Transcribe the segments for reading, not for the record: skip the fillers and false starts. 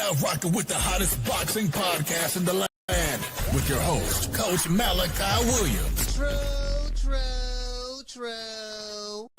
now rocking with the hottest boxing podcast in the land with your host, Coach Malachi Williams. True.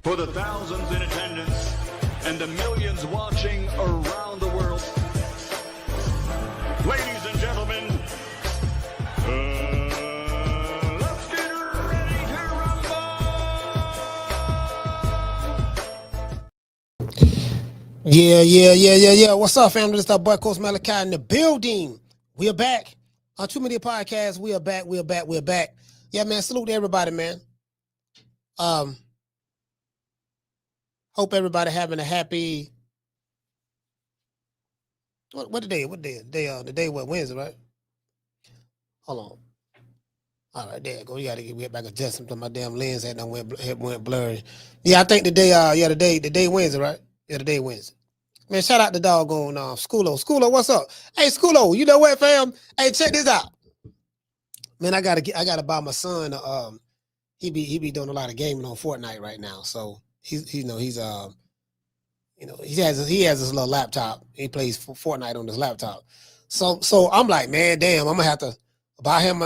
For the thousands in attendance and the millions watching around the world, ladies and gentlemen, let's get ready to rumble! Yeah. What's up, family? This is our boy, Coach Malachi in the building. We are back on Too Many Podcasts. We are back. Yeah, man, salute to everybody, man. Hope everybody having a happy. What day? The day what, Wednesday, right? Hold on. All right, there you go. You got to get back adjusting to my damn lens had went blurry. Yeah, I think the day Wednesday, right? Yeah, the day Wednesday. Man, shout out to doggone Schoolo. Schoolo, what's up? Hey, Schoolo, you know what, fam? Hey, check this out. Man, I gotta buy my son. He be doing a lot of gaming on Fortnite right now, so. He has his little laptop. He plays Fortnite on his laptop. So I'm like, man, damn, I'm gonna have to buy him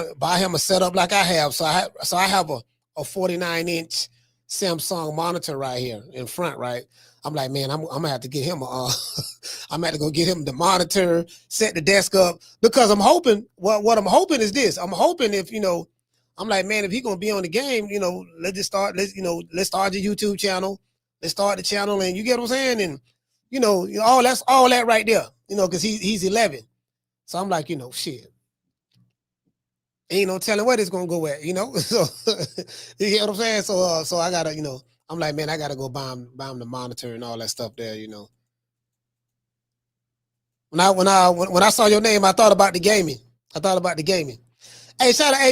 a setup like I have. So I have a 49-inch Samsung monitor right here in front, right? I'm like, man, I'm gonna have to get him I'm gonna have to go get him the monitor, set the desk up, because I'm hoping what I'm hoping is this. I'm hoping if I'm like, man, if he gonna be on the game, let's start the YouTube channel. Let's start the channel, and you get what I'm saying? And all that right there, because he's 11. So I'm like, shit. Ain't no telling where it's gonna go at, So you get what I'm saying? So I gotta, I'm like, man, I gotta go buy him the monitor and all that stuff there, When I saw your name, I thought about the gaming. Hey, shout out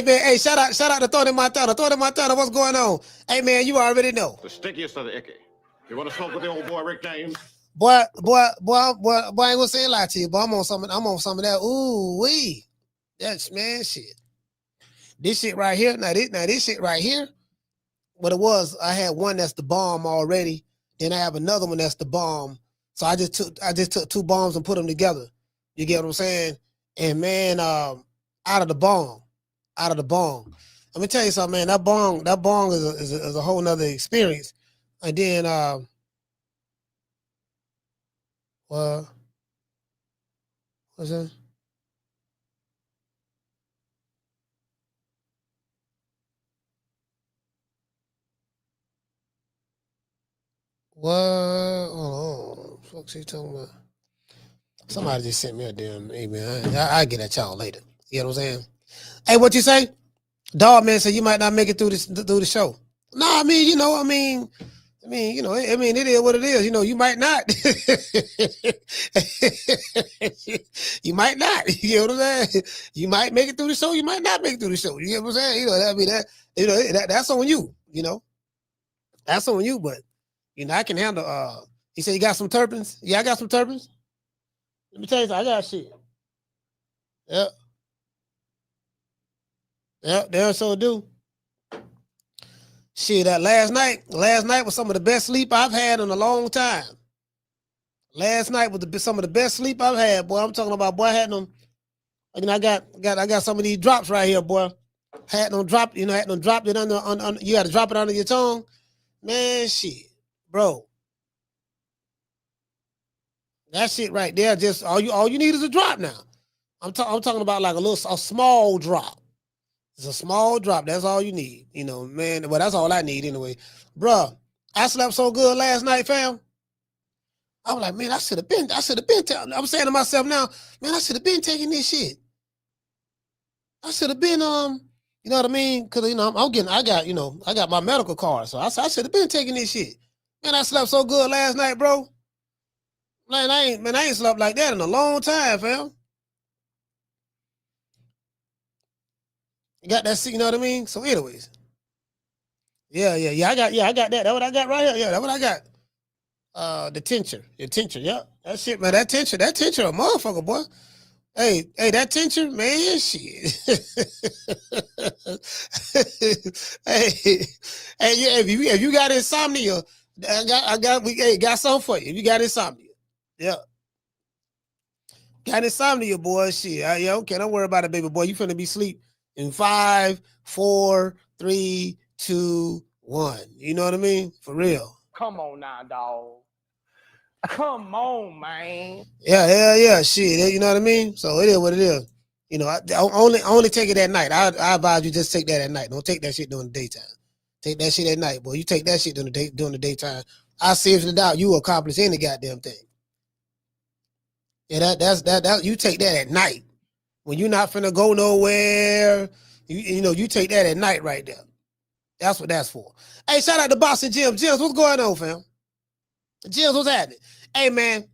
to Tony Montana. What's going on? Hey, man, you already know. The stickiest of the icky. You want to smoke with the old boy Rick James? Boy, I ain't gonna say a lie to you, but I'm on some of that. Ooh, wee. That's, man, shit. This shit right here, now this shit right here, what it was, I had one that's the bomb already, then I have another one that's the bomb. So I just took two bombs and put them together. You get what I'm saying? And man, out of the bomb. Let me tell you something, man. That bong is a whole nother experience. And then what's that? What? Oh, fuck's he talking about? Somebody just sent me a damn email. I'll get at y'all later. You know what I'm saying? Hey, what you say? Dog man said you might not make it through the show. No, I mean, it is what it is. You might not. You might not. You know what I'm saying? You might make it through the show. You might not make it through the show. You get what I'm saying? That's on you. That's on you. But I can handle. He said you got some terpenes. Yeah, I got some terpenes. Let me tell you something. I got shit. Yep. They so do. Shit, that last night was some of the best sleep I've had in a long time. Last night was some of the best sleep I've had, boy. I'm talking about, boy, I had them. I got some of these drops right here, boy. Had them drop, had them dropped it under you got to drop it under your tongue. Man, shit, bro. That shit right there, just all you need is a drop now. I'm talking about like a small drop. It's a small drop. That's all you need. You know, man. Well, that's all I need anyway. Bruh, I slept so good last night, fam. I was like, man, I should have been. I'm saying to myself now, man, I should have been taking this shit. I should have been, you know what I mean? Because, you know, I got my medical card. So I should have been taking this shit. Man, I slept so good last night, bro. Man, I ain't slept like that in a long time, fam. You got that, you know what I mean? So anyways. Yeah, I got that. That's what I got right here. Yeah, that's what I got. The tincture, yeah. That shit, man, that tincture a motherfucker, boy. Hey, that tincture, man, shit. hey, yeah, if you got insomnia, I got something for you. If you got insomnia. Yeah. Got insomnia, boy. Shit. Yeah, okay. Don't worry about it, baby boy. You finna be asleep in 5, 4, 3, 2, 1. You know what I mean? For real. Come on now, dog. Come on, man. Yeah. Shit. You know what I mean? So it is what it is. You know, I only take it at night. I advise you just take that at night. Don't take that shit during the daytime. Take that shit at night, boy. You take that shit during the daytime. I seriously doubt you accomplish any goddamn thing. Yeah, that you take that at night when you're not finna go nowhere. You know you take that at night right there. That's what that's for. Hey, shout out to Boston Jim. Jims, what's going on, fam? Jims, what's happening? Hey, man.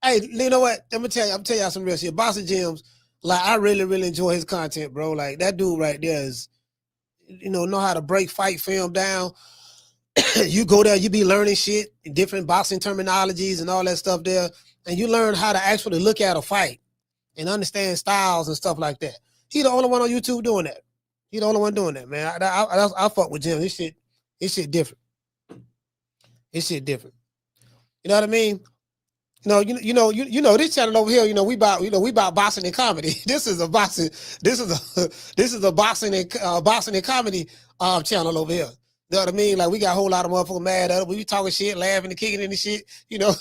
Hey, you know what? I'm tell y'all some real shit. Boston Jims, like I really enjoy his content, bro. Like that dude right there is, you know how to break fight film down. You go there, you be learning shit, different boxing terminologies and all that stuff there. And you learn how to actually look at a fight and understand styles and stuff like that. He the only one on YouTube doing that. He the only one doing that, man. I fuck with Jim. This shit different. This shit different. You know what I mean? You know this channel over here. You know we about boxing and comedy. This is a boxing and comedy channel over here. You know what I mean? Like we got a whole lot of motherfuckers mad at us. We talking shit, laughing and kicking and shit. You know,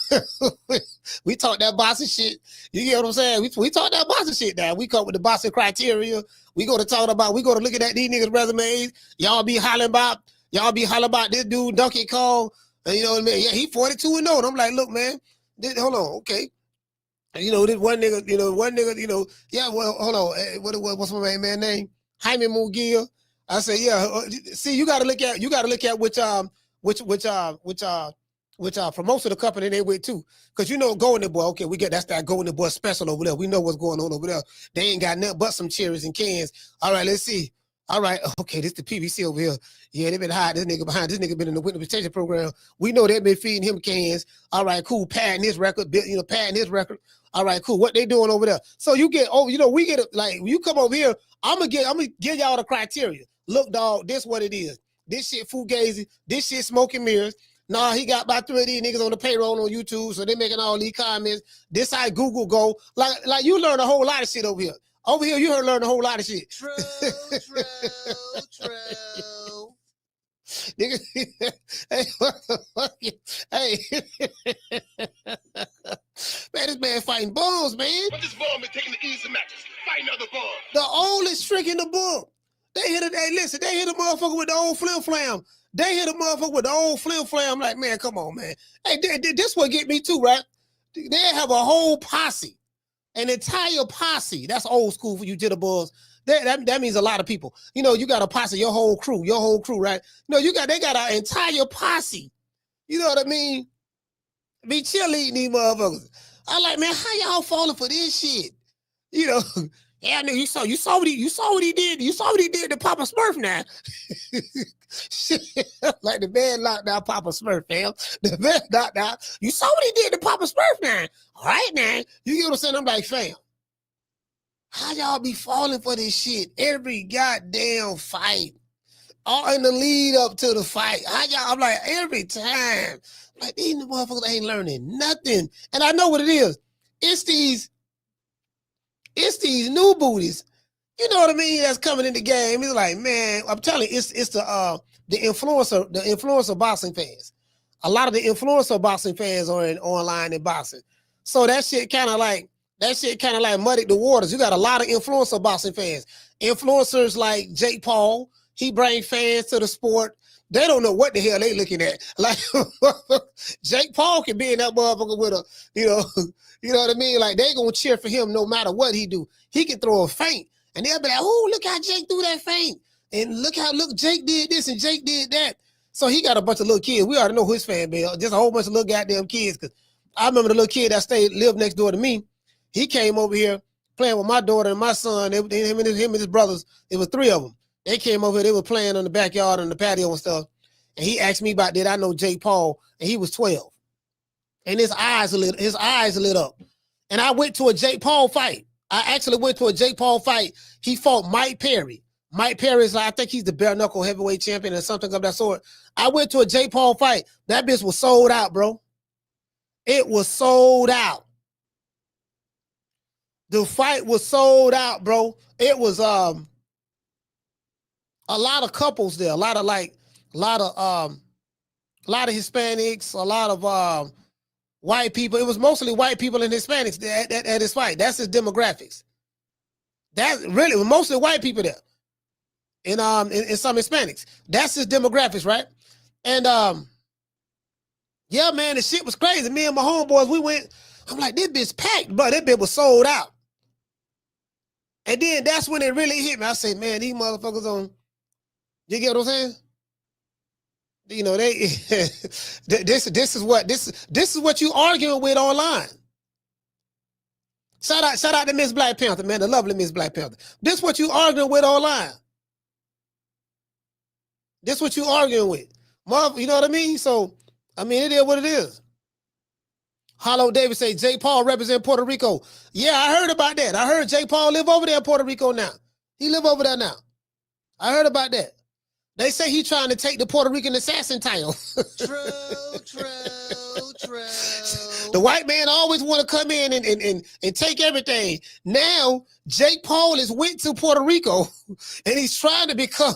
we talk that boxing shit. You get what I'm saying? We talk that boxing shit now. We come with the boxing criteria. We go to looking at these niggas' resumes. Y'all be hollering about this dude Donkey Kong. And you know what I mean? Yeah, he 42 and 0. And I'm like, look, man, hold on, okay. And, you know, this one nigga, yeah, well, hold on. What's my man name? Jaime Mugia. I say, yeah. See, you got to look at which for most of the company they with too, because you know Golden Boy. Okay, that's that Golden Boy special over there. We know what's going on over there. They ain't got nothing but some cherries and cans. All right, let's see. All right, okay, this the PVC over here. Yeah, they been hiding this nigga behind. This nigga been in the witness protection program. We know they been feeding him cans. All right, cool. Padding his record. Padding his record. All right, cool. What they doing over there? So you get over. We get like when you come over here. I'm gonna give y'all the criteria. Look, dog, this what it is. This shit fugazi. This shit smoking mirrors. Nah, he got about 3 of these niggas on the payroll on YouTube, so they making all these comments. This how Google go. Like you learn a whole lot of shit over here. Over here, you learn a whole lot of shit. True. Nigga, hey, man, this man fighting bums, man. But this bum is taking the easy matches, fighting other bums. The oldest trick in the book. They hit a motherfucker with the old flim flam. They hit a motherfucker with the old flim flam. Like, man, come on, man. Hey, this what get me too, right? They have a whole posse, an entire posse. That's old school for you jitterbugs. That means a lot of people. You know, you got a posse, your whole crew, right? No, they got an entire posse. You know what I mean? Be cheerleading these motherfuckers. I like, man, how y'all falling for this shit? You know, yeah, nigga, you saw what he did. You saw what he did to Papa Smurf now. Like the man locked down Papa Smurf, fam. The man locked down. You saw what he did to Papa Smurf now. All right, now. You get what I'm saying? I'm like, fam, how y'all be falling for this shit every goddamn fight? All in the lead up to the fight. I'm like, every time. Like, these motherfuckers ain't learning nothing. And I know what it is. It's these new booties. You know what I mean? That's coming in the game. It's like, man, I'm telling you, it's the influencer boxing fans. A lot of the influencer boxing fans are online in boxing. So that shit kind of like muddied the waters. You got a lot of influencer boxing fans. Influencers like Jake Paul, he brings fans to the sport. They don't know what the hell they looking at. Like Jake Paul can be in that motherfucker with a, you know what I mean? Like they gonna cheer for him no matter what he do. He can throw a feint, and they'll be like, "Oh, look how Jake threw that feint, and look Jake did this and Jake did that." So he got a bunch of little kids. We already know who his fan base. Just a whole bunch of little goddamn kids. Cause I remember the little kid that lived next door to me. He came over here playing with my daughter and my son. Him and his brothers. It was 3 of them. They came over here. They were playing in the backyard on the patio and stuff. And he asked me about, did I know Jake Paul? And he was 12. And his eyes lit up. And I went to a Jake Paul fight. I actually went to a Jake Paul fight. He fought Mike Perry. Mike Perry is like, I think he's the bare knuckle heavyweight champion or something of that sort. I went to a Jake Paul fight. That bitch was sold out, bro. It was sold out. The fight was sold out, bro. It was a lot of couples there, a lot of Hispanics, a lot of white people. It was mostly white people and Hispanics at his fight. That's his demographics. That really was mostly white people there. And some Hispanics. That's his demographics, right? And yeah, man, the shit was crazy. Me and my homeboys, we went. I'm like, this bitch packed, but that bitch was sold out. And then that's when it really hit me. I said, man, these motherfuckers on. You get what I'm saying? You know, they this is what you arguing with online. Shout out to Miss Black Panther, man, the lovely Miss Black Panther. This is what you arguing with online. This is what you arguing with. You know what I mean? So, I mean, it is what it is. Hollow David say, Jake Paul represent Puerto Rico. Yeah, I heard about that. I heard Jake Paul live over there in Puerto Rico now. He live over there now. I heard about that. They say he trying to take the Puerto Rican assassin title. True. The white man always want to come in and take everything. Now, Jake Paul has went to Puerto Rico and he's trying to become...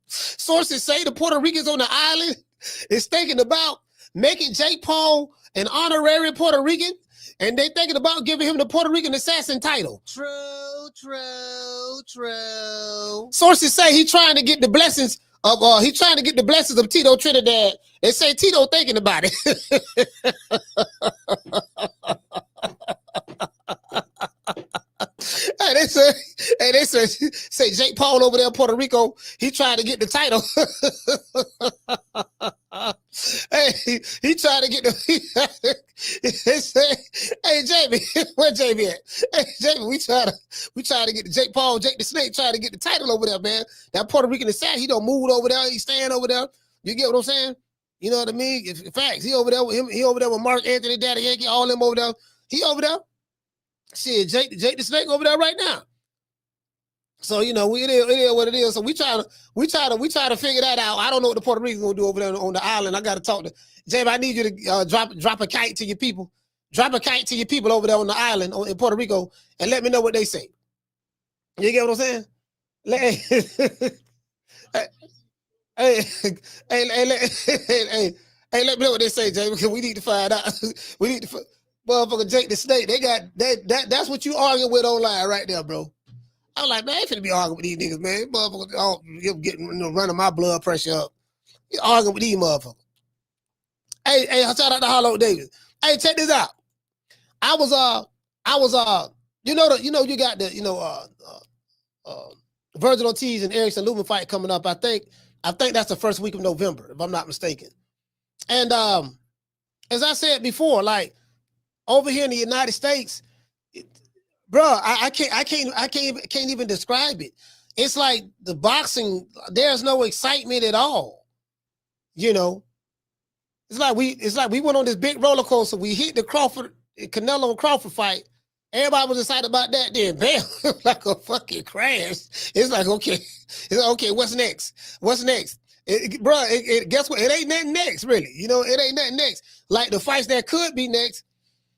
Sources say the Puerto Ricans on the island is thinking about making Jake Paul an honorary Puerto Rican, and they thinking about giving him the Puerto Rican assassin title. True. Sources say he's trying to get the blessings of Tito Trinidad. They say Tito thinking about it. They say Jake Paul over there in Puerto Rico, he trying to get the title. Hey, he trying to get the. They say, hey Jamie, where Jamie at? Hey Jamie, we trying to get the Jake the Snake, trying to get the title over there, man. That Puerto Rican assassin, he don't move over there. He staying over there. You get what I'm saying? You know what I mean? Facts. He over there with him. He over there with Mark Anthony, Daddy Yankee, all them over there. He over there. Shit, Jake the Snake over there right now. So you know, it is what it is. So we try to figure that out. I don't know what the Puerto Ricans gonna do over there on the island. I gotta talk to Jamie. I need you to drop a kite to your people. Drop a kite to your people over there on the island in Puerto Rico and let me know what they say. You get what I'm saying? Hey, let me know what they say, Jamie, because we need to find out. We need to. Motherfucker Jake the Snake, they got that's what you arguing with online right there, bro. I'm like, man, I ain't finna be arguing with these niggas, man. Motherfuckers getting running my blood pressure up. You arguing with these motherfuckers. Hey, shout out to Hollow Davis. Hey, check this out. I was you got the Vergil Ortiz and Erickson Lubin fight coming up. I think that's the first week of November, if I'm not mistaken. And as I said before, like over here in the United States, bro, I can't even describe it. It's like the boxing, there's no excitement at all. You know, it's like we went on this big roller coaster. We hit the Canelo and Crawford fight. Everybody was excited about that. Then bam, like a fucking crash. It's like, okay, what's next? What's next? Guess what? It ain't nothing next, really. You know, it ain't nothing next. Like the fights that could be next,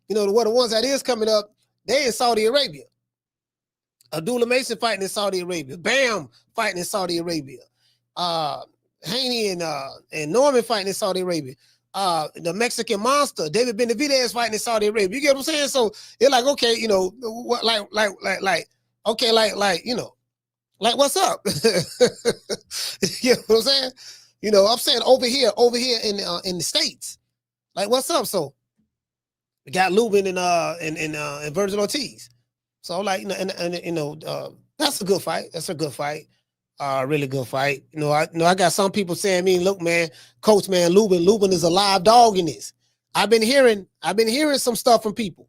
you know, the ones that is coming up, they in Saudi Arabia. Abdullah Mason fighting in Saudi Arabia. Bam fighting in Saudi Arabia. Haney and Norman fighting in Saudi Arabia. the Mexican monster, David Benavidez fighting in Saudi Arabia. You get what I'm saying? So it's like, okay, you know, what, okay, you know, like what's up? You know what I'm saying? You know, I'm saying over here in the States, like what's up? So we got Lubin and Vergil Ortiz. So like, you know, and you know, that's a good fight. That's a good fight. Really good fight. You know, I got some people saying, look, man, coach, man, Lubin is a live dog in this. I've been hearing some stuff from people.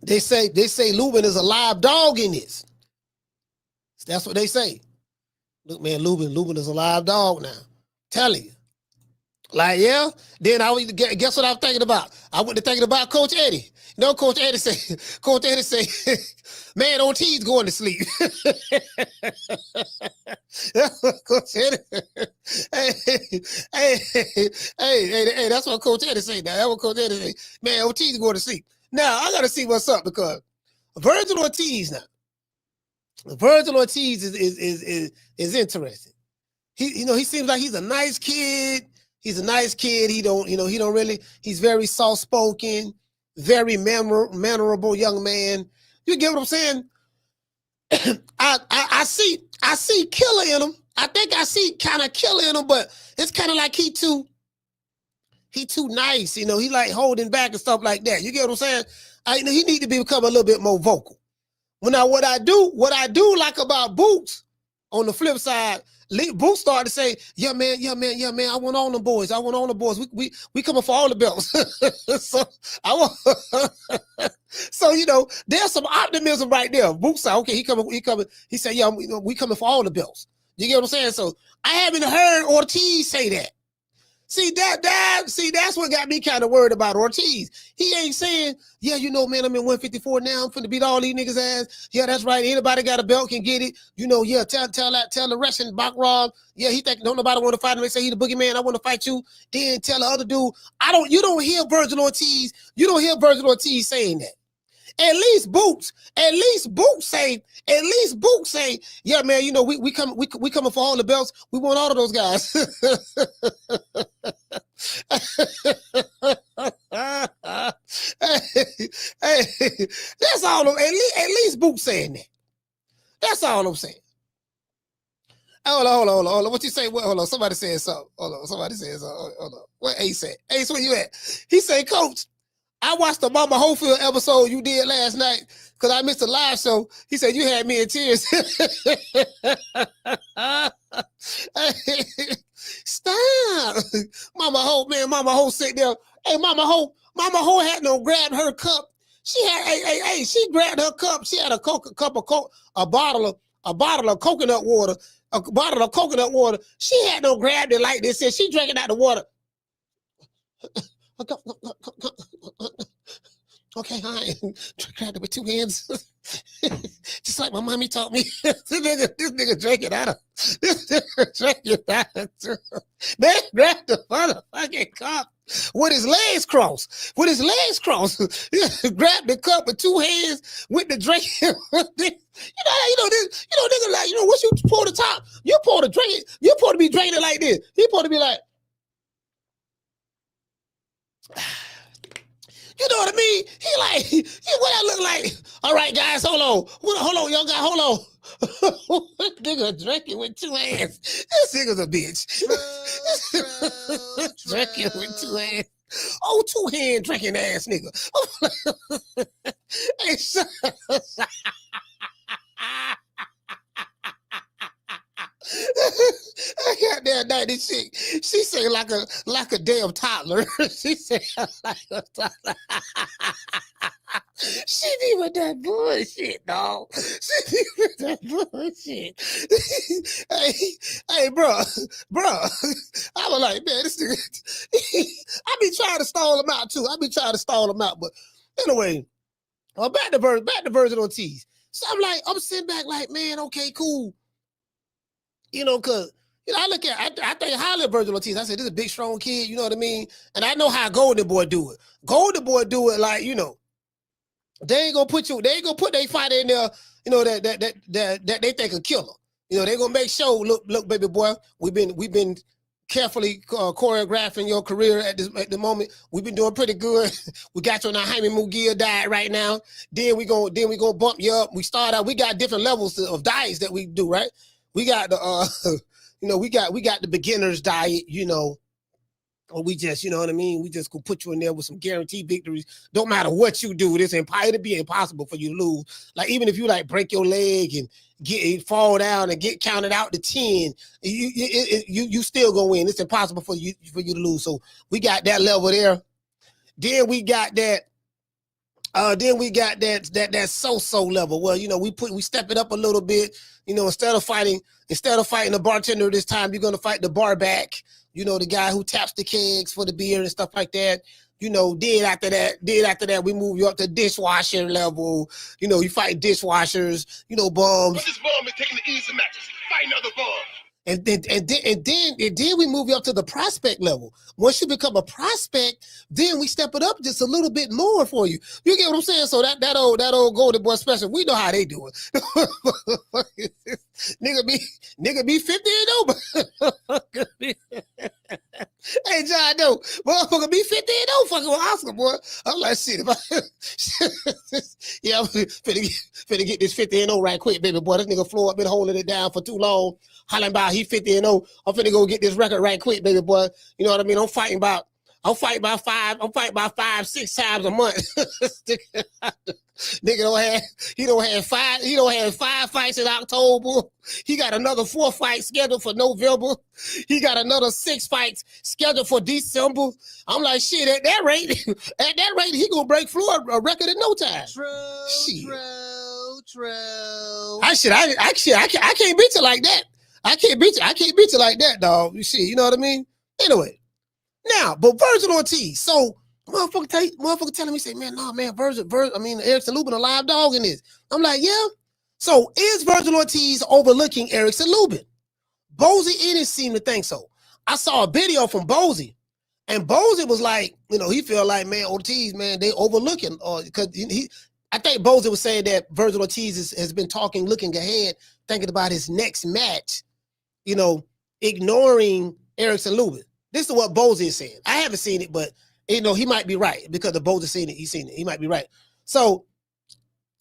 They say Lubin is a live dog in this. That's what they say. Look, man, Lubin is a live dog now. Telling you. Like, yeah. Then guess what I was thinking about? I went to thinking about Coach Eddie. You know, Coach Eddie say, man, Ortiz going to sleep. Coach Eddie. Hey, that's what Coach Eddie say now. That's what Coach Eddie say. Man, Ortiz going to sleep. Now, I got to see what's up because Vergil Ortiz now. Vergil Ortiz is interesting. He seems like he's a nice kid. He's a nice kid. He's very soft-spoken, very mannerable young man. You get what I'm saying? I see killer in him. I think I see kind of killer in him, but it's kind of like he too nice. You know, he like holding back and stuff like that. You get what I'm saying? He need to become a little bit more vocal. Well, now what I do like about Boots, on the flip side, Boots started to say, yeah, man, I want all the boys. We coming for all the belts. So you know, there's some optimism right there. Boots said, okay, he coming. He said, yeah, we coming for all the belts. You get what I'm saying? So I haven't heard Ortiz say that. See, that's what got me kind of worried about Ortiz. He ain't saying, yeah, you know, man, I'm in 154 now. I'm finna beat all these niggas' ass. Yeah, that's right. Anybody got a belt can get it. You know, yeah, tell the Russian Backrov. Yeah, he think don't nobody want to fight him. They say he the boogeyman. I want to fight you. Then tell the other dude. You don't hear Vergil Ortiz. You don't hear Vergil Ortiz saying that. At least Boots say, yeah, man, you know, we coming for all the belts. We want all of those guys. hey, that's all. At least Boots saying that. That's all I'm saying. Hold on. What you say? Hold on. Somebody said something. Hold on. What Ace said? Ace, where you at? He said, Coach, I watched the Mama Hofield episode you did last night because I missed a live show. He said you had me in tears. Stop. Mama Ho sitting there. Hey, Mama Ho had no grab her cup. She grabbed her cup. She had a bottle of coconut water. A bottle of coconut water. She had no grab it like this. She drinking out the water. Okay, hi. Grabbed it with two hands. Just like my mommy taught me. This nigga drinking out of. Man, grabbed the motherfucking cup with his legs crossed. Grabbed the cup with two hands with the drink. Nigga, like, once you pour the top, you pour the drink. You supposed to be drinking it like this. He supposed to be like. You know what I mean? He what I look like. All right, guys, hold on, young guy, hold on. Nigga drinking with two hands. This nigga's a bitch. Drinking with two hands. Oh, two-hand drinking ass nigga. Hey, I got that 90 chick. She say like a damn toddler. She say like a toddler. She be with that bullshit, dog. She be with that bullshit. hey, bro. I was like, man, this nigga. I be trying to stall him out too. But anyway, back to Vergil Ortiz. So I'm sitting back like, man, okay, cool. You know, cause I think highly of Vergil Ortiz. I said, this is a big, strong kid, you know what I mean? And I know how Golden Boy do it. Golden Boy do it like, you know, they ain't gonna put their fight in there, you know, that they think a killer. You know, they're gonna make sure. Look, baby boy, we've been carefully choreographing your career at the moment. We've been doing pretty good. We got you on our Jaime Mugia diet right now. Then we gonna bump you up. We start out. We got different levels of diets that we do, right? We got the you know, we got the beginner's diet, you know, or we just, you know what I mean? We just gonna put you in there with some guaranteed victories. Don't matter what you do, it'll be impossible for you to lose. Like even if you like break your leg and fall down and get counted out to 10, you still gonna win. It's impossible for you to lose. So we got that level there. Then we got that. That so level. Well, you know, we step it up a little bit. You know, instead of fighting the bartender this time, you're gonna fight the bar back. You know, the guy who taps the kegs for the beer and stuff like that. You know, then after that, we move you up to dishwasher level. You know, you fight dishwashers. You know, bums. But this bum is taking the easy matches. Fight another bum. And then we move you up to the prospect level. Once you become a prospect, then we step it up just a little bit more for you. You get what I'm saying? So that old Golden Boy special, we know how they do it. nigga be 50 and over. Hey, John, no, motherfucker be 50 and over fucking with Oscar, boy. I'm like, shit, yeah, I'm finna get this 50 and 0 right quick, baby boy. This nigga Floyd been holding it down for too long. Hollering about he 50 and 0. I'm finna go get this record right quick, baby boy. You know what I mean? I'm fighting about 5-6 times a month. Nigga don't have 5 fights in October. He got another 4 fights scheduled for November. He got another 6 fights scheduled for December. I'm like, shit, at that rate, he gonna break Floyd a record in no time. True. I can't beat you like that. I can't beat you like that, dog. You see, you know what I mean? Anyway, now, but Vergil Ortiz. So motherfucker telling me, say, man, no, man, Erickson Lubin a live dog in this. I'm like, yeah. So is Vergil Ortiz overlooking Erickson Lubin? Bozy Ennis seemed to think so. I saw a video from Bozy, and Bozy was like, you know, he feel like, man, Ortiz, man, they overlooking, because I think Bozy was saying that Vergil Ortiz has been talking, looking ahead, thinking about his next match, you know, ignoring Erickson Lubin. This is what Bozy is saying. I haven't seen it, but, you know, he might be right because the Bozy seen it. He's seen it. He might be right. So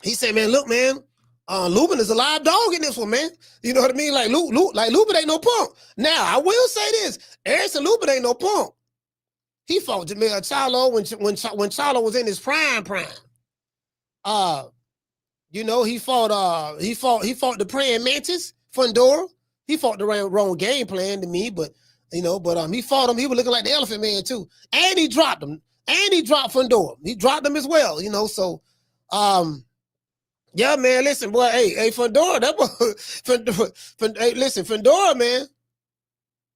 he said, man, look, man, Lubin is a live dog in this one, man. You know what I mean? Like Lubin ain't no punk. Now, I will say this. Erickson Lubin ain't no punk. He fought Jamil Charlo when Charlo was in his prime. You know, he fought the praying mantis, Fundora. He fought the wrong game plan to me, but you know, he fought him. He was looking like the Elephant Man too, and he dropped him, and he dropped Fundora. He dropped him as well, you know. So, yeah, man. Listen, boy, hey, Fundora, that boy, hey, listen, Fundora, man.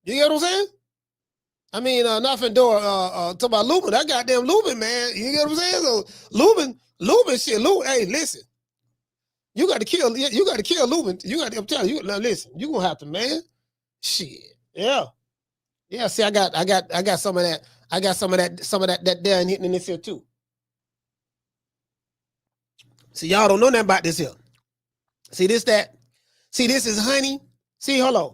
You get what I'm saying? I mean, not Fundora. Talk about Lubin. That goddamn Lubin, man. You get what I'm saying? So Lubin, shit, Lubin. Hey, listen. You got to kill Lubin. I'm telling you, now listen, you gonna have to, man. Shit. Yeah. Yeah, see, I got some of that. I got some of that down hitting in this here too. See, y'all don't know nothing about this here. See this is honey. See, hold on.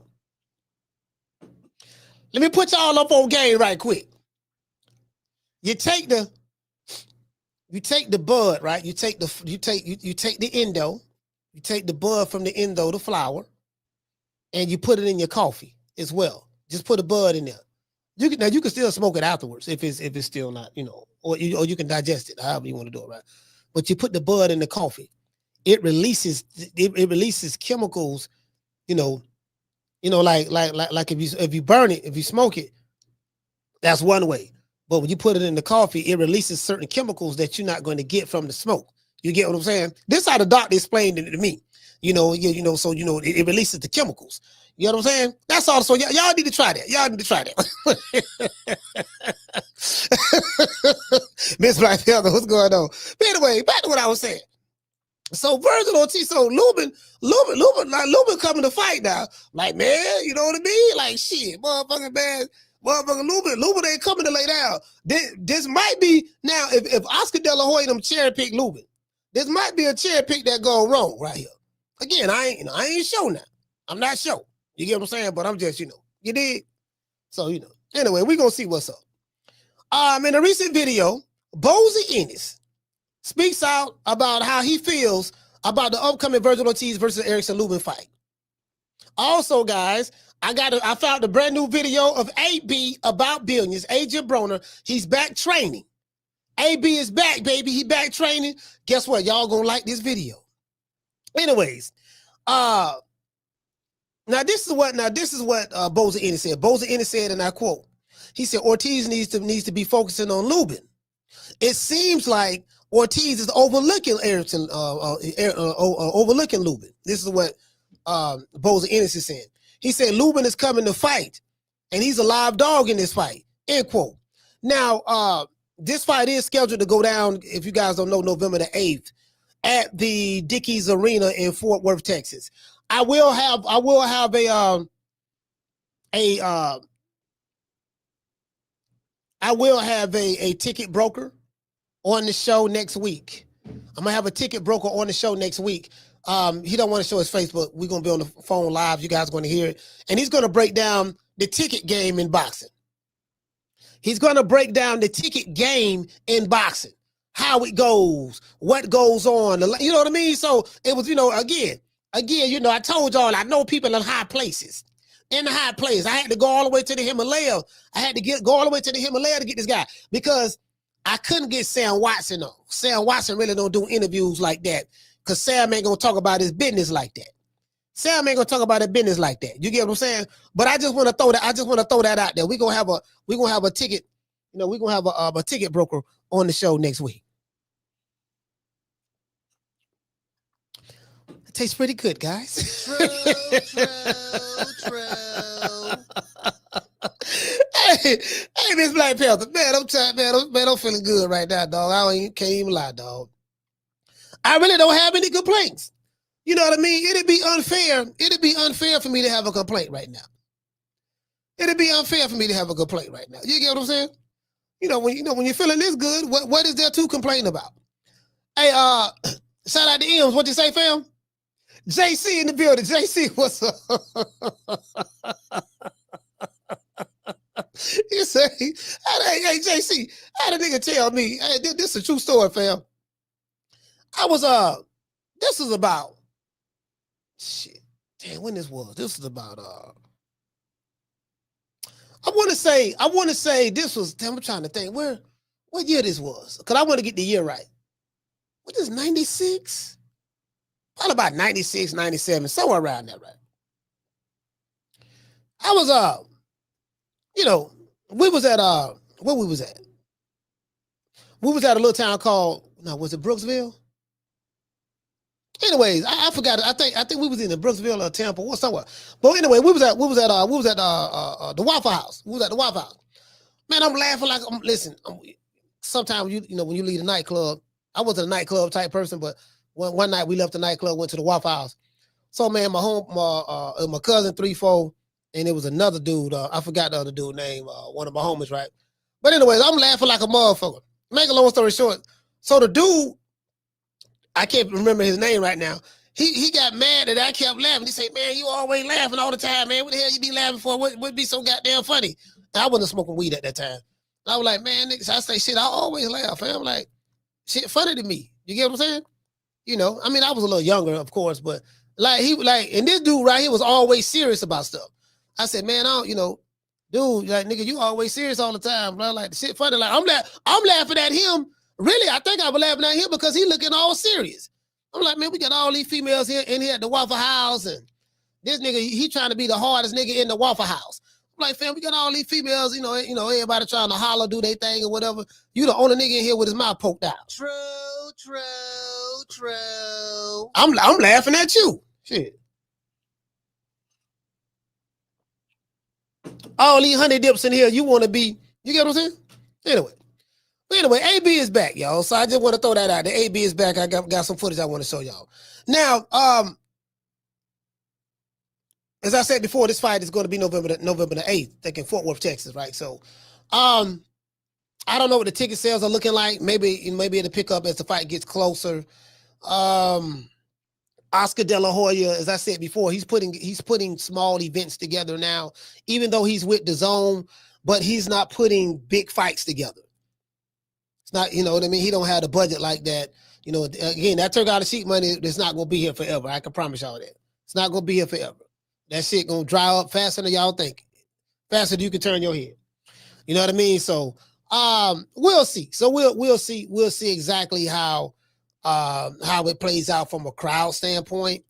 Let me put y'all up on game right quick. You take the bud, right? You take the endo. You take the bud from the endo, the flower, and you put it in your coffee as well. Just put a bud in there. You can still smoke it afterwards if it's still not, you know, or you can digest it, however you want to do it, right? But you put the bud in the coffee. It releases chemicals, you know, like if you burn it, if you smoke it, that's one way. But when you put it in the coffee, it releases certain chemicals that you're not going to get from the smoke. You get what I'm saying? This is how the doctor explained it to me. So it releases the chemicals. You know what I'm saying? That's all. So y'all need to try that. Miss Black Panther, what's going on? But anyway, back to what I was saying. So Vergil Ortiz, so Lubin coming to fight now. Like, man, you know what I mean? Like, shit, motherfucking man. Motherfucker, Lubin ain't coming to lay down. This might be, now, if Oscar De La Hoya them cherry pick Lubin, this might be a cherry pick that go wrong right here. Again, I ain't sure now. I'm not sure. You get what I'm saying? But I'm just, you did. So, anyway, we're going to see what's up. In a recent video, Bozy Ennis speaks out about how he feels about the upcoming Vergil Ortiz versus Erickson Lubin fight. Also, guys, I found a brand new video of AB about billions. Adrien Broner, he's back training. AB is back, baby. He back training. Guess what? Y'all gonna like this video. Anyways, now this is what Bozy Ennis said. Bozy Ennis said, and I quote, he said Ortiz needs to be focusing on Lubin. It seems like Ortiz is overlooking Erickson, overlooking Lubin. This is what Bozy Ennis is saying. He said Lubin is coming to fight, and he's a live dog in this fight. End quote. Now, this fight is scheduled to go down, if you guys don't know, November the 8th at the Dickies Arena in Fort Worth, Texas. I will have a ticket broker on the show next week. I'm gonna have a ticket broker on the show next week. He don't want to show his face, but we're gonna be on the phone live. You guys are gonna hear it, and he's gonna break down the ticket game in boxing. He's gonna break down the ticket game in boxing, how it goes, what goes on. You know what I mean? So it was, again, I told y'all I know people in high places. In the high place, I had to go all the way to the Himalaya. I had to go all the way to the Himalaya to get this guy because I couldn't get Sam Watson on. Sam Watson really don't do interviews like that because Sam ain't gonna talk about his business like that. Sam ain't gonna talk about his business like that. You get what I'm saying? But I just want to throw that. I just want to throw that out there. We're gonna have a ticket. We're gonna have a ticket broker on the show next week. It tastes pretty good, guys. True. Hey, Miss Black Panther, man, I'm tired, man. I'm feeling good right now, dog. Can't even lie, dog. I really don't have any complaints. You know what I mean? It'd be unfair. It'd be unfair for me to have a complaint right now. It'd be unfair for me to have a complaint right now. You get what I'm saying? When you're feeling this good, what is there to complain about? Hey, shout out to M's. What you say, fam? JC in the building. JC, what's up? You say, hey, JC, I had a nigga tell me, hey, this is a true story, fam. This is about, shit, damn, when this was about, I want to say this was, damn, I'm trying to think, what year this was? Because I want to get the year right. What is 96? Probably about 96, 97, somewhere around there, right? I was, we was at, where we was at? We was at a little town called, was it Brooksville? Anyways, I forgot. I think we was in the Brooksville or Tampa or somewhere. But anyway, we was at the Waffle House. We was at the Waffle House. Man, I'm laughing like sometimes when you leave a nightclub, I wasn't a nightclub type person, but one night we left the nightclub, went to the Waffle House. So man, my cousin 3-4, and it was another dude. I forgot the other dude name. One of my homies, right? But anyways, I'm laughing like a motherfucker. Make a long story short, so the dude, I can't remember his name right now. He got mad that I kept laughing. He said, "Man, you always laughing all the time, man. What the hell you be laughing for? What be so goddamn funny?" And I wasn't smoking weed at that time. And I was like, "Man, niggas," I say, "Shit, I always laugh." And I'm like, "Shit, funny to me." You get what I'm saying? I mean, I was a little younger, of course, but and this dude right here was always serious about stuff. I said, "Man, dude, like, nigga, you always serious all the time, bro. Like, the shit funny. Like, I'm laughing at him. Really, I think I was laughing at him because he looking all serious. I'm like, man, we got all these females here in here at the Waffle House, and this nigga, he trying to be the hardest nigga in the Waffle House. I'm like, fam, we got all these females, everybody trying to holler, do their thing or whatever. You the only nigga in here with his mouth poked out. True. I'm laughing at you. Shit. All these honey dips in here, you want to be, you get what I'm saying? Anyway, AB is back, y'all. So I just want to throw that out. The AB is back. I got some footage I want to show y'all. Now, as I said before, this fight is going to be November the 8th, like in Fort Worth, Texas, right? So, I don't know what the ticket sales are looking like. Maybe it'll pick up as the fight gets closer. Oscar De La Hoya, as I said before, he's putting small events together now, even though he's with the Zone, but he's not putting big fights together. It's not, you know what I mean? He don't have the budget like that. You know, again, that Turk out of sheet money is not going to be here forever. I can promise y'all that. It's not going to be here forever. That shit going to dry up faster than y'all think. Faster than you can turn your head. You know what I mean? So, we'll see. So we'll see exactly how it plays out from a crowd standpoint,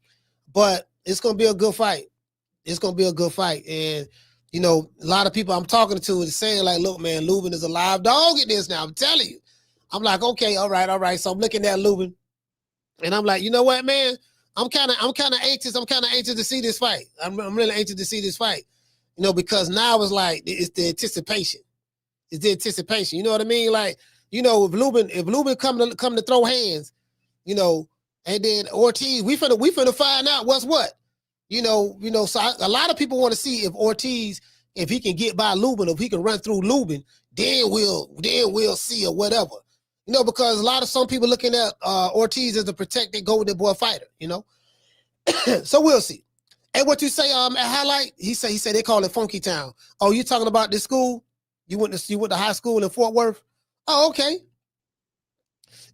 but it's going to be a good fight. It's going to be a good fight. And, you know, a lot of people I'm talking to is saying like, look, man, Lubin is a live dog in this now. I'm telling you. I'm like, okay, all right. So I'm looking at Lubin and I'm like, you know what, man? I'm kind of anxious. I'm kind of anxious to see this fight. I'm really anxious to see this fight, you know, because now it's like, it's the anticipation. It's the anticipation. You know what I mean? Like, you know, if Lubin come to throw hands, you know, and then Ortiz, we finna find out what's what. You know, so a lot of people want to see if Ortiz, if he can get by Lubin, if he can run through Lubin, then we'll see or whatever. You know, because some people looking at Ortiz as a protected Golden Boy fighter, you know. So we'll see. And what you say, at highlight, he said they call it Funky Town. Oh, you talking about this school? You went to high school in Fort Worth? Oh, okay.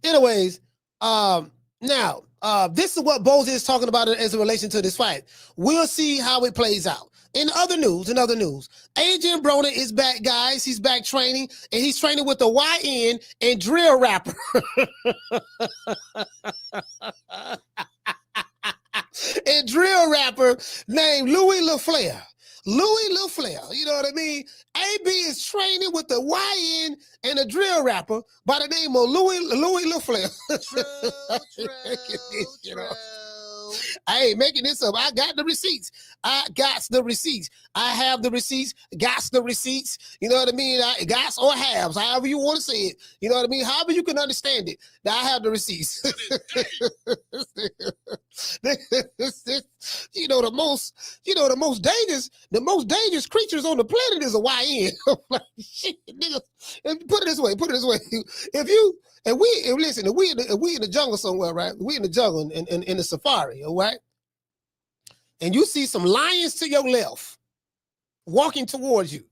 Anyways, now, this is what Bozy is talking about as in relation to this fight. We'll see how it plays out. In other news, Adrien Broner is back, guys. He's back training, and he's training with the YN and drill rapper. And drill rapper named Louie Laflare. Louie Laflare, you know what I mean? AB is training with the YN and a drill rapper by the name of Louie Laflare. True. I ain't making this up. I got the receipts. I have the receipts. Got the receipts. You know what I mean? Got or halves, however you want to say it. You know what I mean? However you can understand it. I have the receipts. the most dangerous creatures on the planet is a YN. Like, shit, nigga. Put it this way. If we in the jungle somewhere, right? We in the jungle in the safari, all right? And you see some lions to your left walking towards you.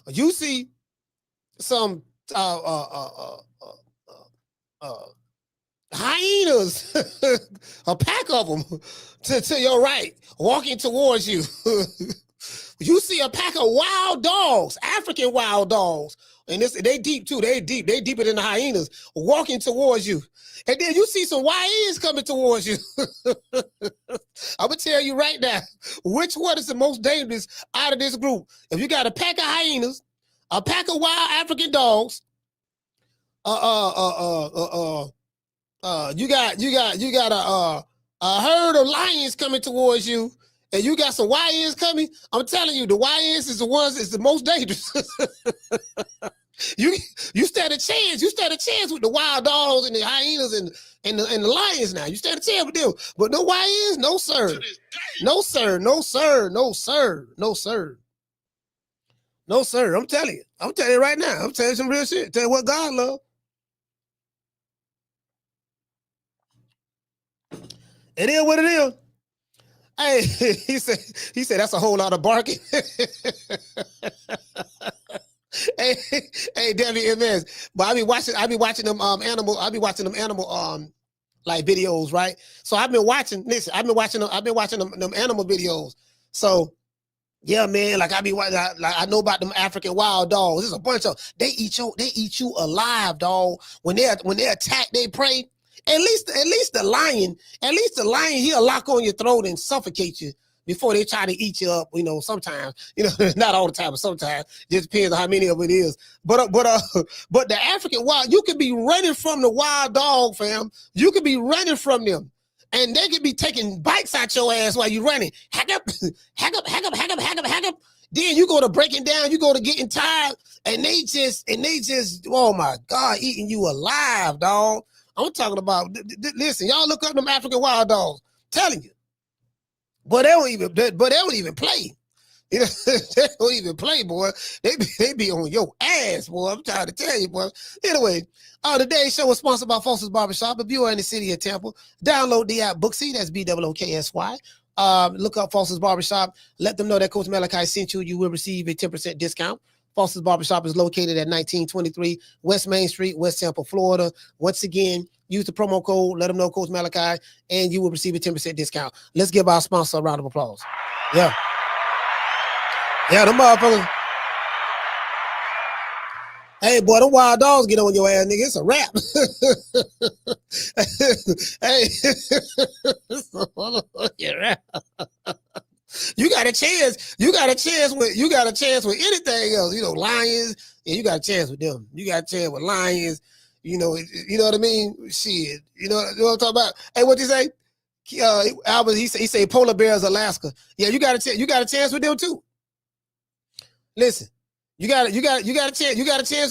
You see some hyenas, a pack of them to your right, walking towards you. You see a pack of wild dogs, African wild dogs. And they deep too. They deeper than the hyenas walking towards you. And then you see some YNs coming towards you. I'm going to tell you right now, which one is the most dangerous out of this group? If you got a pack of hyenas, a pack of wild African dogs, you got a herd of lions coming towards you, and you got some YNs coming, I'm telling you, the YNs is the most dangerous. You stand a chance. You stand a chance with the wild dogs and the hyenas and the lions now. You stand a chance with them. But no YNs, no sir. No sir, no sir, no sir, no sir. No sir, I'm telling you right now. I'm telling you some real shit. Tell you what God love. It is what it is. Hey, he said that's a whole lot of barking. Hey, WMS. But I be watching them animal like videos, right? So I've been watching them animal videos. So yeah, man, like I know about them African wild dogs. There's a bunch of they eat you alive, dog. When they attack their prey. At least the lion, he'll lock on your throat and suffocate you before they try to eat you up. You know, sometimes, you know, not all the time, but sometimes. Just depends on how many of it is. But the African wild, you could be running from the wild dog, fam. You could be running from them, and they could be taking bites out your ass while you're running. Hack up. Then you go to breaking down, you go to getting tired, and they just, oh my God, eating you alive, dog. I'm talking about, listen, y'all look up them African wild dogs. Telling you. But they don't even play. You know, they don't even play, boy. They be on your ass, boy. I'm trying to tell you, boy. Anyway, today's show is sponsored by Foster's Barbershop. If you are in the city of Tampa, download the app Booksy. That's BOOKSY. Look up Foster's Barbershop. Let them know that Coach Malachi sent you. You will receive a 10% discount. Foster's Barbershop is located at 1923 West Main Street, West Tampa, Florida. Once again, use the promo code. Let them know Coach Malachi, and you will receive a 10% discount. Let's give our sponsor a round of applause. Yeah. Yeah, them motherfuckers. Hey, boy, them wild dogs get on your ass, nigga. It's a wrap. Hey, you got a chance. You got a chance with anything else. You know, Lions. Yeah, you got a chance with them. You got a chance with Lions. You know what I mean? Shit. You know what I'm talking about? Hey, what you say? Albert, he say polar bears, Alaska. Yeah, you got a chance with them too. Listen, you got a chance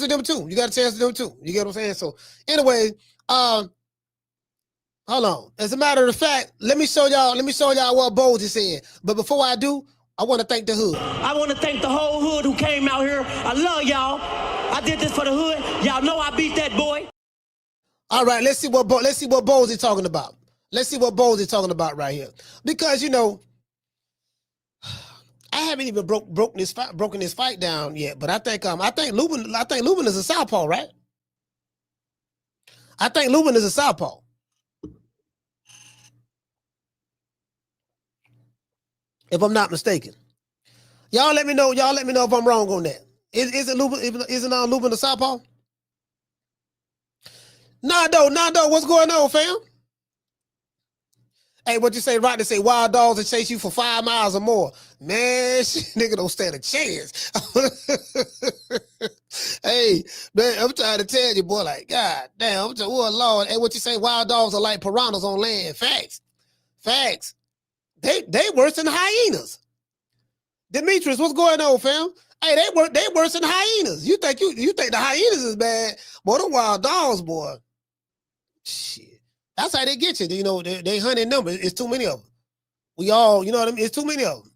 with them too. You got a chance with them too. You get what I'm saying? So anyway, hold on. As a matter of fact, let me show y'all what Bozy said. But before I do, I want to thank the hood. I want to thank the whole hood who came out here. I love y'all. I did this for the hood. Y'all know I beat that boy. All right, let's see what Bozy talking about. Let's see what Bozy talking about right here. Because you know, I haven't even broken this fight down yet, but I think Lubin is a southpaw, right? I think Lubin is a southpaw. If I'm not mistaken. Y'all let me know if I'm wrong on that. Isn't Lubin a southpaw? Nando, what's going on, fam? Hey, what you say, right? To say wild dogs that chase you for 5 miles or more. Man, nigga don't stand a chance. Hey, man, I'm trying to tell you, boy, like, God damn, oh, Lord. Hey, what you say, wild dogs are like piranhas on land. Facts. They worse than hyenas. Demetrius, what's going on, fam? Hey, they worse than hyenas. You think the hyenas is bad? Boy, the wild dogs, boy. Shit. That's how they get you. You know, they hunt in numbers. It's too many of them. We all, you know what I mean? It's too many of them.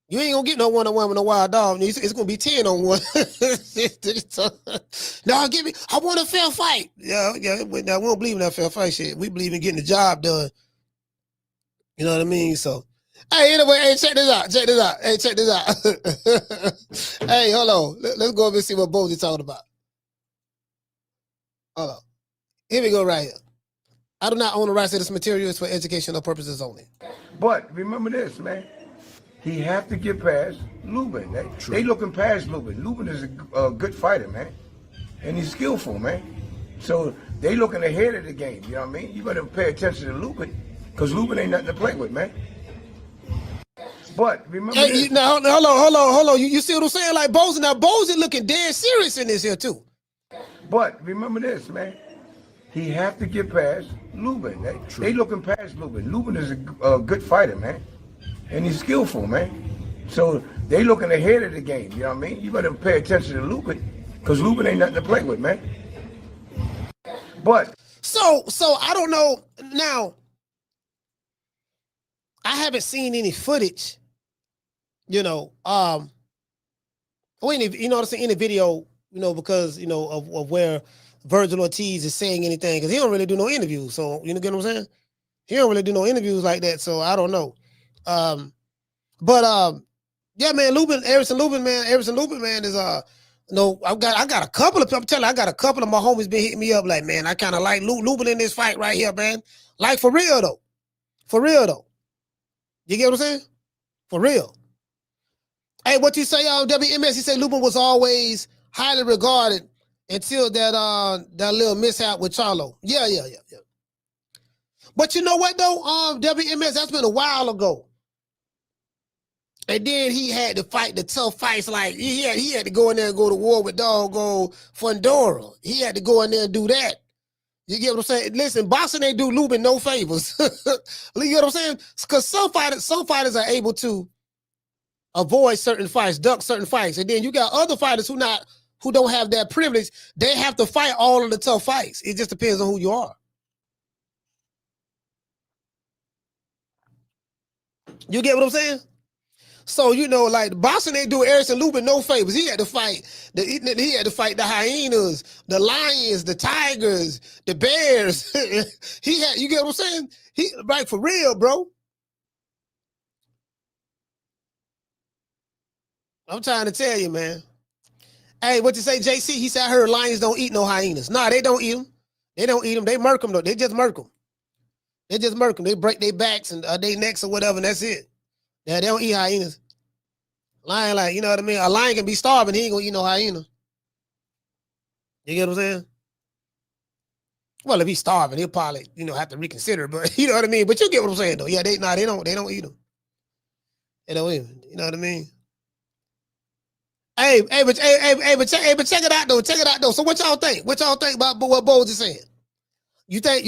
You ain't gonna get no one-on-one with no wild dog. It's gonna be 10 on one. No, give me. I want a fair fight. Yeah. We don't believe in that fair fight shit. We believe in getting the job done. You know what I mean? So, hey, anyway, hey, check this out. Hey, check this out. Hey, hold on. Let's go over and see what Bozy's talking about. Hold on. Here we go right here. I do not own the rights to this material. It's for educational purposes only. But remember this, man. He have to get past Lubin. They looking past Lubin. Lubin is a good fighter, man. And he's skillful, man. So they looking ahead of the game, you know what I mean? You better pay attention to Lubin, because Lubin ain't nothing to play with, man. But remember this. Now, hold on. You see what I'm saying? Like Bozy. Now, Bozy looking dead serious in this here, too. But remember this, man. He have to get past Lubin. They looking past Lubin. Lubin is a good fighter, man. And he's skillful, man. So they looking ahead of the game, you know what I mean? You better pay attention to Lubin, because Lubin ain't nothing to play with, man. But so I don't know. Now, I haven't seen any footage, you know, you know what I'm saying, in the video, you know, because, you know, of where Vergil Ortiz is saying anything, because he don't really do no interviews. So, you know, get what I'm saying? He don't really do no interviews like that. So I don't know. Yeah, man, Erickson Lubin, man, is no, I got a couple of, I'm telling you, I got a couple of my homies been hitting me up like, man, I kind of like Lubin in this fight right here, man. Like for real though. You get what I'm saying? For real. Hey, what you say on WMS? He said Lubin was always highly regarded until that little mishap with Charlo. Yeah. But you know what though? WMS, that's been a while ago. And then he had to fight the tough fights. Like he had to go in there and go to war with Doggo Fundora. He had to go in there and do that. You get what I'm saying? Listen, boxing ain't do Lubin no favors. You get what I'm saying? Because some fighters are able to avoid certain fights, duck certain fights, and then you got other fighters who don't have that privilege. They have to fight all of the tough fights. It just depends on who you are. You get what I'm saying? So you know, like boxing ain't do Erickson Lubin no favors. He had to fight the hyenas, the lions, the tigers, the bears. You get what I'm saying? He right for real, bro. I'm trying to tell you, man. Hey, what you say, JC? He said I heard lions don't eat no hyenas. Nah, they don't eat them. They don't eat them. They murk them though. They just murk them. They just murk them. They break their backs and their necks or whatever, and that's it. Yeah, they don't eat hyenas. Lion, like, you know what I mean? A lion can be starving. He ain't gonna eat no hyena. You get what I'm saying? Well, if he's starving, he'll probably, you know, have to reconsider. But you know what I mean? But you get what I'm saying, though. Yeah, they don't eat them. They don't eat them. You know what I mean? But check it out though. Check it out though. So what y'all think? What y'all think about what Bozy is saying? You think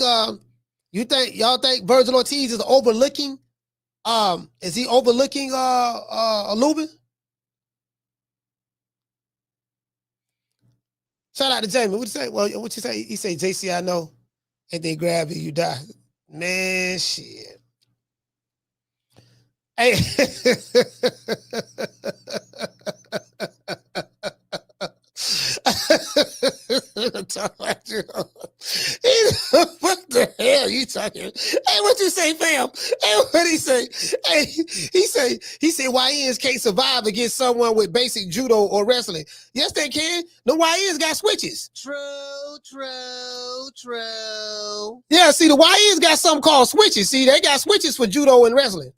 y'all think Vergil Ortiz is overlooking? Is he overlooking Lubin? Shout out to Jamie. What you say? Well, what you say? He say, JC, I know. And they grab you, you die. Man, shit. Hey. What the hell you talking? Hey, what you say, fam? Hey, what he say? Hey, he say YNs can't survive against someone with basic judo or wrestling. Yes, they can. The YNs got switches. True. Yeah, see, the YNs got something called switches. See, they got switches for judo and wrestling.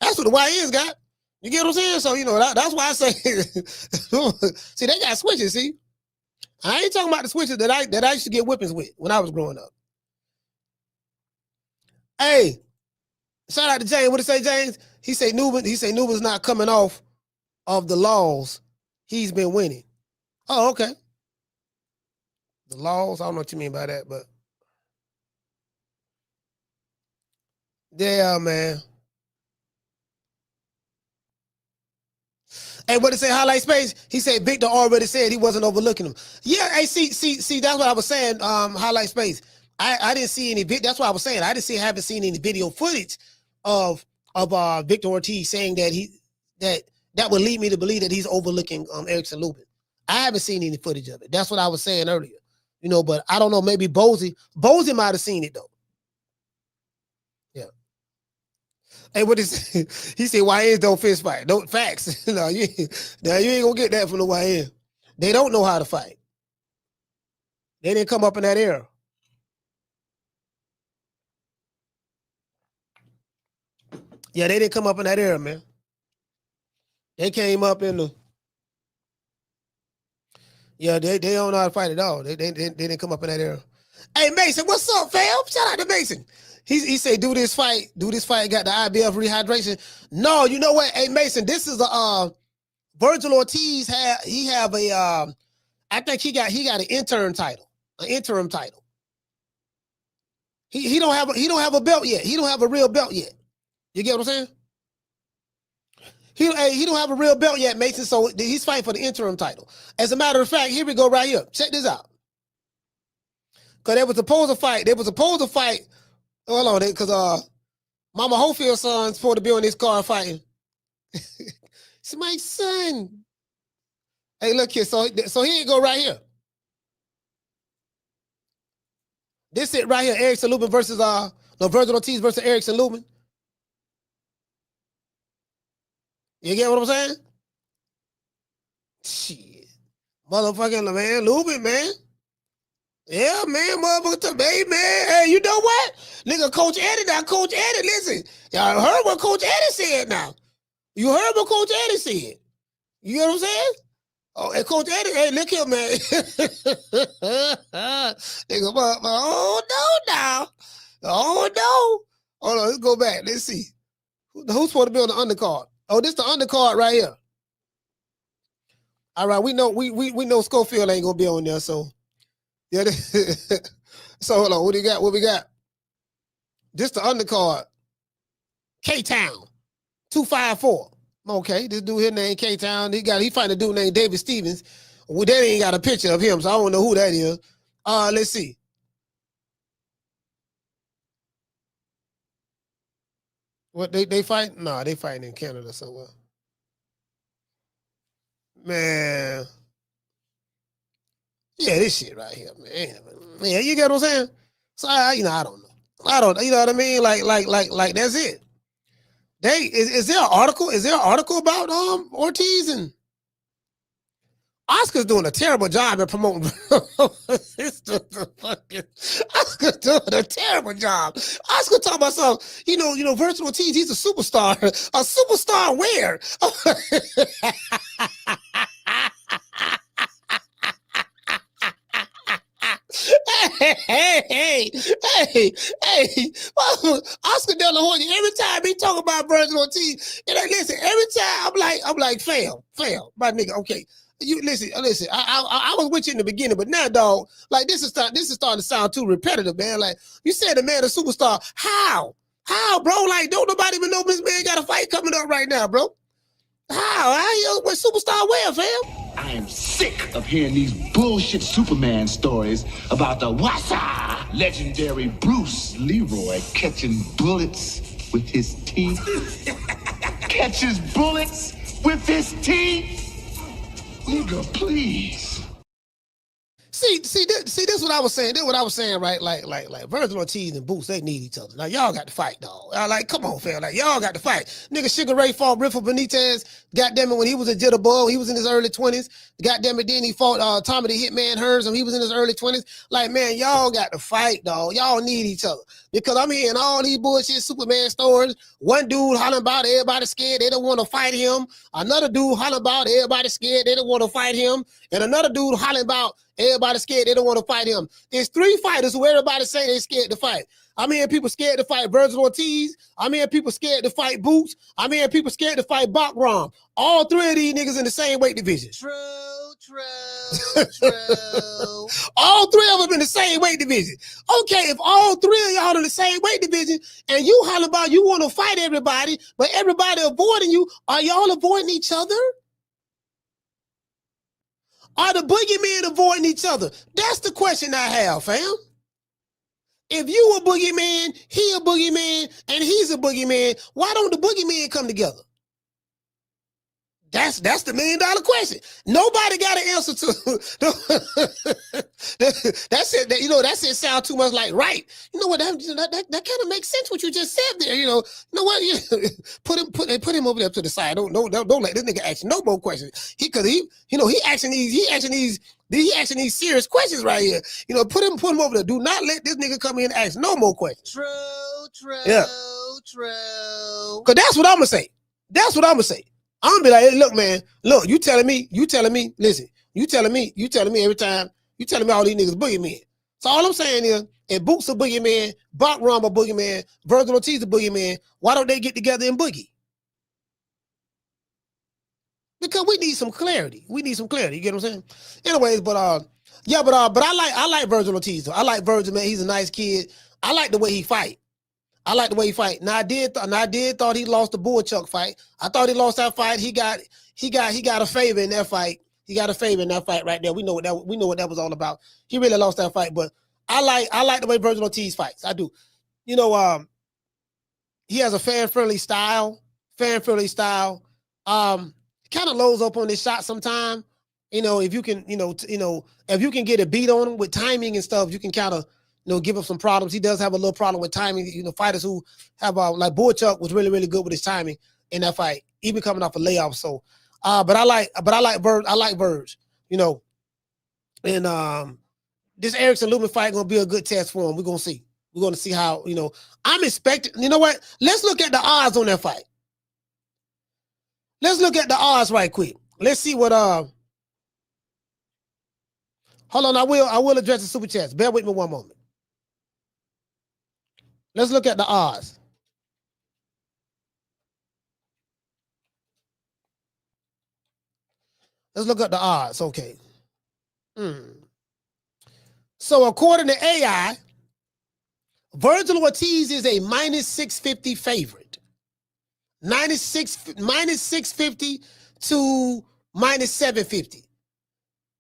That's what the YNs got. You get what I'm saying? So, you know, that's why I say, see, they got switches, see? I ain't talking about the switches that I used to get whippings with when I was growing up. Hey, shout out to James. What did he say, James? He say Nuben's not coming off of the laws. He's been winning. Oh, okay. The laws, I don't know what you mean by that, but yeah, man. Hey, what did he say? Highlight space. He said Victor already said he wasn't overlooking him. Yeah, hey, see, that's what I was saying. Highlight space. I didn't see any. That's what I was saying. Haven't seen any video footage of Victor Ortiz saying that would lead me to believe that he's overlooking Erickson Lubin. I haven't seen any footage of it. That's what I was saying earlier. You know, but I don't know. Maybe Bozy might have seen it though. Yeah. Hey, what is he said? YNs don't fist fight. Don't facts. No, you ain't gonna get that from the YN. They don't know how to fight. They didn't come up in that era. Yeah, they didn't come up in that era, man. They came up in the. Yeah, they don't know how to fight at all. They didn't come up in that era. Hey, Mason, what's up, fam? Shout out to Mason. He said, do this fight, got the IBF rehydration. No, you know what? Hey, Mason, this is Vergil Ortiz have a I think he got an interim title. He don't have a belt yet. He don't have a real belt yet. You get what I'm saying? He don't have a real belt yet, Mason, so he's fighting for the interim title. As a matter of fact, here we go right here. Check this out. Because they were supposed to fight. Hold on, because Mama Hofield's son's supposed to be on this card fighting. It's my son. Hey, look here. So here you go right here. This it right here. Erickson Lubin versus Vergil Ortiz versus Erickson Lubin. You get what I'm saying? Shit. Motherfucking man, Lubin, man. Yeah, man, motherfucker, baby, man. Hey, you know what? Nigga, Coach Eddie, listen. Y'all heard what Coach Eddie said now. You heard what Coach Eddie said. You know what I'm saying? Oh, and Coach Eddie, hey, look here, man. Nigga, oh, no, now. Oh, no. Hold on, let's go back. Let's see. Who's supposed to be on the undercard? Oh, this the undercard right here. All right, we know Schofield ain't gonna be on there, so yeah. So hold on, what we got? This the undercard. K-Town, 254. Okay, this dude here named K-Town. He fighting a dude named David Stevens. Well, they ain't got a picture of him, so I don't know who that is. Let's see. What they fight? No, they fighting in Canada somewhere. Man. Yeah, this shit right here, man. Yeah, you get what I'm saying? So I don't know. I don't, you know what I mean? Like that's it. Is there an article? Is there an article about Ortiz and Oscar's doing a terrible job at promoting? Oscar's doing a terrible job. Oscar talking about something. Vergil Ortiz, he's a superstar. A superstar where? Hey. Oscar De La Hoya, every time he talk about Vergil Ortiz, and listen, every time I'm like, fail, my nigga, okay. You listen. I was with you in the beginning, but now, dog, like this is starting to sound too repetitive, man. Like you said, the man a superstar. How, bro? Like, don't nobody even know this man got a fight coming up right now, bro. How you what superstar where, fam? I am sick of hearing these bullshit Superman stories about the Wassa legendary Bruce Leroy catching bullets with his teeth. Catches bullets with his teeth? Nigga, please. See, this what I was saying. This what I was saying, right? Like Vergil Ortiz and Boots, they need each other. Now y'all got to fight, dog. Like, come on, fam. Like, y'all got to fight. Nigga, Sugar Ray fought Riffle Benitez. Goddamn it, when he was a jitterbug, he was in his early 20s. Goddamn it, then he fought Tommy the Hitman Hers, and he was in his early 20s. Like, man, y'all got to fight, dog. Y'all need each other. Because I'm hearing all these bullshit Superman stories. One dude hollering about everybody scared, they don't want to fight him. Another dude hollering about everybody scared, they don't want to fight him. And another dude hollering about everybody scared, they don't want to fight him. There's three fighters who everybody say they scared to fight. I'm hearing people scared to fight Vergil Ortiz. I'm hearing people scared to fight Boots. I'm hearing people scared to fight Bakram. All three of these niggas in the same weight division. True. All three of them in the same weight division. Okay, if all three of y'all in the same weight division and you holler about you want to fight everybody, but everybody avoiding you, are y'all avoiding each other? Are the boogeymen avoiding each other? That's the question I have, fam. If you a boogeyman, he a boogeyman, and he's a boogeyman, why don't the boogeymen come together? That's the $1 million question. Nobody got an answer to. That's it. That shit sound too much like right. You know what? That kind of makes sense what you just said there. You know what? Put him over there to the side. Don't let this nigga ask no more questions. He asking these serious questions right here. Put him over there. Do not let this nigga come in and ask no more questions. True. Yeah. True. Cause that's what I'm gonna say. I'm gonna be like, hey, look, man, you telling me, listen, you telling me every time, you telling me all these niggas boogeyman. So all I'm saying is, if Boots a boogeyman, Bakram a boogeyman, Vergil Ortiz a boogeyman, why don't they get together and boogie? Because we need some clarity. You get what I'm saying? Anyways, but I like Vergil Ortiz. I like Vergil, man. He's a nice kid. I like the way he fight. Now I did thought he lost the Bullchuck fight. I thought he lost that fight. He got a favor in that fight. He got a favor in that fight right there. We know what that was all about. He really lost that fight, but I like the way Vergil Ortiz fights. I do. He has a fan-friendly style. Kind of loads up on his shot sometime. If you can get a beat on him with timing and stuff, you can kind of give him some problems. He does have a little problem with timing. Fighters who have like Bullchuck was really, really good with his timing in that fight, even coming off a layoff. So, but I like Verge, and this Erickson Lubin fight gonna be a good test for him. We're gonna see. We're gonna see how I'm expecting. You know what? Let's look at the odds on that fight. Let's look at the odds right quick. Let's see what Hold on, I will address the super chats. Bear with me one moment. Let's look at the odds. Let's look at the odds. Okay. So according to AI, Vergil Ortiz is a -650 favorite. minus 650 to -750.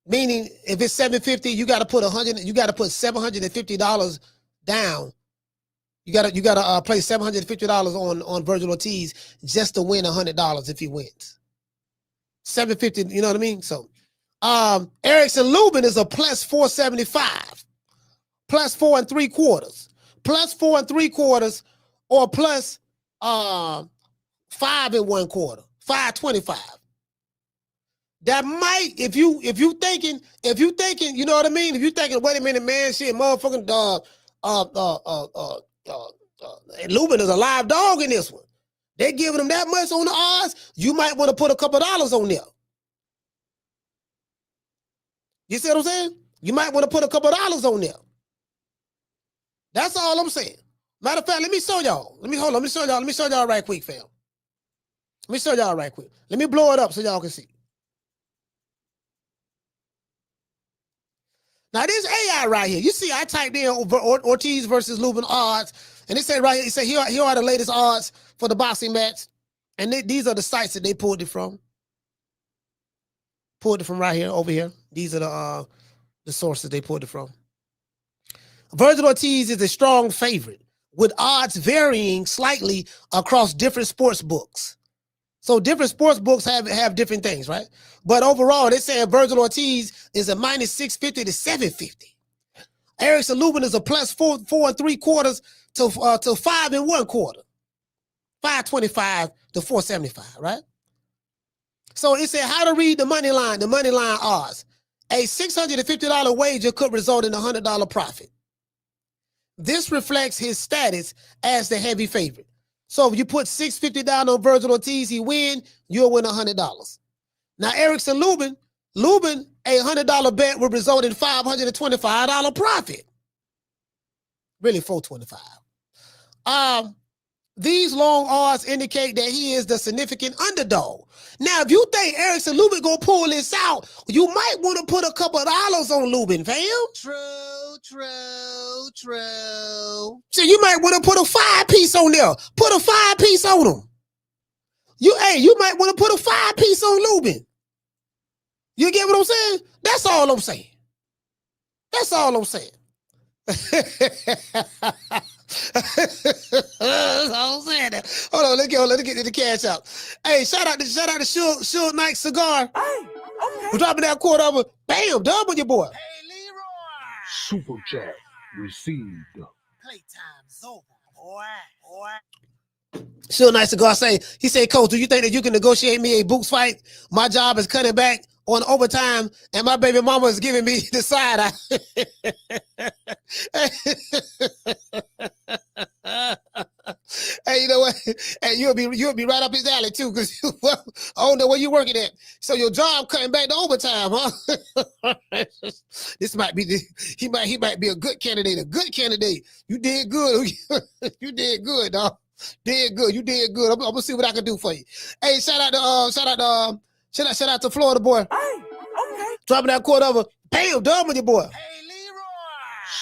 Meaning if it's 750, you got to put $750 down You gotta play $750 on Vergil Ortiz just to win $100 if he wins. $750, you know what I mean? So Erickson Lubin is a plus 475, plus 4 3/4, plus 4 3/4, or plus 5 1/4, 525. That might, if you thinking, you know what I mean? If you thinking, wait a minute, man, shit, motherfucking Lubin is a live dog in this one. They giving him that much on the odds. You might want to put a couple dollars on there. You see what I'm saying? You might want to put a couple dollars on there. That's all I'm saying. Matter of fact, let me show y'all. Let me show y'all right quick, fam. Let me show y'all right quick. Let me blow it up so y'all can see. Now this AI right here, you see, I typed in Ortiz versus Lubin odds, and it said right here, it said here are the latest odds for the boxing match, and these are the sites that they pulled it from. Pulled it from right here, over here. These are the sources they pulled it from. Vergil Ortiz is a strong favorite, with odds varying slightly across different sports books. So different sports books have different things, right? But overall, they're saying Vergil Ortiz is a minus 650 to 750. Erickson Lubin is a plus 4 3/4 to 5 1/4. 525 to 475, right? So it said how to read the money line odds. A $650 wager could result in a $100 profit. This reflects his status as the heavy favorite. So if you put $650 down on Vergil Ortiz, he win, you'll win $100. Now Erickson Lubin, a $100 bet will result in $525 profit. Really $425. These long odds indicate that he is the significant underdog. Now, if you think Erickson Lubin gonna pull this out, you might want to put a couple of dollars on Lubin, fam. True. So you might want to put a 5-piece on there. Put a 5-piece on him. You might want to put a 5-piece on Lubin. You get what I'm saying? That's all I'm saying. That's all I'm saying. Hold on, let's get to the cash out. Hey, shout out to Suge Knight Cigar. Hey, okay. We're dropping that quarter over. Bam, dub on your boy. Hey, Leroy. Super chat received. Playtime's over, boy. Suge Knight Cigar he said, Coach, do you think that you can negotiate me a boots fight? My job is cutting back on overtime, and my baby mama is giving me the side eye. Hey, you know what? Hey, you'll be right up his alley too, because I don't know where you're working at. So your job cutting back to overtime, huh? This might be he might be a good candidate. You did good. You did good, dog. Did good. You did good. I'm gonna see what I can do for you. Hey, shout out to Florida boy. Hey, okay. Dropping that quarter over. Bam, dub with your boy. Hey, Leroy.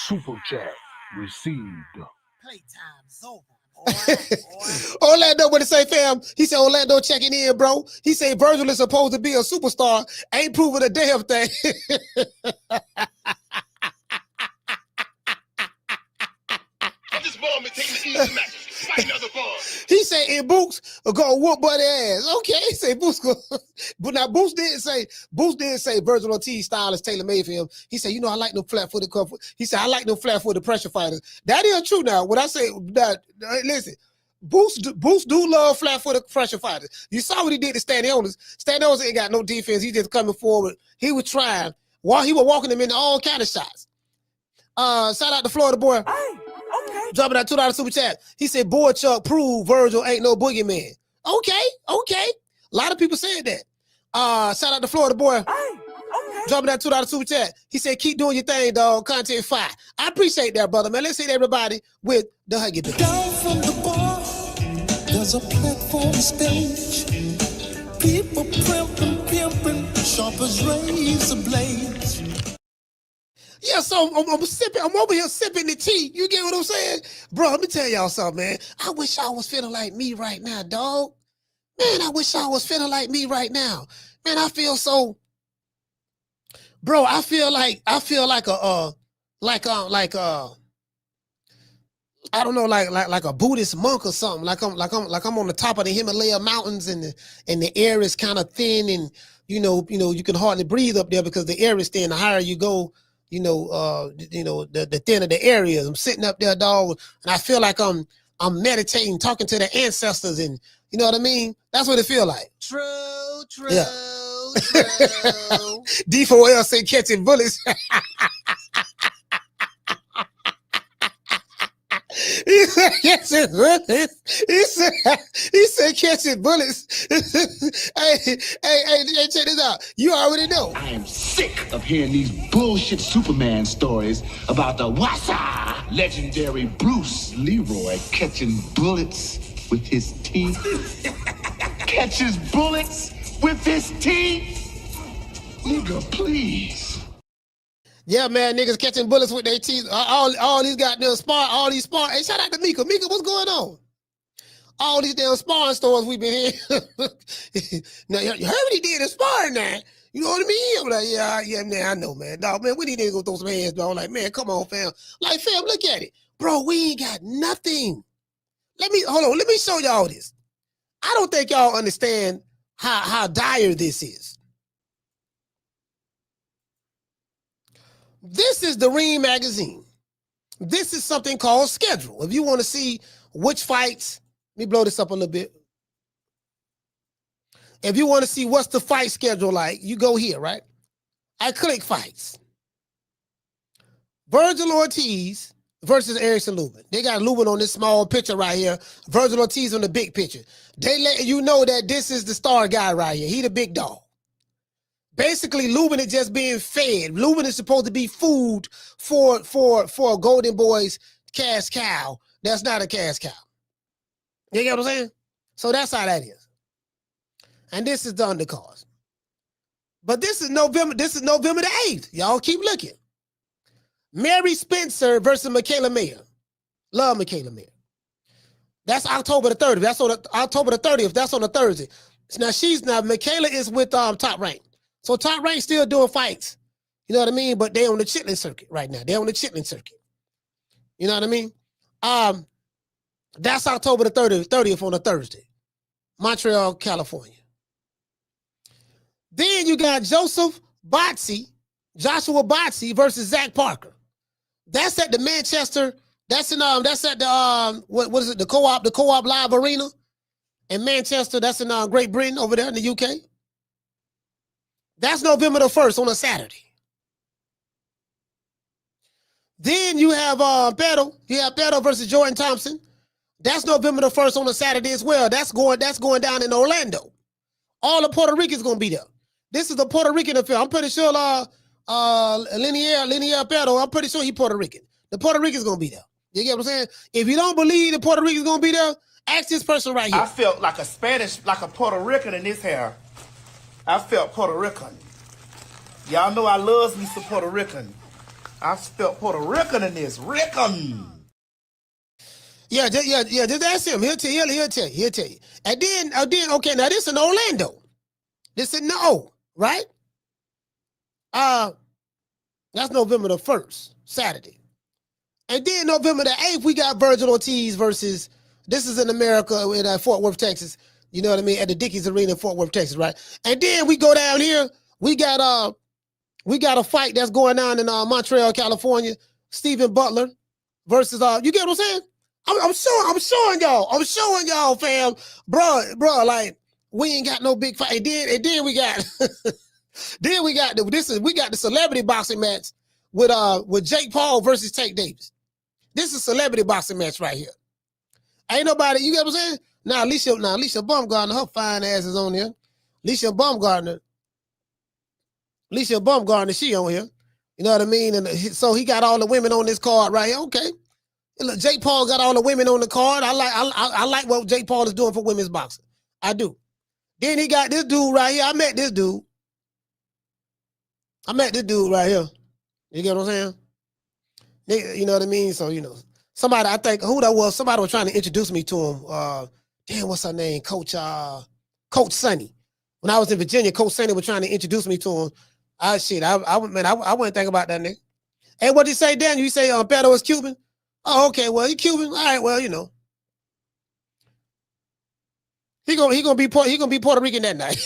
Super chat received. Playtime's over. Orlando, what to say, fam? He said, Orlando checking in, bro. He said, Vergil is supposed to be a superstar. Ain't proving a damn thing. This ball been taking the easy matches. Fight another ball. He said, in Boots gonna whoop buddy ass. Okay, he said Boots go. But now Boots didn't say Vergil Ortiz style is tailor made for him. He said, I like them flat-footed comfort. He said, I like them flat-footed pressure fighters. That is true now. When I say that, listen, Boots do love flat-footed pressure fighters. You saw what he did to Stanionis. Stanionis ain't got no defense. He just coming forward. He was trying. While he was walking him into all kind of shots. Shout out to Florida boy. Hey, okay. Dropping that $2 super chat. He said, Boy Chuck proved Vergil ain't no boogeyman. Okay. A lot of people said that. Shout out to Florida boy. Hey, okay. Dropping that $2 super chat. He said, keep doing your thing, dog. Content fire. I appreciate that, brother, man. Let's hit everybody with the Huggy Bear. Down from the bar, there's a platform stage. People pimping, sharp as razor blades. Yeah, so I'm over here sipping the tea. You get what I'm saying? Bro, let me tell y'all something, man. I wish I was feeling like me right now, dog. Man, I wish I was feeling like me right now. Man, I feel so, bro, I feel like I don't know, like a Buddhist monk or something. Like I'm on the top of the Himalaya mountains, and the air is kind of thin, and you can hardly breathe up there because the air is thin. The higher you go, the thinner the air is. I'm sitting up there, dog, and I feel like I'm meditating, talking to the ancestors, and you know what I mean? That's what it feel like. True. Yeah. D4L say catching bullets. He said catching bullets. He said catching bullets. hey, check this out. You already know. I am sick of hearing these bullshit Superman stories about the Wassa legendary Bruce Leroy catching bullets with his teeth. Catches bullets with his teeth? Nigga, please. Yeah, man, niggas catching bullets with their teeth. All these goddamn all these spar. Hey, shout out to Mika. Mika, what's going on? All these damn sparring stores we've been in. Now, you heard what he did in sparring now. You know what I mean? I'm like, yeah, man, I know, man. Dog, man, we need to go throw some hands, dog. Like, man, come on, fam. Like, fam, look at it. Bro, we ain't got nothing. Hold on, let me show y'all this. I don't think y'all understand how dire this is. This is the Ring magazine. This is something called schedule. If you want to see which fights, let me blow this up a little bit. If you want to see what's the fight schedule like, you go here, right? I click fights. Vergil Ortiz versus Erickson Lubin. They got Lubin on this small picture right here. Vergil Ortiz on the big picture. They let you know that this is the star guy right here. He the big dog. Basically, Lubin is just being fed. Lubin is supposed to be food for Golden Boy's cash cow. That's not a cash cow. You get what I'm saying? So that's how that is. And this is the undercard. But this is November the 8th. Y'all keep looking. Mary Spencer versus Michaela Mayer. Love Michaela Mayer. That's October the 30th. That's on October the 30th. That's on a Thursday. Now Michaela is with Top Rank. So Top Rank still doing fights. You know what I mean? But they on the chitlin circuit right now. They on the chitlin circuit. You know what I mean? That's October the 30th on a Thursday. Montreal, California. Then you got Joshua Botsy versus Zach Parker. That's at the Manchester. That's at the what is it? The co-op live arena in Manchester. That's in Great Britain over there in the UK. That's November the 1st on a Saturday. Then you have Beto. You have Beto versus Jordan Thompson. That's November the 1st on a Saturday as well. That's going down in Orlando. All the Puerto Ricans gonna be there. This is the Puerto Rican affair. I'm pretty sure Linear Beto, I'm pretty sure he's Puerto Rican. The Puerto Rican's gonna be there. You get what I'm saying? If you don't believe the Puerto Rican's gonna be there, ask this person right here. I felt like a Spanish, like a Puerto Rican in this hair. I felt Puerto Rican. Y'all know I love me some Puerto Rican. I felt Puerto Rican in this. Rican. Yeah, just ask him. He'll tell you. And then, okay, now this is in Orlando. This is right? That's November the 1st, Saturday. And then November the 8th, we got Vergil Ortiz versus, this is in America, in Fort Worth, Texas. You know what I mean? At the Dickies Arena in Fort Worth, Texas, right? And then we go down here, we got a fight that's going on in Montreal, California. Stephen Butler versus you get what I'm saying? I'm showing y'all, fam. Bro, like we ain't got no big fight. And then we got we got the celebrity boxing match with Jake Paul versus Tank Davis. This is a celebrity boxing match right here. Ain't nobody, you get what I'm saying? Now Alicia Baumgartner, her fine ass is on there. Alicia Baumgartner, she on here. You know what I mean? And so he got all the women on this card right here. Okay. And look, Jake Paul got all the women on the card. I like what Jake Paul is doing for women's boxing. I do. Then he got this dude right here. I met this dude right here. You get what I'm saying? You know what I mean? So, somebody, I think, who that was, somebody was trying to introduce me to him. Damn, what's her name? Coach Sonny. When I was in Virginia, Coach Sonny was trying to introduce me to him. I wouldn't think about that nigga. Hey, what'd you say, Dan? You say Beto is Cuban? Oh, okay. Well, he Cuban. All right. Well, you know, he gonna be Puerto Rican that night.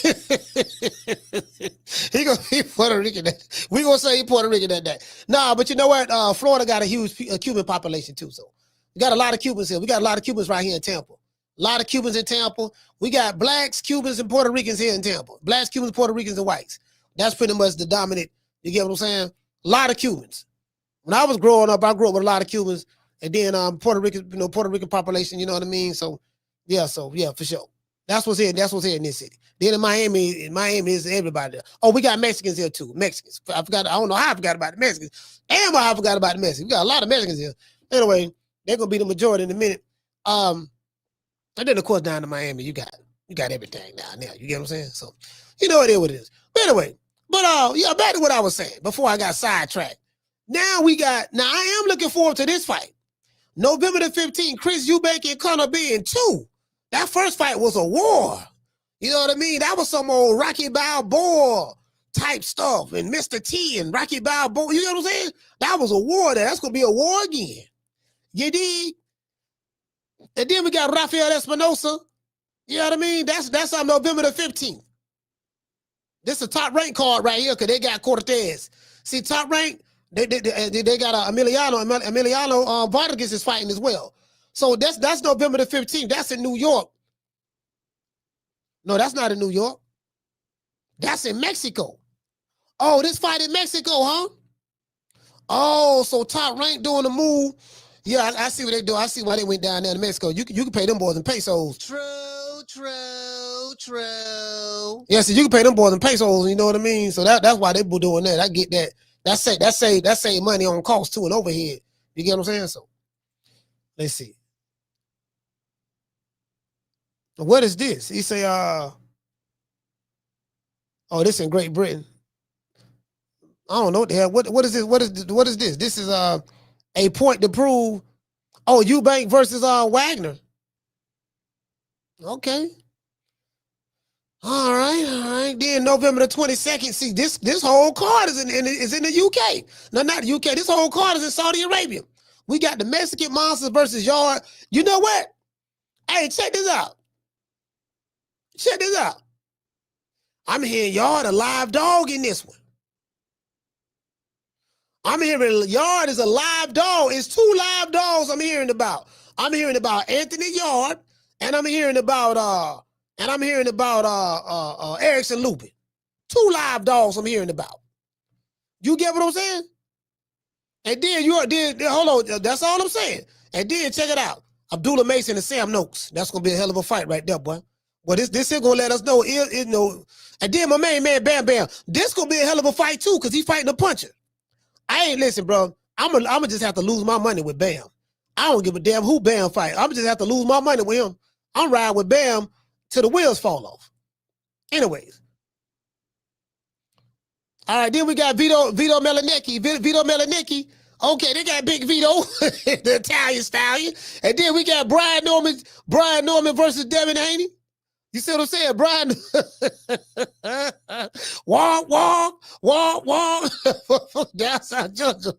He gonna be Puerto Rican. We gonna say he Puerto Rican that day. Nah, but you know what? Florida got a huge Cuban population too. So we got a lot of Cubans here. We got a lot of Cubans right here in Tampa. A lot of Cubans in Tampa. We got blacks, Cubans, and Puerto Ricans here in Tampa. Blacks, Cubans, Puerto Ricans, and whites. That's pretty much the dominant. You get what I'm saying? A lot of Cubans. When I was growing up, I grew up with a lot of Cubans, and then Puerto Rican, Puerto Rican population. You know what I mean? So yeah, for sure. That's what's here. That's what's here in this city. Then in Miami is everybody there. Oh, we got Mexicans here too. Mexicans. I don't know how I forgot about the Mexicans. And I forgot about the Mexicans. We got a lot of Mexicans here. Anyway, they're gonna be the majority in a minute. And then of course down in Miami, you got everything down there. You get what I'm saying? So you know what it is. But anyway, yeah, back to what I was saying before I got sidetracked. Now I am looking forward to this fight. November the 15th, Chris Eubank and Conor being 2. That first fight was a war. You know what I mean? That was some old Rocky Balboa type stuff and Mr. T and Rocky Balboa. You know what I'm saying? That was a war there. That's going to be a war again. You dig? And then we got Rafael Espinosa. You know what I mean? That's on November the 15th. This is a top rank card right here because they got Cortez. See, top rank, they got Emiliano Vargas is fighting as well. So that's November the 15th. That's in New York. No, that's not in New York. That's in Mexico. Oh, this fight in Mexico, huh? Oh, so top rank doing the move. Yeah, I see what they do. I see why they went down there to Mexico. You can pay them boys in pesos. True. Yeah, so you can pay them boys in pesos. You know what I mean? So that's why they be doing that. I get that. That save money on cost too and overhead. You get what I'm saying? So let's see. What is this? He say, oh, this in Great Britain. I don't know what the hell. What is this? What is this? This is a point to prove. Oh, Eubank versus Wagner. Okay. All right. Then November the 22nd. See, this whole card is in the UK. No, not the UK. This whole card is in Saudi Arabia. We got the Mexican Monsters versus Yard. You know what? Hey, check this out. I'm hearing Yard a live dog in this one. I'm hearing Yard is a live dog. It's 2 live dogs I'm hearing about. I'm hearing about Anthony Yard, and I'm hearing about Erickson Lubin. 2 live dogs I'm hearing about. You get what I'm saying? And then hold on, that's all I'm saying. And then check it out. Abdullah Mason and Sam Noakes. That's gonna be a hell of a fight right there, boy. Well, this is gonna let us know. And then my main man Bam Bam. This gonna be a hell of a fight too, because he's fighting a puncher. I ain't listen, bro. I'm just have to lose my money with Bam. I don't give a damn who Bam fight. I'm just have to lose my money with him. I'm riding with Bam till the wheels fall off. Anyways. All right, then we got Vito Melanecki. Vito Melanecki. Okay, they got Big Vito, the Italian stallion. And then we got Brian Norman versus Devin Haney. You see what I'm saying? Brian, walk. Down South Georgia.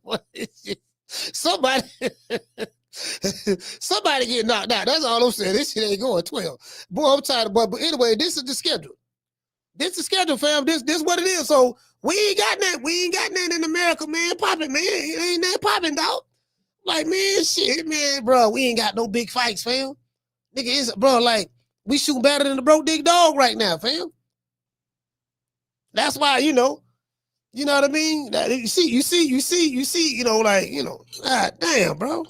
Somebody get knocked out. That's all I'm saying. This shit ain't going 12. Boy, I'm tired of boy. But anyway, this is the schedule. This is the schedule, fam. This what it is. So we ain't got nothing in America, man. Popping, man. It ain't that popping, dog. Like, man, shit, man, bro. We ain't got no big fights, fam. Nigga, bro, like, we shooting better than the broke dick dog right now, fam. That's why, you know what I mean? You see, God damn, bro.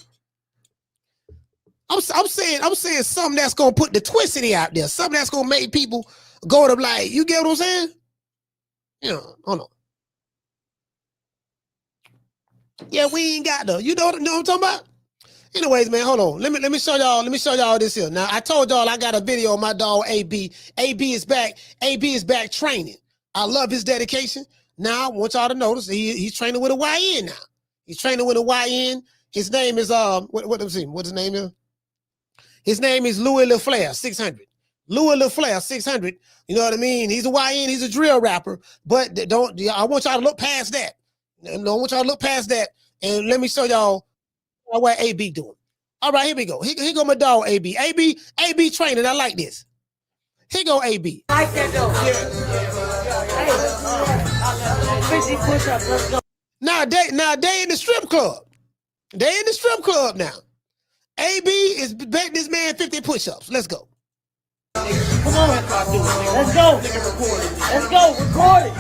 I'm saying something that's gonna put the twistity out there, something that's gonna make people go to like, you get what I'm saying? Hold on. Yeah, we ain't got no. You know what I'm talking about? Anyways, man, hold on. Let me show y'all this here. Now, I told y'all I got a video of my dog AB. AB is back. AB is back training. I love his dedication. Now, I want y'all to notice he's training with a YN now. He's training with a YN. His name is what his name is? His name is Louie Laflare600. Louie Laflare600. You know what I mean? He's a YN, he's a drill rapper, but I want y'all to look past that. I want y'all to look past that. And let me show y'all what AB doing. All right, here we go. Here go my dog, AB. AB training. I like this. Here go AB. I like that though. Hey, 50 push-ups. Let's go. Now they in the strip club. They in the strip club now. AB is betting this man 50 push-ups. Let's go. Come on. Let's go. Let's go. Record it.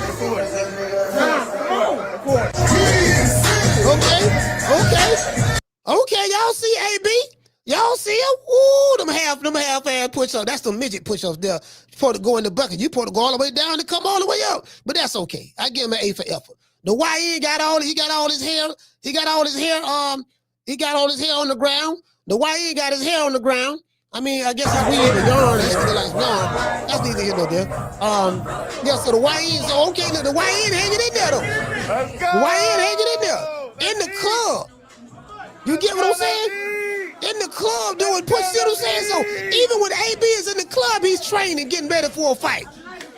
Okay, y'all see AB? Y'all see him? Ooh, them half-ass push-ups. That's the midget push-ups there. You supposed to go in the bucket. You supposed to go all the way down and come all the way up. But that's okay. I give him an A for effort. The YN got all his hair. He got all his hair on the ground. The YN got his hair on the ground. I mean, I guess if we in the yarn, that's still like yarn. That's neither here nor there. Yeah, so the YN, so okay, look, the YN hanging in there though. Let's go. The YN hanging in there. In the club. You get what I'm saying? In the club doing push, see what I'm saying? So even when AB is in the club, he's training, getting ready for a fight.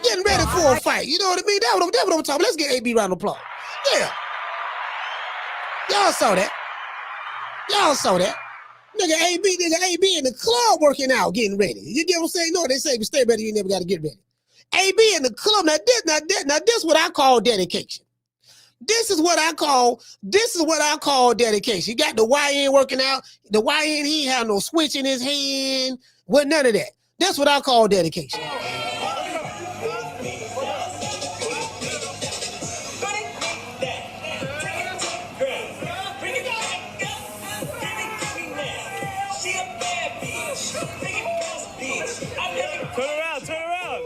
Getting ready for a fight. You know what I mean? That's what I'm talking about. Let's get AB round of applause. Yeah. Y'all saw that. Nigga AB in the club working out, getting ready. You get what I'm saying? No, they say if you stay ready, you never got to get ready. AB in the club. Now this is what I call dedication. This is what I call dedication. You got the YN working out. The YN, he ain't have no switch in his hand. What none of that. That's what I call dedication. Turn around.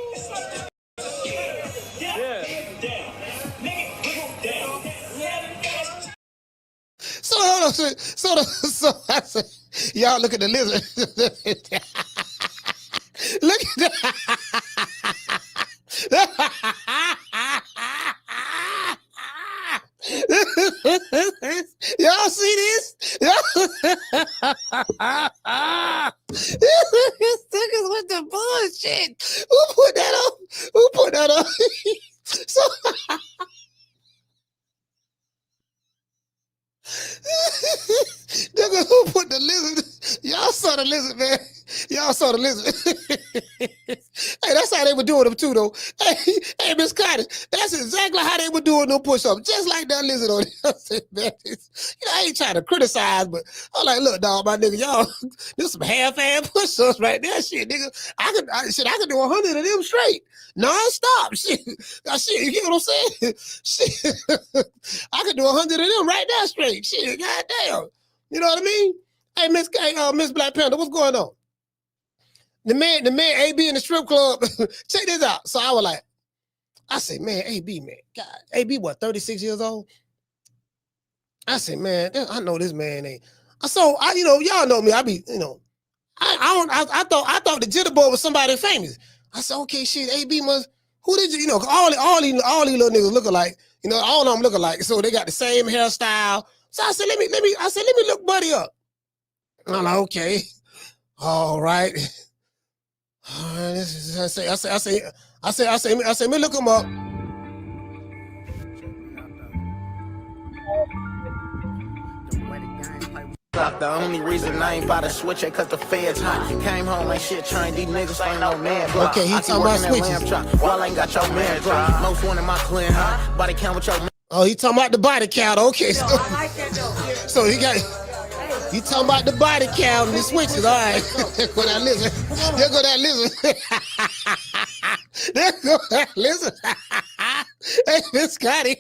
So hold on. So I said, y'all look at the lizard. Look at that. Y'all see this? Niggas with the bullshit. Who put that up? So nigga, who put the lizard? Y'all saw the lizard, man. Hey, that's how they were doing them too, though. Hey, Miss Cottage, that's exactly how they were doing them push-ups, just like that lizard on it. I said, man, I ain't trying to criticize, but I'm like, look, dog, my nigga, y'all, this some half-ass push-ups right there, shit, nigga. I could do 100 of them straight, non-stop, shit. You get what I'm saying? Shit, I could do 100 of them right there straight, shit, goddamn. You know what I mean? Hey, Miss Black Panther, what's going on? The man, AB in the strip club. Check this out. So I said, man, AB, man, God, AB, what, 36 years old? I said, man, I know this man ain't. So y'all know me. I be, I thought the jitterbug was somebody famous. I said, okay, shit, AB must. Who did you? All these little niggas look alike. All of them look alike. So they got the same hairstyle. So I said, let me look Buddy up. I'm like, okay, all right. I say, let me look him up. The only reason I ain't about to switch it cause the feds hot. Came home like shit trying these niggas ain't no man. Okay, he talking about switches. While I ain't got your man drop. Most one in my clean hot. Body count with your man. Oh, he talking about the body count. Okay, so he talking about the body count and the switches. All right. There go that lizard. There go that lizard. Hey, Miss Scotty.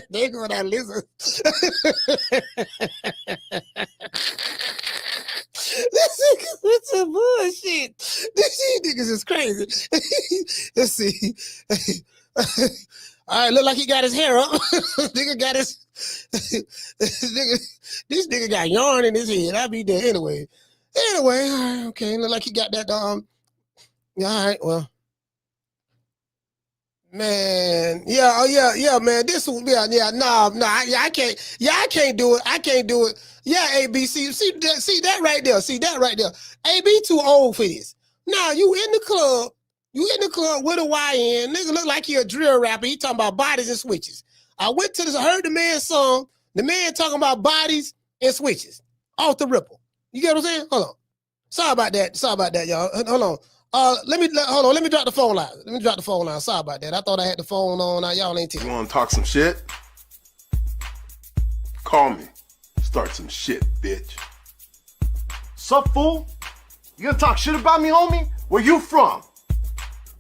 There go that lizard. What's the bullshit? These niggas is crazy. Let's see. All right, look like he got his hair up. Nigga got his this nigga got yarn in his head. I'll be there anyway. All right, okay. Look like he got that yeah, all right, well. Man, yeah, man. This one, I can't do it. Yeah, ABC. See that right there. AB too old for this. Now you in the club with a YN. Nigga look like he a drill rapper. He talking about bodies and switches. I heard the man's song. The man talking about bodies and switches off the ripple. You get what I'm saying? Hold on. Sorry about that, y'all. Hold on. Let me drop the phone line. Sorry about that. I thought I had the phone on. Y'all ain't taking. You want to talk some shit? Call me. Start some shit, bitch. Sup, fool? You gonna talk shit about me, homie? Where you from?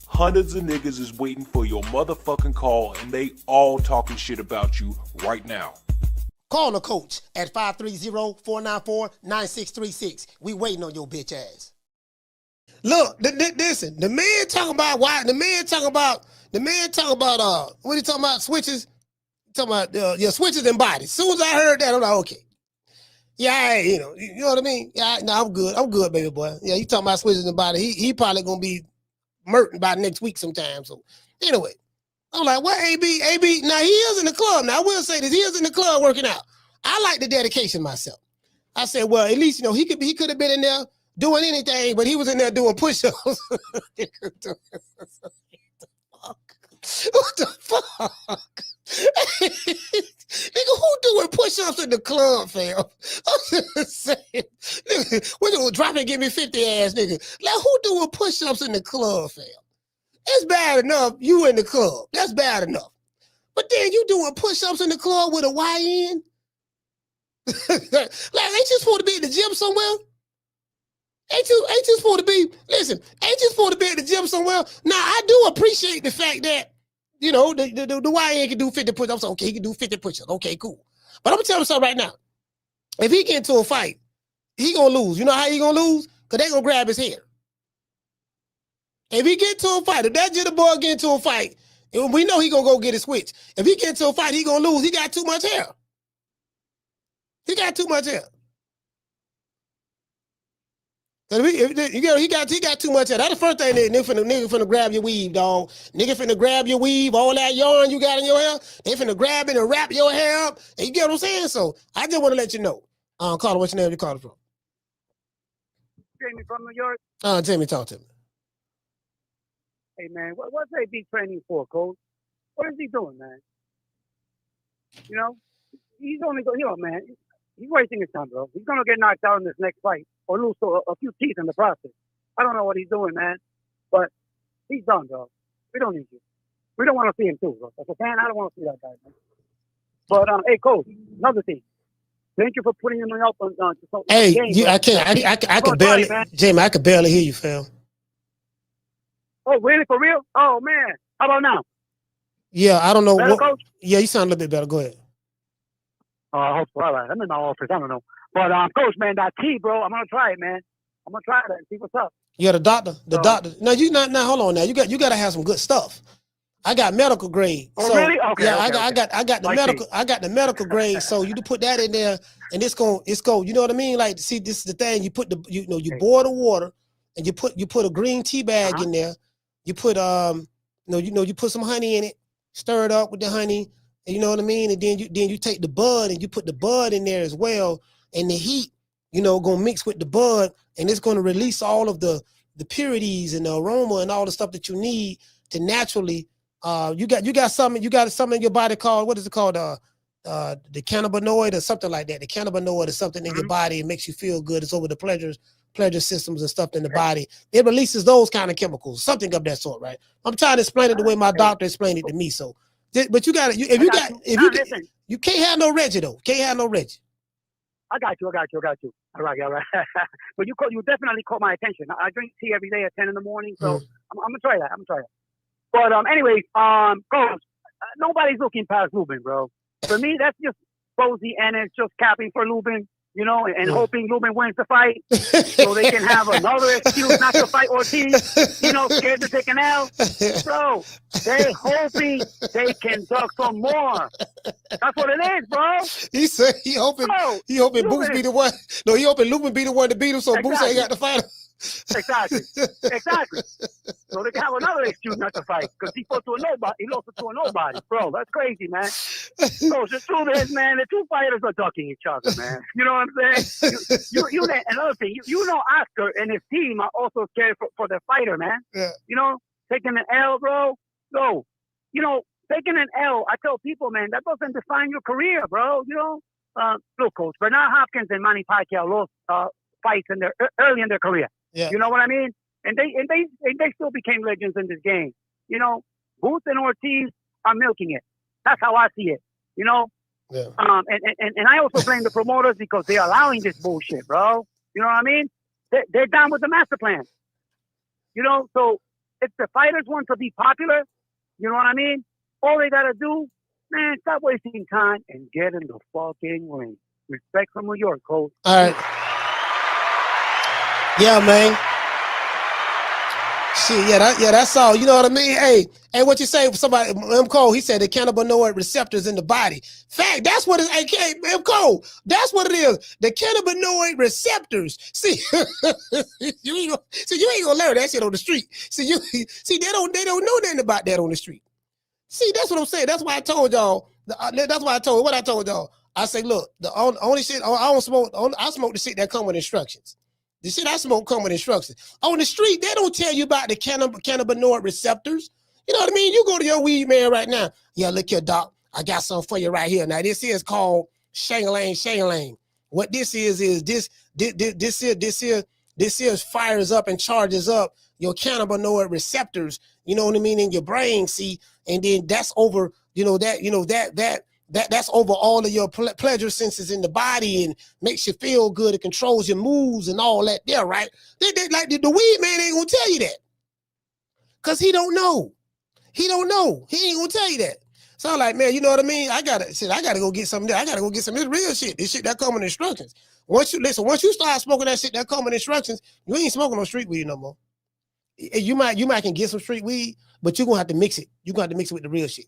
Hundreds of niggas is waiting for your motherfucking call, and they all talking shit about you right now. Call the coach at 530-494-9636. We waiting on your bitch ass. Look, listen. The man talking about what he talking about? Switches. Talking about switches and bodies. As soon as I heard that, I'm like, okay. Yeah, you know what I mean? Yeah, no, I'm good, baby boy. Yeah, you talking about switches and bodies. He probably gonna be murking by next week sometime. So anyway, I'm like, what AB? Now he is in the club. Now I will say this, he is in the club working out. I like the dedication myself. I said, well, at least he could have been in there doing anything, but he was in there doing push-ups. What the fuck? Nigga, who doing push-ups in the club, fam? I'm just saying. Nigga, we're gonna drop and give me 50 ass nigga. Like, who doing push-ups in the club, fam? It's bad enough you in the club. That's bad enough. But then you doing push-ups in the club with a YN? Like, ain't you supposed to be in the gym somewhere? Ain't you supposed to be, listen, ain't you supposed to be at the gym somewhere? Now, I do appreciate the fact that, you know, the YN can do 50 push-ups. Okay, he can do 50 push-ups. Okay, cool. But I'm going to tell you something right now. If he get into a fight, he going to lose. You know how he going to lose? Because they going to grab his hair. If he get into a fight, if that jitter boy get into a fight, we know he going to go get his switch. If he get into a fight, he going to lose. He got too much hair. He got too much hair. He got too much hair. That's the first thing nigga finna grab your weave, dog. Nigga finna grab your weave, all that yarn you got in your hair. They finna grab it and wrap your hair up. And you get what I'm saying? So I just want to let you know. Carter, what's your name? You calling from? Jamie from New York. Jamie, talk to me. Hey man, what's AB training for, coach? What is he doing, man? You know, he's only going. You know, man, he's wasting his time, bro. He's gonna get knocked out in this next fight or lose a few teeth in the process. I don't know what he's doing, man, but he's done, bro. We don't need you. We don't want to see him too, bro. As a fan, I don't want to see that guy, man. But hey, coach, another thing. Thank you for putting him up on. Hey, game, I can barely, Jamie. I could barely hear you, fam. Oh, really? For real? Oh man, how about now? Yeah, I don't know. Better, coach? Yeah, you sound a little bit better. Go ahead. I hope so. All right. I'm in my office. I don't know. But, coach, man, that tea, bro, I'm going to try it, man. I'm going to try that and see what's up. Yeah, the doctor. No, you not now. Hold on now. You got to have some good stuff. I got medical grade. Oh, so, really? Okay. Yeah, okay, I got the medical. I got the medical grade. So you put that in there, and it's going. You know what I mean? Like, see, this is the thing. You put you boil the water, and you put a green tea bag in there. You put you put some honey in it. Stir it up with the honey. You know what I mean? And then you take the bud and you put the bud in there as well. And the heat, gonna mix with the bud, and it's gonna release all of the purities and the aroma and all the stuff that you need to naturally. You got something in your body called, what is it called? The cannabinoid or something like that. The cannabinoid is something in your body. It makes you feel good. It's over the pleasure systems and stuff in the body. It releases those kind of chemicals, something of that sort, right? I'm trying to explain it the way my doctor explained it to me. So. But you got to, you can't have no Reggie though. Can't have no Reggie. I got you. All right. But you definitely caught my attention. I drink tea every day at 10 in the morning, so I'm gonna try that. But anyway, coach, nobody's looking past Lubin, bro. For me, that's just Bozy Ennis just capping for Lubin, and hoping Lubin wins the fight, so they can have another excuse not to fight Ortiz. Scared to take an L. Bro, they hoping they can duck some more. That's what it is, bro. He said he hoping Boots be the one. No, he hoping Lubin be the one to beat him, so Boots ain't got to fight him. Exactly. So they can have another excuse not to fight because he lost to a nobody. Bro, that's crazy, man. So the truth is, man, the two fighters are ducking each other, man. You know what I'm saying? You another thing, Oscar and his team are also scared for the fighter, man. Yeah. Taking an L, bro. So, taking an L, I tell people, man, that doesn't define your career, bro. You know, look, Coach, Bernard Hopkins and Manny Pacquiao lost fights in their early in their career. Yeah. You know what I mean? And they still became legends in this game. You know, Booth and Ortiz are milking it. That's how I see it. You know. Yeah. And I also blame the promoters because they're allowing this bullshit, bro. You know what I mean? They're down with the master plan. You know, so if the fighters want to be popular, you know what I mean? All they gotta do, man, stop wasting time and get in the fucking ring. Respect from New York, Coach. All right. Yeah, man. Shit, that's all. You know what I mean? Hey, what you say? Somebody, M. Cole, he said the cannabinoid receptors in the body. Fact, that's what it is. Hey, M. Cole, that's what it is. The cannabinoid receptors. See, you ain't gonna learn that shit on the street. See, they don't know nothing about that on the street. See, that's what I'm saying. That's why I told y'all. That's why I told y'all. I say, look, the only shit I don't smoke. I smoke the shit that come with instructions. The shit I smoke come with instructions. On the street, they don't tell you about the cannabinoid receptors. You know what I mean? You go to your weed man right now. Yeah, look here, doc. I got something for you right here. Now, this is called shang-lang. What this is this here fires up and charges up your cannabinoid receptors, you know what I mean, in your brain, see, and then that's over, that's over all of your pleasure senses in the body and makes you feel good. It controls your moves and all that there, right? Like the weed man ain't gonna tell you that. Cause he don't know. He don't know. He ain't gonna tell you that. So I'm like, man, you know what I mean? I gotta go get some of that. I gotta go get some of this real shit. This shit that come with instructions. Once you start smoking that shit that come with instructions, you ain't smoking no street weed no more. You might can get some street weed, but you're gonna have to mix it. You're gonna have to mix it with the real shit.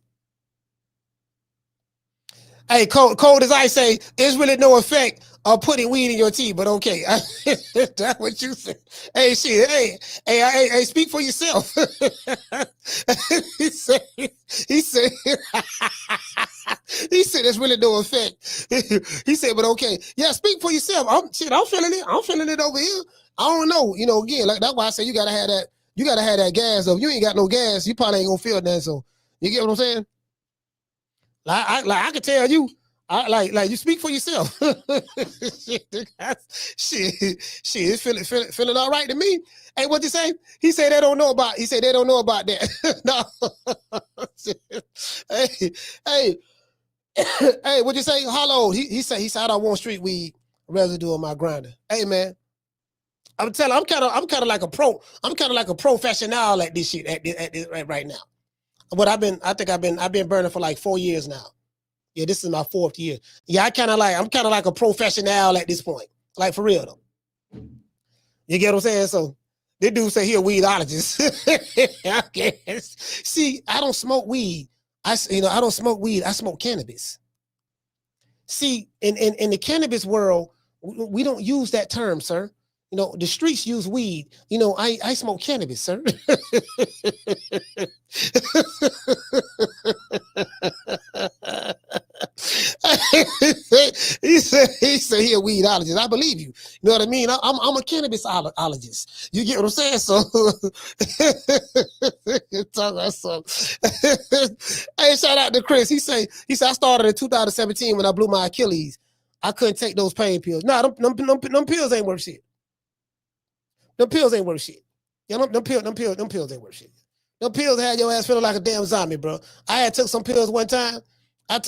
Hey, cold as I say, there's really no effect of putting weed in your tea, but okay. That's what you said. Hey, shit. Hey, speak for yourself. He said there's really no effect. He said, but okay. Yeah, speak for yourself. I'm feeling it. I'm feeling it over here. I don't know. You know, again, like that's why I say you gotta have that gas. If you ain't got no gas, you probably ain't gonna feel that. So you get what I'm saying? I can tell you, like you speak for yourself. shit, feeling all right to me. Hey, what'd you say? He said they don't know about that. No. hey, what'd you say? Hello. He said I don't want street weed residue on my grinder. Hey, man. I'm telling I'm kind of like a professional at this shit at right now. But I've been burning for like 4 years now. Yeah, this is my 4th year. Yeah, I'm kind of like a professional at this point. Like for real though. You get what I'm saying? So this dude say he a weedologist. Okay. See, I don't smoke weed. I don't smoke weed. I smoke cannabis. See, in the cannabis world, we don't use that term, sir. You know, the streets use weed. You know, I smoke cannabis, sir. he said he a weedologist. I believe you. You know what I mean? I'm a cannabisologist. You get what I'm saying? So, hey, shout out to Chris. He said I started in 2017 when I blew my Achilles. I couldn't take those pain pills. Nah, them pills ain't worth shit. Them pills ain't worth shit. Yeah, them pills ain't worth shit. Them pills had your ass feeling like a damn zombie, bro. I had took some pills one time. And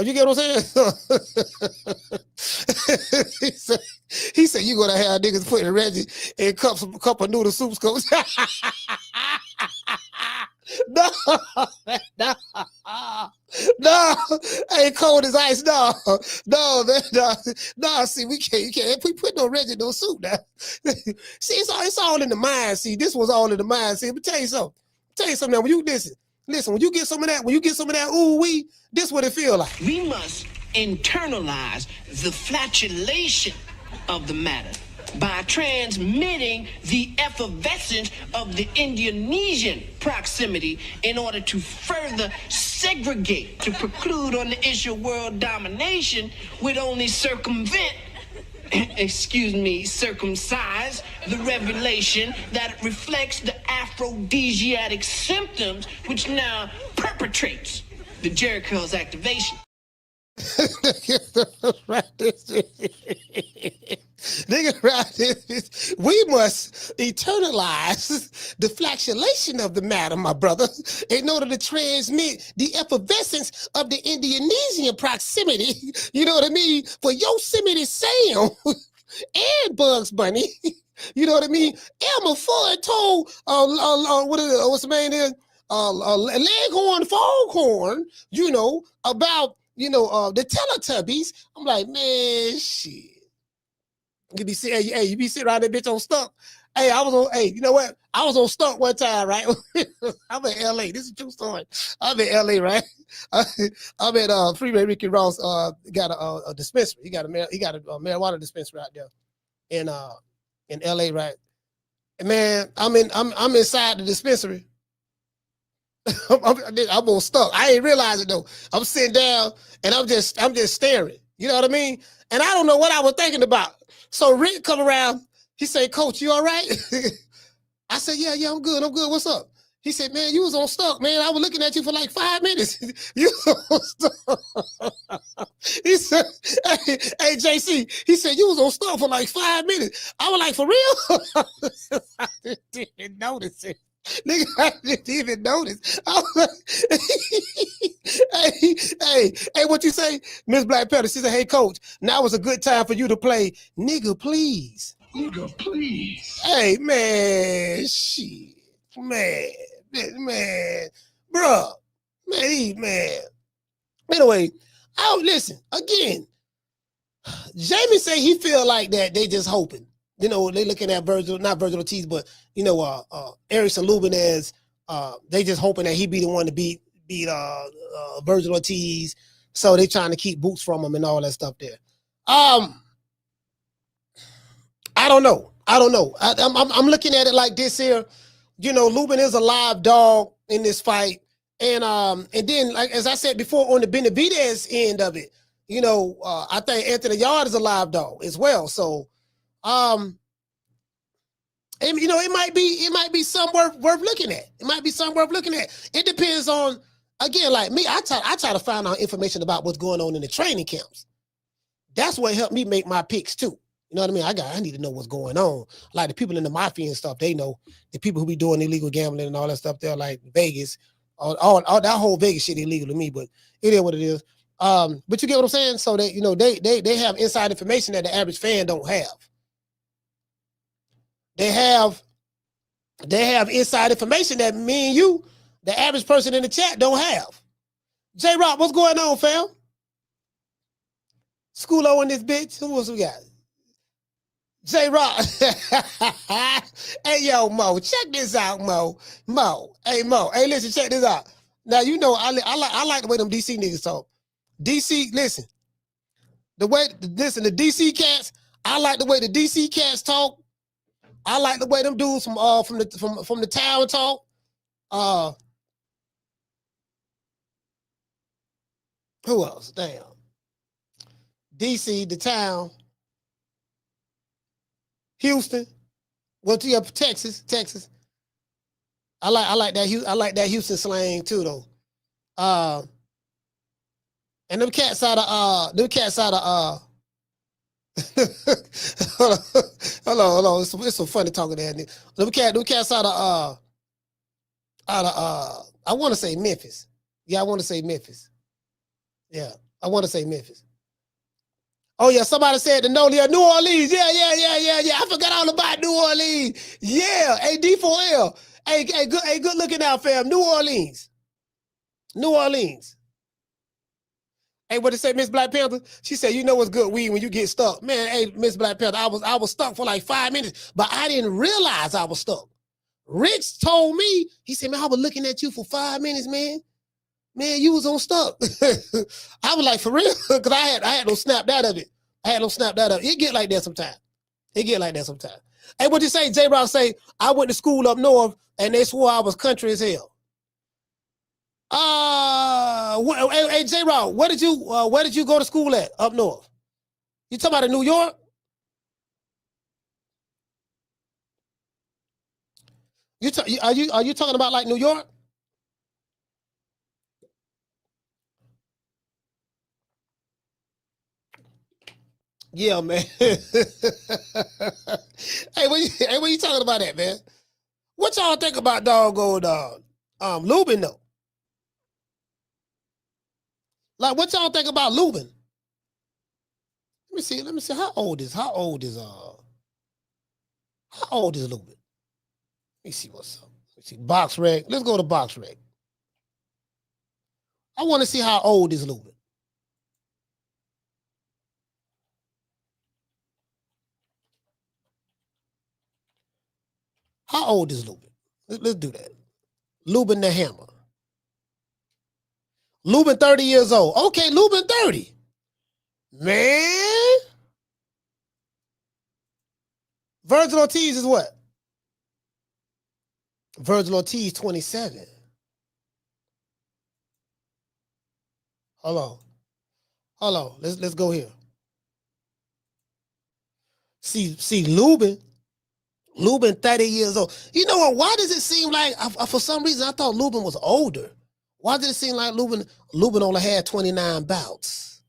you get what I'm saying? he said you gonna have niggas putting Reggie in cup of noodle soup scopes. No, ain't cold as ice. No, see, we can't. We put no Reggie in no soup now. See, it's all in the mind. See, this was all in the mind. See, let me tell you something. Now, when you listen, when you get some of that, ooh wee, this what it feel like. We must internalize the flatulation of the matter by transmitting the effervescence of the Indonesian proximity in order to further segregate, to preclude on the issue of world domination would only circumvent, circumcise the revelation that reflects the aphrodisiac symptoms, which now perpetrates the Jericho's activation. Nigga, right? We must eternalize the fluctuation of the matter, my brother, in order to transmit the effervescence of the Indonesian proximity. You know what I mean? For Yosemite Sam and Bugs Bunny. You know what I mean? Elmer Fudd told what's the name is? Leghorn Foghorn, you know, about the Teletubbies. I'm like, man, shit. You be sitting, hey, you be sitting around that bitch on Stuck. Hey, you know what? I was on Stuck one time, right? I'm in LA. This is a true story. I'm in LA, right? I'm at Freeway Ricky Ross got a dispensary. He got a marijuana dispensary out there in LA, right? And man, I'm inside the dispensary. I'm on Stuck. I ain't realize it though. I'm sitting down and I'm just staring. You know what I mean? And I don't know what I was thinking about. So Rick come around. He said, "Coach, you all right?" I said, "Yeah, I'm good. What's up?" He said, "Man, you was on Stuck, man. I was looking at you for like 5 minutes. You was on Stuck." He said, hey, JC, he said, "You was on Stuck for like 5 minutes." I was like, "For real?" I didn't notice it. Nigga, I didn't even notice. I was like, hey, what you say? Miss Black Panther, she said, "Hey, coach, now is a good time for you to play Nigga Please." Nigga, please. Hey, man, shit. Man, bruh. Man. Anyway, listen, again, Jamie say he feel like that they just hoping. You know, they looking at not Vergil Ortiz, but Erickson Lubin as they just hoping that he be the one to beat Vergil Ortiz. So they trying to keep boots from him and all that stuff there. I don't know. I'm looking at it like this here. You know, Lubin is a live dog in this fight. And then, like as I said before, on the Benavidez end of it, I think Anthony Yard is a live dog as well. So and, it might be something worth looking at. It might be something worth looking at. It depends on, again, like me, I try to find out information about what's going on in the training camps. That's what helped me make my picks too. You know what I mean? I need to know what's going on. Like the people in the mafia and stuff, they know. The people who be doing illegal gambling and all that stuff, they're like Vegas. All that whole Vegas shit illegal to me, but it is what it is. But you get what I'm saying? So that they have inside information that the average fan don't have. They have inside information that me and you, the average person in the chat, don't have. J-Rock, what's going on, fam? Schoolo in this bitch. Who else we got? J-Rock. Hey, yo, Mo, check this out, Mo. Hey, listen, check this out. Now, I like the way them DC niggas talk. DC, listen. The DC cats, I like the way the DC cats talk. I like the way them dudes from the town talk. Who else? Damn. DC, the town. Houston. Well, to Texas. I like that Houston slang too, though. And them cats out of hold on. It's so funny talking to that nigga. Them cats out of I want to say Memphis. Yeah, I want to say Memphis. Yeah, I want to say Memphis. Oh yeah, somebody said the New Orleans. Yeah. I forgot all about New Orleans. Yeah, hey D4L. Hey, good looking out, fam. New Orleans. Hey, what did it say, Miss Black Panther? She said, "You know what's good weed when you get stuck." Man, hey, Miss Black Panther, I was stuck for like 5 minutes, but I didn't realize I was stuck. Rich told me, he said, "Man, I was looking at you for 5 minutes, man. Man, you was on Stuck." I was like, for real? Because I had no snapped out of it. It get like that sometimes. Hey, what you say? J-Rock say, "I went to school up north and they swore I was country as hell." Hey, J-Rock, where did you go to school at up north? You talking about in New York? Are you talking about like New York? Yeah, man. Hey, what you talking about that, man? What y'all think about doggone Lubin though? Like, what y'all think about Lubin? Let me see. How old is Lubin? Let me see what's up. Let's see. Box Rec. Let's go to Box Rec. I want to see how old is Lubin. How old is Lubin? Let's do that. Lubin the Hammer. Lubin 30 years old. Okay, Lubin 30. Man. Vergil Ortiz is what? Vergil Ortiz 27. Hold on. Let's go here. See Lubin 30 years old. You know what? Why does it seem like for some reason I thought Lubin was older? Why did it seem like Lubin only had 29 bouts?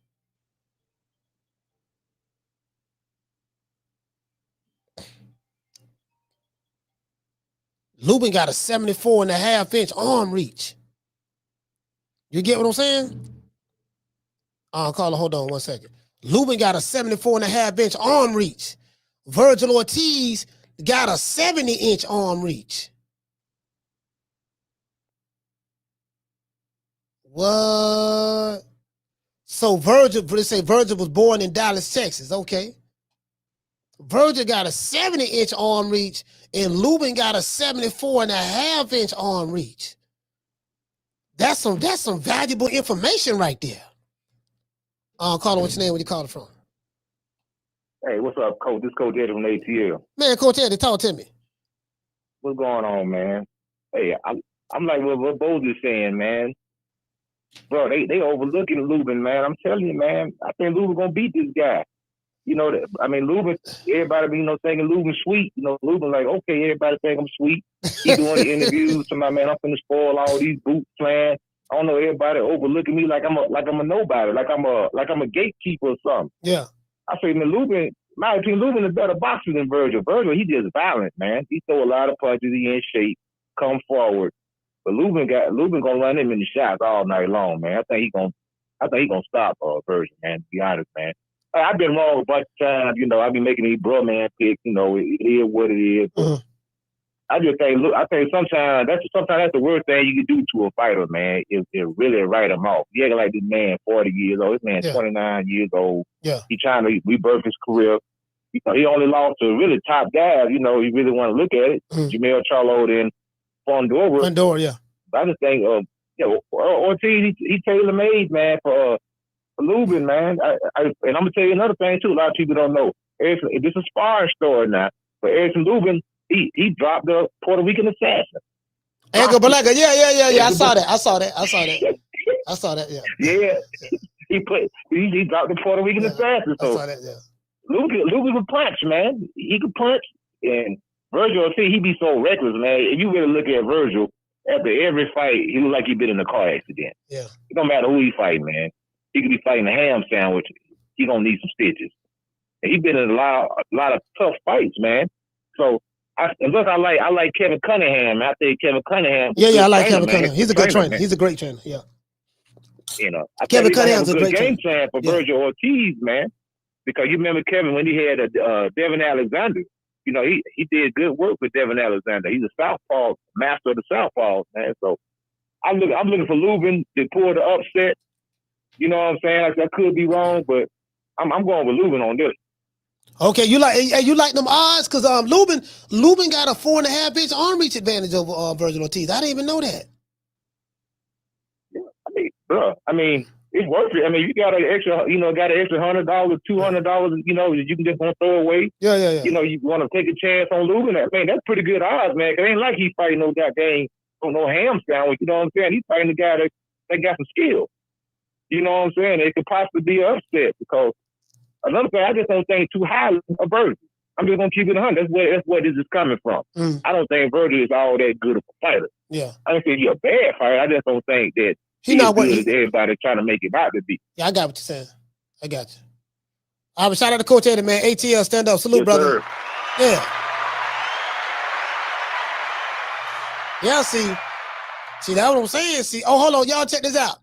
Lubin got a 74.5-inch arm reach. You get what I'm saying? Carla, hold on one second. Lubin got a 74.5-inch arm reach. Vergil Ortiz got a 70-inch arm reach. What? So Vergil was born in Dallas, Texas. Okay. Vergil got a 70-inch arm reach, and Lubin got a 74.5-inch arm reach. That's some valuable information right there. Carla, what's your name? Where you calling from? Hey, what's up, Coach? This Coach Eddie from ATL. Man, Coach Eddie, talk to me. What's going on, man? Hey, I'm like what Bozy's saying, man. Bro, they overlooking Lubin, man. I'm telling you, man. I think Lubin gonna beat this guy. You know, Lubin, everybody be, thinking Lubin sweet. Lubin like, okay, everybody think I'm sweet. He doing the interviews to my man, I'm finna spoil all these boots playing. I don't know, everybody overlooking me like I'm a nobody, like I'm a gatekeeper or something. Yeah. I say, man, my opinion, Lubin is a better boxer than Vergil. Vergil, he just violent, man. He throw a lot of punches, he in shape, come forward. But Lubin gonna run him in the shots all night long, man. I think he gonna stop Vergil, man, to be honest, man. I've been wrong a bunch of times, I've been making these bro man picks, it is what it is. Mm-hmm. I just think, sometimes that's the worst thing you can do to a fighter, man, is really write him off. You act like this man 40 years old, this man 29 years old. Yeah. He trying to rebirth his career. He only lost to really top guys, you really want to look at it. Jamel Charlo and Fondora, yeah. But I just think, Ortiz, he tailor-made, man, for Lubin, man. And I'm going to tell you another thing, too. A lot of people don't know. This is a sparring story now. But Erickson Lubin, he dropped the Puerto Rican assassin. Edgar Balaga, yeah. I saw that, yeah. Yeah. He dropped the Puerto Rican assassin. So I saw that, yeah. Lubin could punch, man. He could punch. And Vergil, he be so reckless, man. If you really look at Vergil, after every fight, he look like he been in a car accident. Yeah. It don't matter who he fight, man. He could be fighting a ham sandwich. He gonna need some stitches. And he been in a lot of tough fights, man. So I like Kevin Cunningham. I think Kevin Cunningham. Yeah, I like Kevin Cunningham. He's a good trainer. Man. He's a great trainer. Yeah. Kevin Cunningham's a great game plan for Vergil Ortiz, man. Because you remember Kevin when he had Devin Alexander. He did good work with Devin Alexander. He's a southpaw, master of the southpaws, man. So I'm looking for Lubin to pull the upset. You know what I'm saying? I could be wrong, but I'm going with Lubin on this. Okay, you like them odds? Because Lubin got a 4.5-inch arm reach advantage over Vergil Ortiz. I didn't even know that. Yeah, it's worth it. You got an extra, $100, $200, you can just want to throw away. Yeah. You want to take a chance on Lubin. That's pretty good odds, man. It ain't like he's fighting no goddamn no ham sandwich. You know what I'm saying? He's fighting a guy that got some skill. You know what I'm saying? It could possibly be an upset because another thing, I just don't think too highly of Vergil. I'm just gonna keep it 100. That's where this is coming from. I don't think Vergil is all that good of a fighter. Yeah. I don't think he's a bad fighter. I just don't think that he's as good as everybody trying to make him out to be. Yeah, I got what you're saying. I got you. All right, shout out to Coach Eddie, man. ATL, stand up. Salute, brother. Sir. Yeah. Yeah, see, that's what I'm saying. See, oh, hold on, y'all check this out.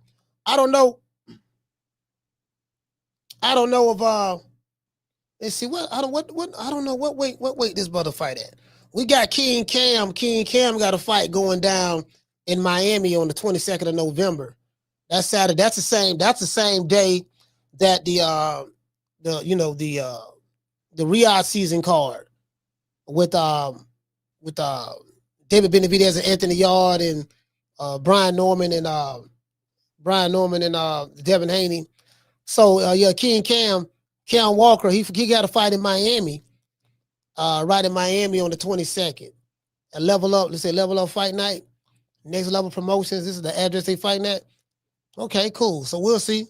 I don't know if let's see what I don't know what weight this brother fight at. We got King Cam. King Cam got a fight going down in Miami on the 22nd of November. That's Saturday. That's the same day that the Riyadh season card with David Benavidez and Anthony Yard and Brian Norman and Devin Haney. So King Cam Walker, he got a fight in Miami, right in Miami on the 22nd. A Level Up, let's say Level Up Fight Night. Next Level Promotions. This is the address they fighting at. Okay, cool. So we'll see.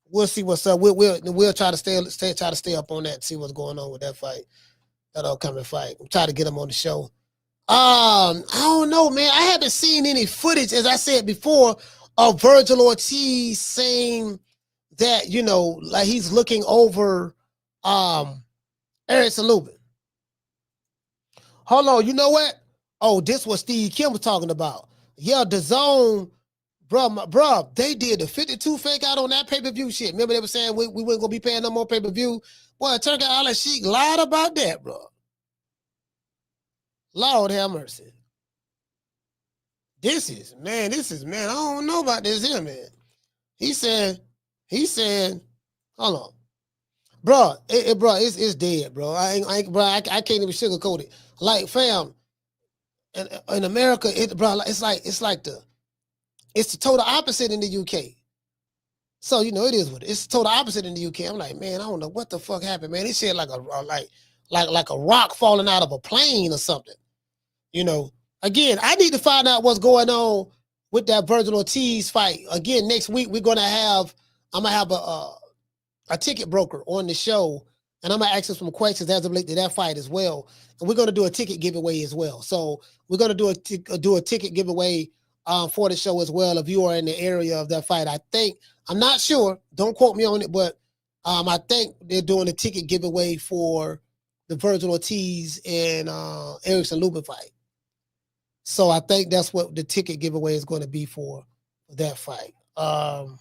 We'll see what's up. We'll try to stay up on that and see what's going on with that fight, that upcoming fight. I'm trying to get them on the show. I don't know, man. I haven't seen any footage, as I said before, of Vergil Ortiz saying that, like he's looking over Erickson Lubin. Hold on, you know what? Oh, this was Steve Kim was talking about. Yeah, the Zone, bro, they did the 52 fake out on that pay-per-view shit. Remember they were saying we weren't gonna be paying no more pay-per-view? Boy, it turned out all that shit lied about that, bro. Lord have mercy. This is, man, I don't know about this here, man. He said, hold on. Bro, it's dead, bro. I can't even sugarcoat it. Like, fam, in America, it's the total opposite in the UK. So, it is what it is. It's total opposite in the UK. I'm like, man, I don't know what the fuck happened, man. This shit like a rock falling out of a plane or something. Again, I need to find out what's going on with that Vergil Ortiz fight. Again, next week I'm gonna have a ticket broker on the show, and I'm gonna ask him some questions as it relates to that fight as well. And we're gonna do a ticket giveaway as well. So we're gonna do a ticket giveaway for the show as well. If you are in the area of that fight, I'm not sure. Don't quote me on it, but I think they're doing a ticket giveaway for the Vergil Ortiz and Erickson Lubin fight. So I think that's what the ticket giveaway is going to be for that fight. For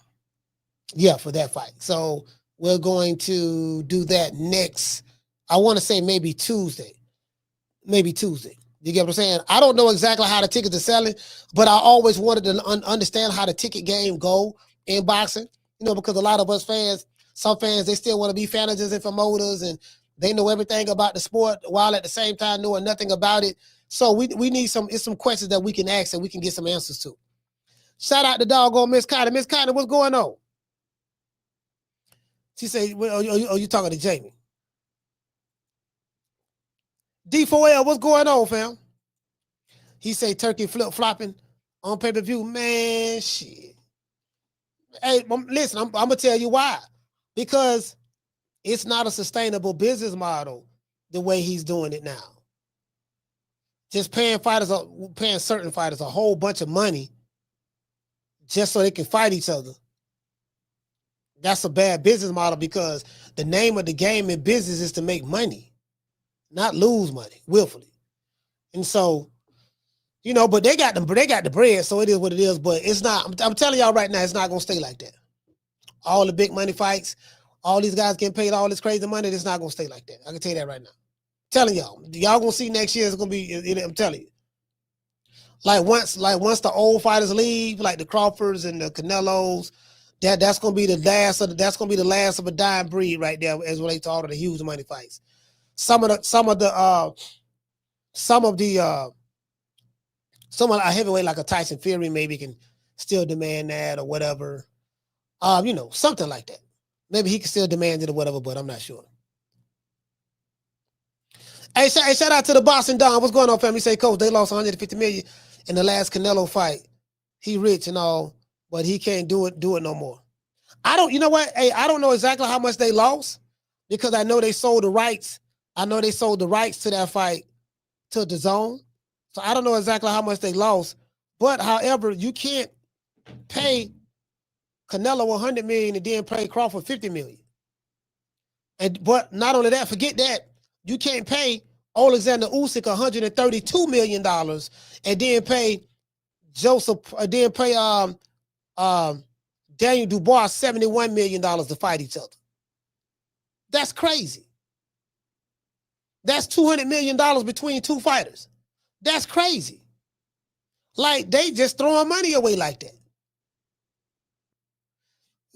that fight. So we're going to do that next, I want to say maybe Tuesday. You get what I'm saying? I don't know exactly how the tickets are selling, but I always wanted to understand how the ticket game go in boxing, because a lot of us fans, some fans, they still want to be managers and promoters, and they know everything about the sport while at the same time knowing nothing about it. So we need some questions that we can ask and we can get some answers to. Shout out to doggone Miss Connie. Miss Connie, what's going on? She said, well, you talking to Jamie? D4L, what's going on, fam? He say turkey flip-flopping on pay-per-view. Man, shit. Hey, listen, I'm going to tell you why. Because it's not a sustainable business model the way he's doing it now. Just paying certain fighters a whole bunch of money just so they can fight each other. That's a bad business model, because the name of the game in business is to make money, not lose money willfully. And so, but they got the bread, so it is what it is. But it's not. I'm telling y'all right now, it's not gonna stay like that. All the big money fights, all these guys getting paid all this crazy money, it's not gonna stay like that. I can tell you that right now. Telling y'all gonna see next year. It's gonna be. I'm telling you. Once the old fighters leave, like the Crawfords and the Canelos, that's gonna be the last of a dying breed right there, as relates to all of the huge money fights. Some of the heavyweight like a Tyson Fury maybe can still demand that or whatever. Something like that. Maybe he can still demand it or whatever, but I'm not sure. Hey, shout out to the Boston Don. What's going on, family? Say, Coach, they lost $150 million in the last Canelo fight. He rich and all, but he can't do it no more. You know what? Hey, I don't know exactly how much they lost, because I know they sold the rights I know they sold the rights to that fight to the Zone. So I don't know exactly how much they lost. But however, you can't pay Canelo $100 million and then pay Crawford $50 million. But not only that, forget that. You can't pay Alexander Usyk $132 million and then pay Daniel Dubois $71 million to fight each other. That's crazy. That's $200 million between two fighters. That's crazy. Like, they just throwing money away like that.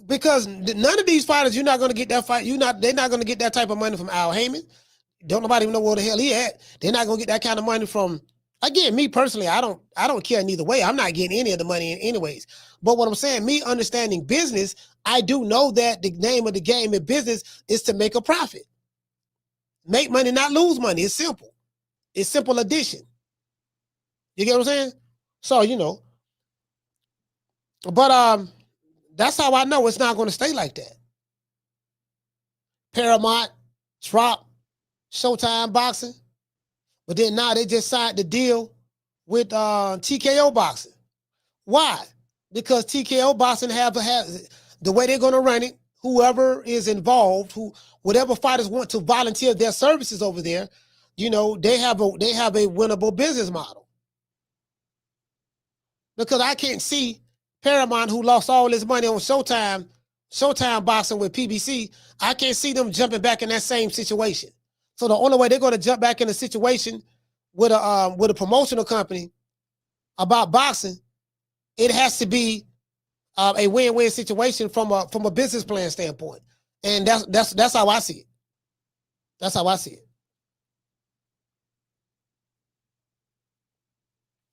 Because none of these fighters, you're not going to get that fight. They're not going to get that type of money from Al Heyman. Don't nobody even know where the hell he at. They're not going to get that kind of money from. Again, me personally, I don't care neither way. I'm not getting any of the money anyways. But what I'm saying, me understanding business, I do know that the name of the game in business is to make a profit. Make money, not lose money. It's simple. It's simple addition. You get what I'm saying? So, you know. But that's how I know it's not going to stay like that. Paramount, Trop, Showtime Boxing. But then now they just signed the deal with TKO Boxing. Why? Because TKO Boxing have the way they're going to run it, whoever is involved, whatever fighters want to volunteer their services over there, you know, they have a winnable business model. Because I can't see Paramount, who lost all his money on Showtime Boxing with PBC, I can't see them jumping back in that same situation. So the only way they're going to jump back in a situation with a promotional company about boxing, it has to be a win-win situation from a business plan standpoint, and that's how I see it. That's how I see it.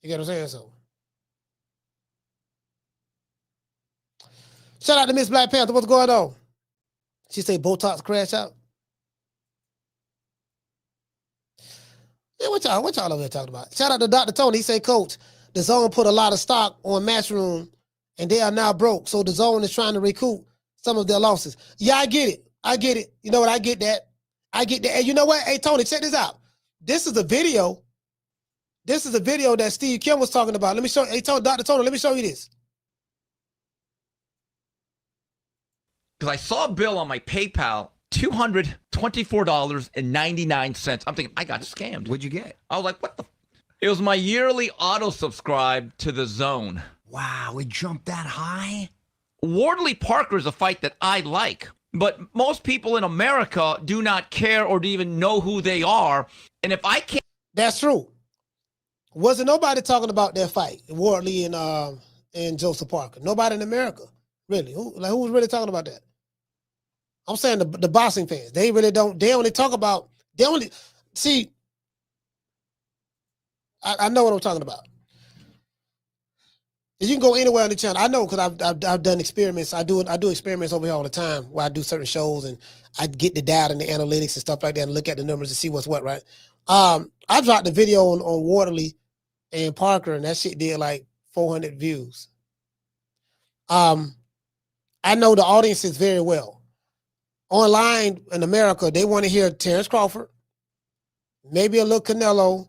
You get what I'm saying? So, shout out to Miss Black Panther. What's going on? She say Botox crash out. Yeah, what y'all over here talking about? Shout out to Dr. Tony. He say, Coach, the Zone put a lot of stock on Matchroom, and they are now broke. So the Zone is trying to recoup some of their losses. Yeah, I get it. You know what? I get that. And you know what? Hey, Tony, check this out. This is a video. That Steve Kim was talking about. Let me show you. Hey, Dr. Tony, let me show you this. Because I saw a bill on my PayPal, $224.99. I'm thinking, I got scammed. What'd you get? I was like, what the? It was my yearly auto-subscribe to the Zone. Wow, it jumped that high? Wardley Parker is a fight that I like, but most people in America do not care or do even know who they are. And if I can't... That's true. Wasn't nobody talking about that fight, Wardley and Joseph Parker. Nobody in America, really. Who was really talking about that? I'm saying the boxing fans. They really don't. They only talk about. They only see. I know what I'm talking about. You can go anywhere on the channel. I know because I've done experiments. I do experiments over here all the time where I do certain shows and I get the data and the analytics and stuff like that and look at the numbers and see what's what. Right. I dropped the video on Wardley and Parker and that shit did like 400 views. I know the audiences very well. Online in America, they want to hear Terrence Crawford, maybe a little Canelo,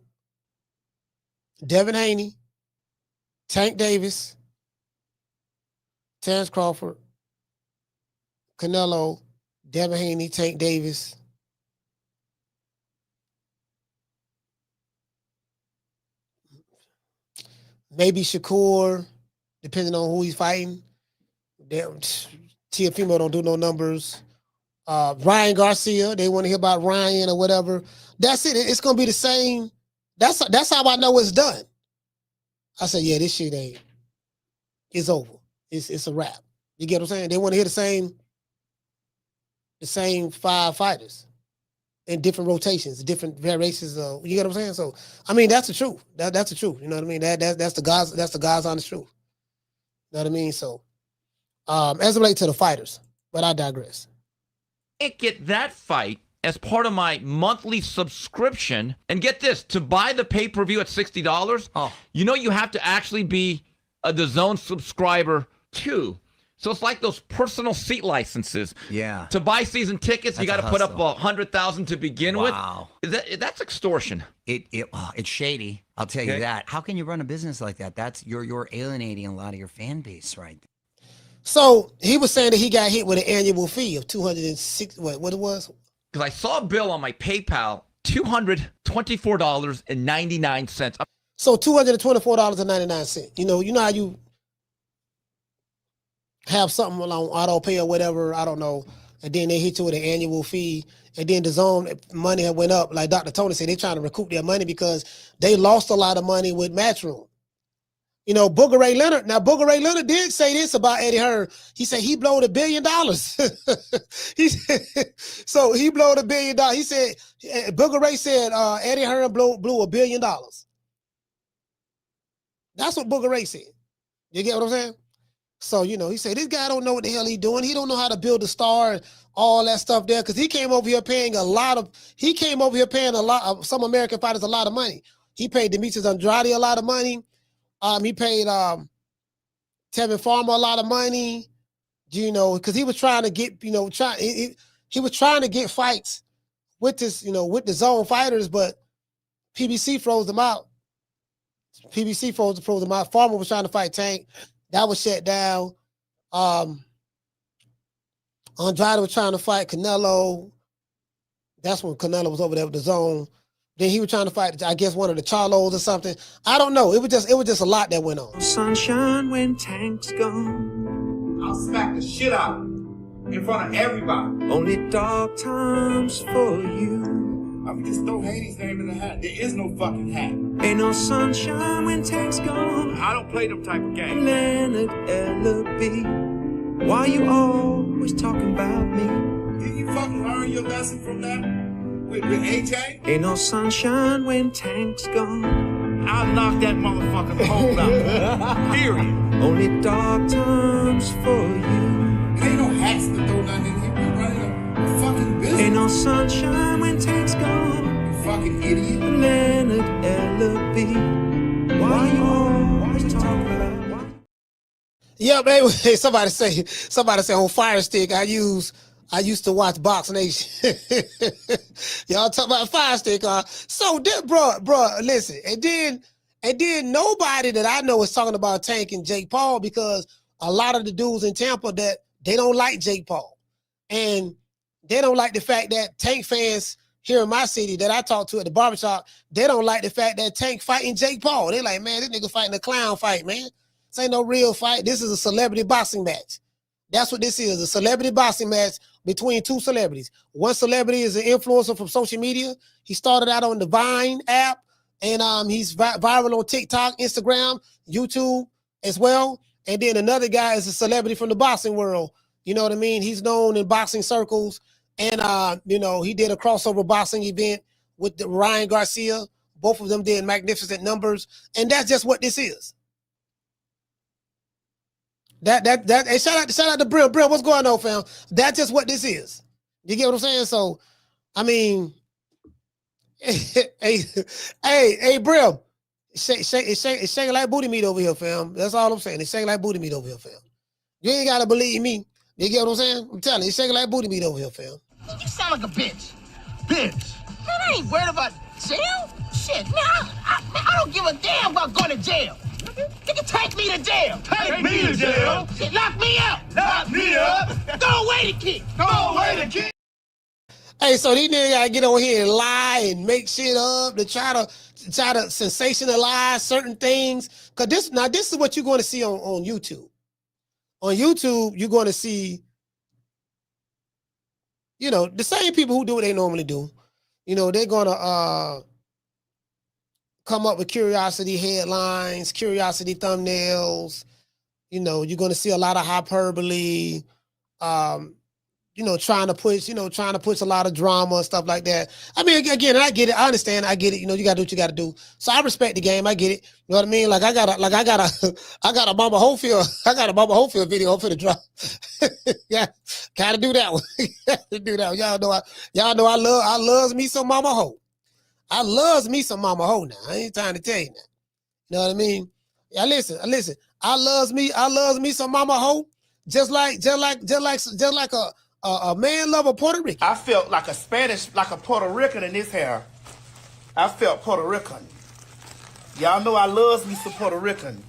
Devin Haney, Tank Davis, Terrence Crawford, Canelo, Devin Haney, Tank Davis. Maybe Shakur, depending on who he's fighting. Teofimo don't do no numbers. Ryan Garcia, they want to hear about Ryan or whatever. That's it. It's gonna be the same. That's how I know it's done. I said, yeah, this shit ain't. It's over. It's a wrap. You get what I'm saying? They want to hear the same 5 fighters in different rotations, different variations. You get what I'm saying? So I mean, that's the truth. That's the truth. You know what I mean? That's the God's honest truth. You know what I mean? So as it relates to the fighters, but I digress. Can't get that fight as part of my monthly subscription. And get this, to buy the pay-per-view at $60, you know you have to actually be a DAZN subscriber too. So it's like those personal seat licenses. Yeah. To buy season tickets, you got to put up hustle. 100,000 to begin with. Wow. That's extortion. It's shady. I'll tell you Okay. that. How can you run a business like that? That's you're alienating a lot of your fan base, right? So he was saying that he got hit with an annual fee of $206. What it was? Because I saw a bill on my PayPal, $224.99. So $224.99. You know how you have something on auto pay or whatever, I don't know, and then they hit you with an annual fee, and then the zone money had went up. Like Dr. Tony said, they're trying to recoup their money because they lost a lot of money with Matchroom. You know, Booger Ray Leonard. Now, Booger Ray Leonard did say this about Eddie Hearn. He said he blowed $1 billion. He said, so he blowed $1 billion. He said, Booger Ray said Eddie Hearn blew $1 billion. That's what Booger Ray said. You get what I'm saying? So, you know, he said, this guy don't know what the hell he's doing. He don't know how to build a star and all that stuff there. Because he came over here paying some American fighters a lot of money. He paid Demetrius Andrade a lot of money. He paid Tevin Farmer a lot of money, you know, because he was trying to get, you know, he was trying to get fights with this, you know, with the zone fighters, but PBC froze them out. PBC froze them out. Farmer was trying to fight Tank. That was shut down. Andrade was trying to fight Canelo. That's when Canelo was over there with the zone. Then he was trying to fight, I guess, one of the Charlos or something. I don't know. It was just a lot that went on. Sunshine when Tank's gone. I'll smack the shit out in front of everybody. Only dark times for you. I mean, just throw Haney's name in the hat. There is no fucking hat. Ain't no sunshine when Tank's gone. I don't play them type of games. Leonard L.B. Why you always talking about me? Did you fucking learn your lesson from that? With A-Tank? Ain't no sunshine when Tank's gone. I'll knock that motherfucking hole out. Period. Only dark times for you. There ain't no hats to throw nothing in here. We're running a fucking business. Ain't no sunshine when Tank's gone. You fucking idiot. Leonard L.B. Why you always talking about me? Yeah, baby. Somebody say on Fire Stick, I used to watch Box Nation. Y'all talk about Fire Stick. So then, bro, listen. And then nobody that I know is talking about Tank and Jake Paul because a lot of the dudes in Tampa that they don't like Jake Paul. And they don't like the fact that Tank fans here in my city that I talk to at the barbershop, they don't like the fact that Tank fighting Jake Paul. They like, man, this nigga fighting a clown fight, man. This ain't no real fight. This is a celebrity boxing match. That's what this is, a celebrity boxing match between two celebrities. One celebrity is an influencer from social media. He started out on the Vine app, and he's viral on TikTok, Instagram, YouTube as well. And then another guy is a celebrity from the boxing world. You know what I mean? He's known in boxing circles. And, you know, he did a crossover boxing event with Ryan Garcia. Both of them did magnificent numbers. And that's just what this is. Hey, shout out to Brill. Brill, what's going on, fam? That's just what this is. You get what I'm saying? So, I mean, hey, Brill, it's shaking like booty meat over here, fam. That's all I'm saying. It's shaking like booty meat over here, fam. You ain't gotta believe me. You get what I'm saying? I'm telling you, it's shaking like booty meat over here, fam. You sound like a bitch. Bitch. Man, I ain't worried about jail. Shit, man, I don't give a damn about going to jail. You can take me to jail. Take me to jail? Shit, lock me up. Lock me up. Throw away the key. Throw away the key. Hey, so these niggas gotta get on here and lie and make shit up to try to sensationalize certain things. Cause this is what you're going to see on YouTube. On YouTube, you're going to see, you know, the same people who do what they normally do. You know, they're gonna come up with curiosity headlines, curiosity thumbnails. You know, you're going to see a lot of hyperbole, you know, trying to push a lot of drama and stuff like that. I mean, again, I get it. I understand. I get it. You know, you got to do what you got to do. So I respect the game. I get it. You know what I mean? Like I got a Mama Holyfield video for the drop. Yeah, gotta do that one. Gotta do that one. Y'all know I loves me some Mama Ho. I loves me some Mama Ho now. I ain't trying to tell you now. You know what I mean? Yeah, listen. I loves me some Mama Ho. just like a man lover Puerto Rican. I felt like a Spanish, like a Puerto Rican in this hair. I felt Puerto Rican. Y'all know I loves me some Puerto Rican.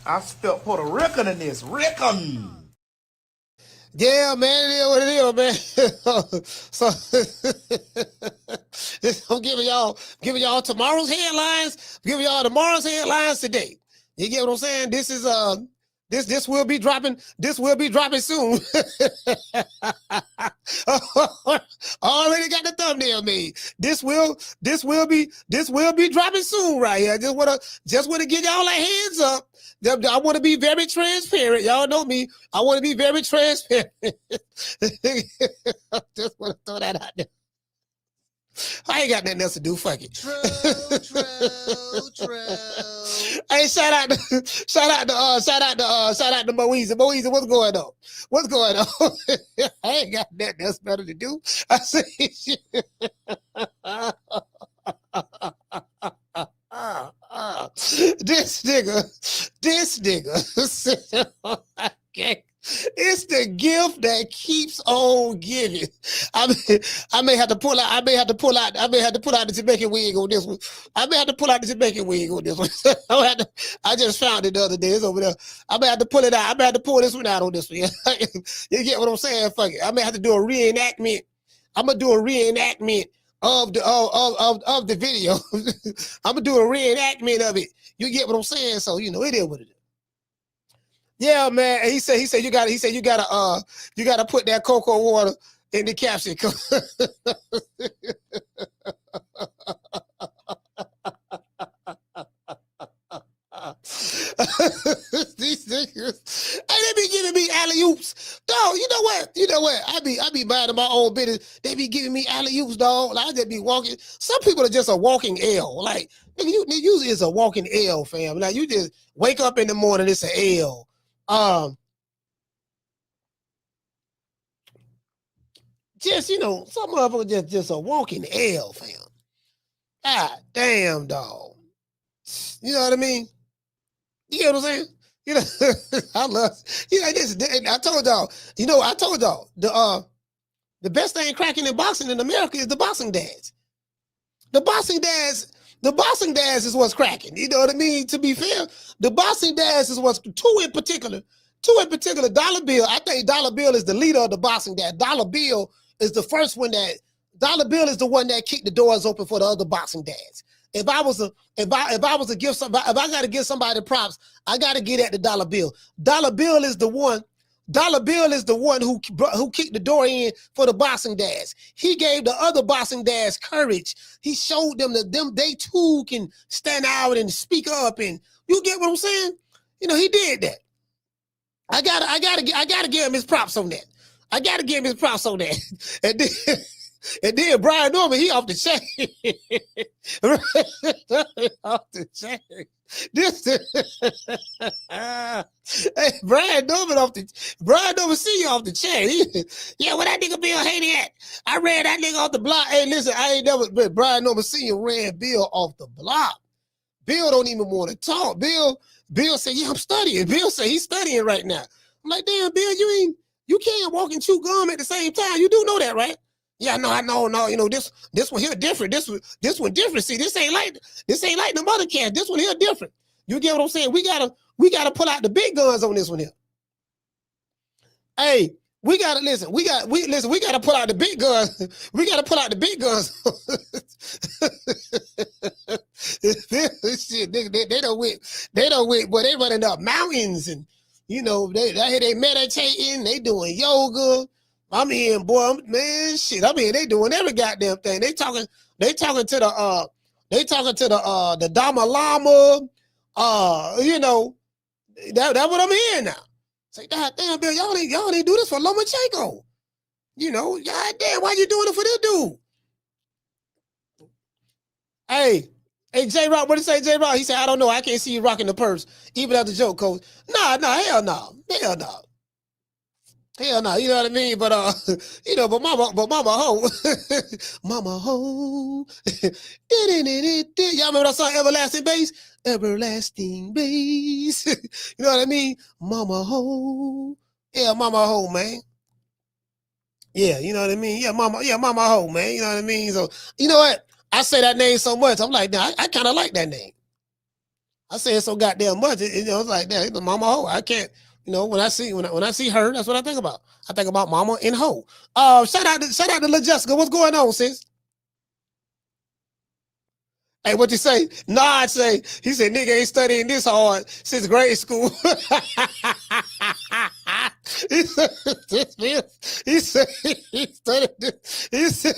I felt Puerto Rican in this. Rican. Yeah, man, it is what it is, man. So I'm giving y'all tomorrow's headlines. I'm giving y'all tomorrow's headlines today. You get what I'm saying? This is this will be dropping. This will be dropping soon. Already got the thumbnail made. This will be dropping soon right here. Just wanna get y'all a heads up. I want to be very transparent. Y'all know me. I want to be very transparent. Just want to throw that out there. I ain't got nothing else to do. Fuck it. True. Hey, shout out to Bozy. Bozy, what's going on? What's going on? I ain't got nothing else better to do. I say shit. This nigga. Okay. It's the gift that keeps on giving. I may have to pull out the Jamaican wig on this one. I just found it the other day. It's over there. I may have to pull it out. I may have to pull this one out on this one. You get what I'm saying? Fuck it. I may have to do a reenactment. I'm gonna do a reenactment of the video. I'm gonna do a reenactment of it. You get what I'm saying? So you know it is what it is. Yeah, man. And he said you gotta put that cocoa water in the caption. These niggas, and they be giving me alley-oops. Dog, you know what? I be minding my own business. They be giving me alley-oops, dog. Like, I just be walking. Some people are just a walking L. Like, nigga, you usually is a walking L, fam. Like, you just wake up in the morning, it's an L. Just, some motherfuckers just a walking L, fam. God damn, dog. You know what I mean? You get what I'm saying? I love, this. I told y'all, the best thing cracking in boxing in America is the boxing dads. The boxing dads is what's cracking. You know what I mean? To be fair, the boxing dads is what's two in particular. Dollar Bill. I think Dollar Bill is the leader of the boxing dad. Dollar Bill is the first one Dollar Bill is the one that kicked the doors open for the other boxing dads. If I got to give somebody props, I got to get at the Dollar Bill. Dollar Bill is the one who kicked the door in for the boxing dads. He gave the other boxing dads courage. He showed them that they too can stand out and speak up. And you get what I'm saying? He did that. I gotta give him his props on that. And then Brian Norman, he off the chain. Off the chain. Hey, Brian Norman see you off the chain. Yeah, where that nigga Bill Haney at? I ran that nigga off the block. Hey, listen, I ain't never been Brian Norman Sr. ran Bill off the block. Bill don't even want to talk. Bill said, yeah, I'm studying. Bill said he's studying right now. I'm like, damn, Bill, you can't walk and chew gum at the same time. You do know that, right? Yeah, no, I know. This one here different. This one different. See, this ain't like the mother cat. This one here different. You get what I'm saying? We gotta pull out the big guns on this one here. Hey, we gotta pull out the big guns. We gotta pull out the big guns. Shit, they don't win, but they running up mountains and they meditating, they doing yoga. I'm in, boy, man, shit. I mean, they doing every goddamn thing. They talking to the Dalai Lama. That's what I'm hearing now. Say, God damn, Bill, y'all ain't do this for Lomachenko. God damn, why you doing it for this dude? Hey, J-Rock, what did he say, J-Rock? He said, I don't know. I can't see you rocking the purse, even after the joke, coach. Nah, hell no. Hell no, you know what I mean? But but mama ho. Mama ho. Y'all remember that song Everlasting Bass? Everlasting Bass. You know what I mean? Mama ho. Yeah, mama hoe, man. Yeah, you know what I mean? Yeah, mama hoe, man. You know what I mean? So, you know what? I say that name so much. I'm like, nah, I kind of like that name. I say it so goddamn much. You know, it's like that. It's mama hoe. I can't, you know, when I see her, that's what I think about. I think about mama and hoe. Shout out to Lil Jessica. What's going on, sis? Hey, what you say? Nah, he said, nigga ain't studying this hard since grade school. he said he studied this. He said,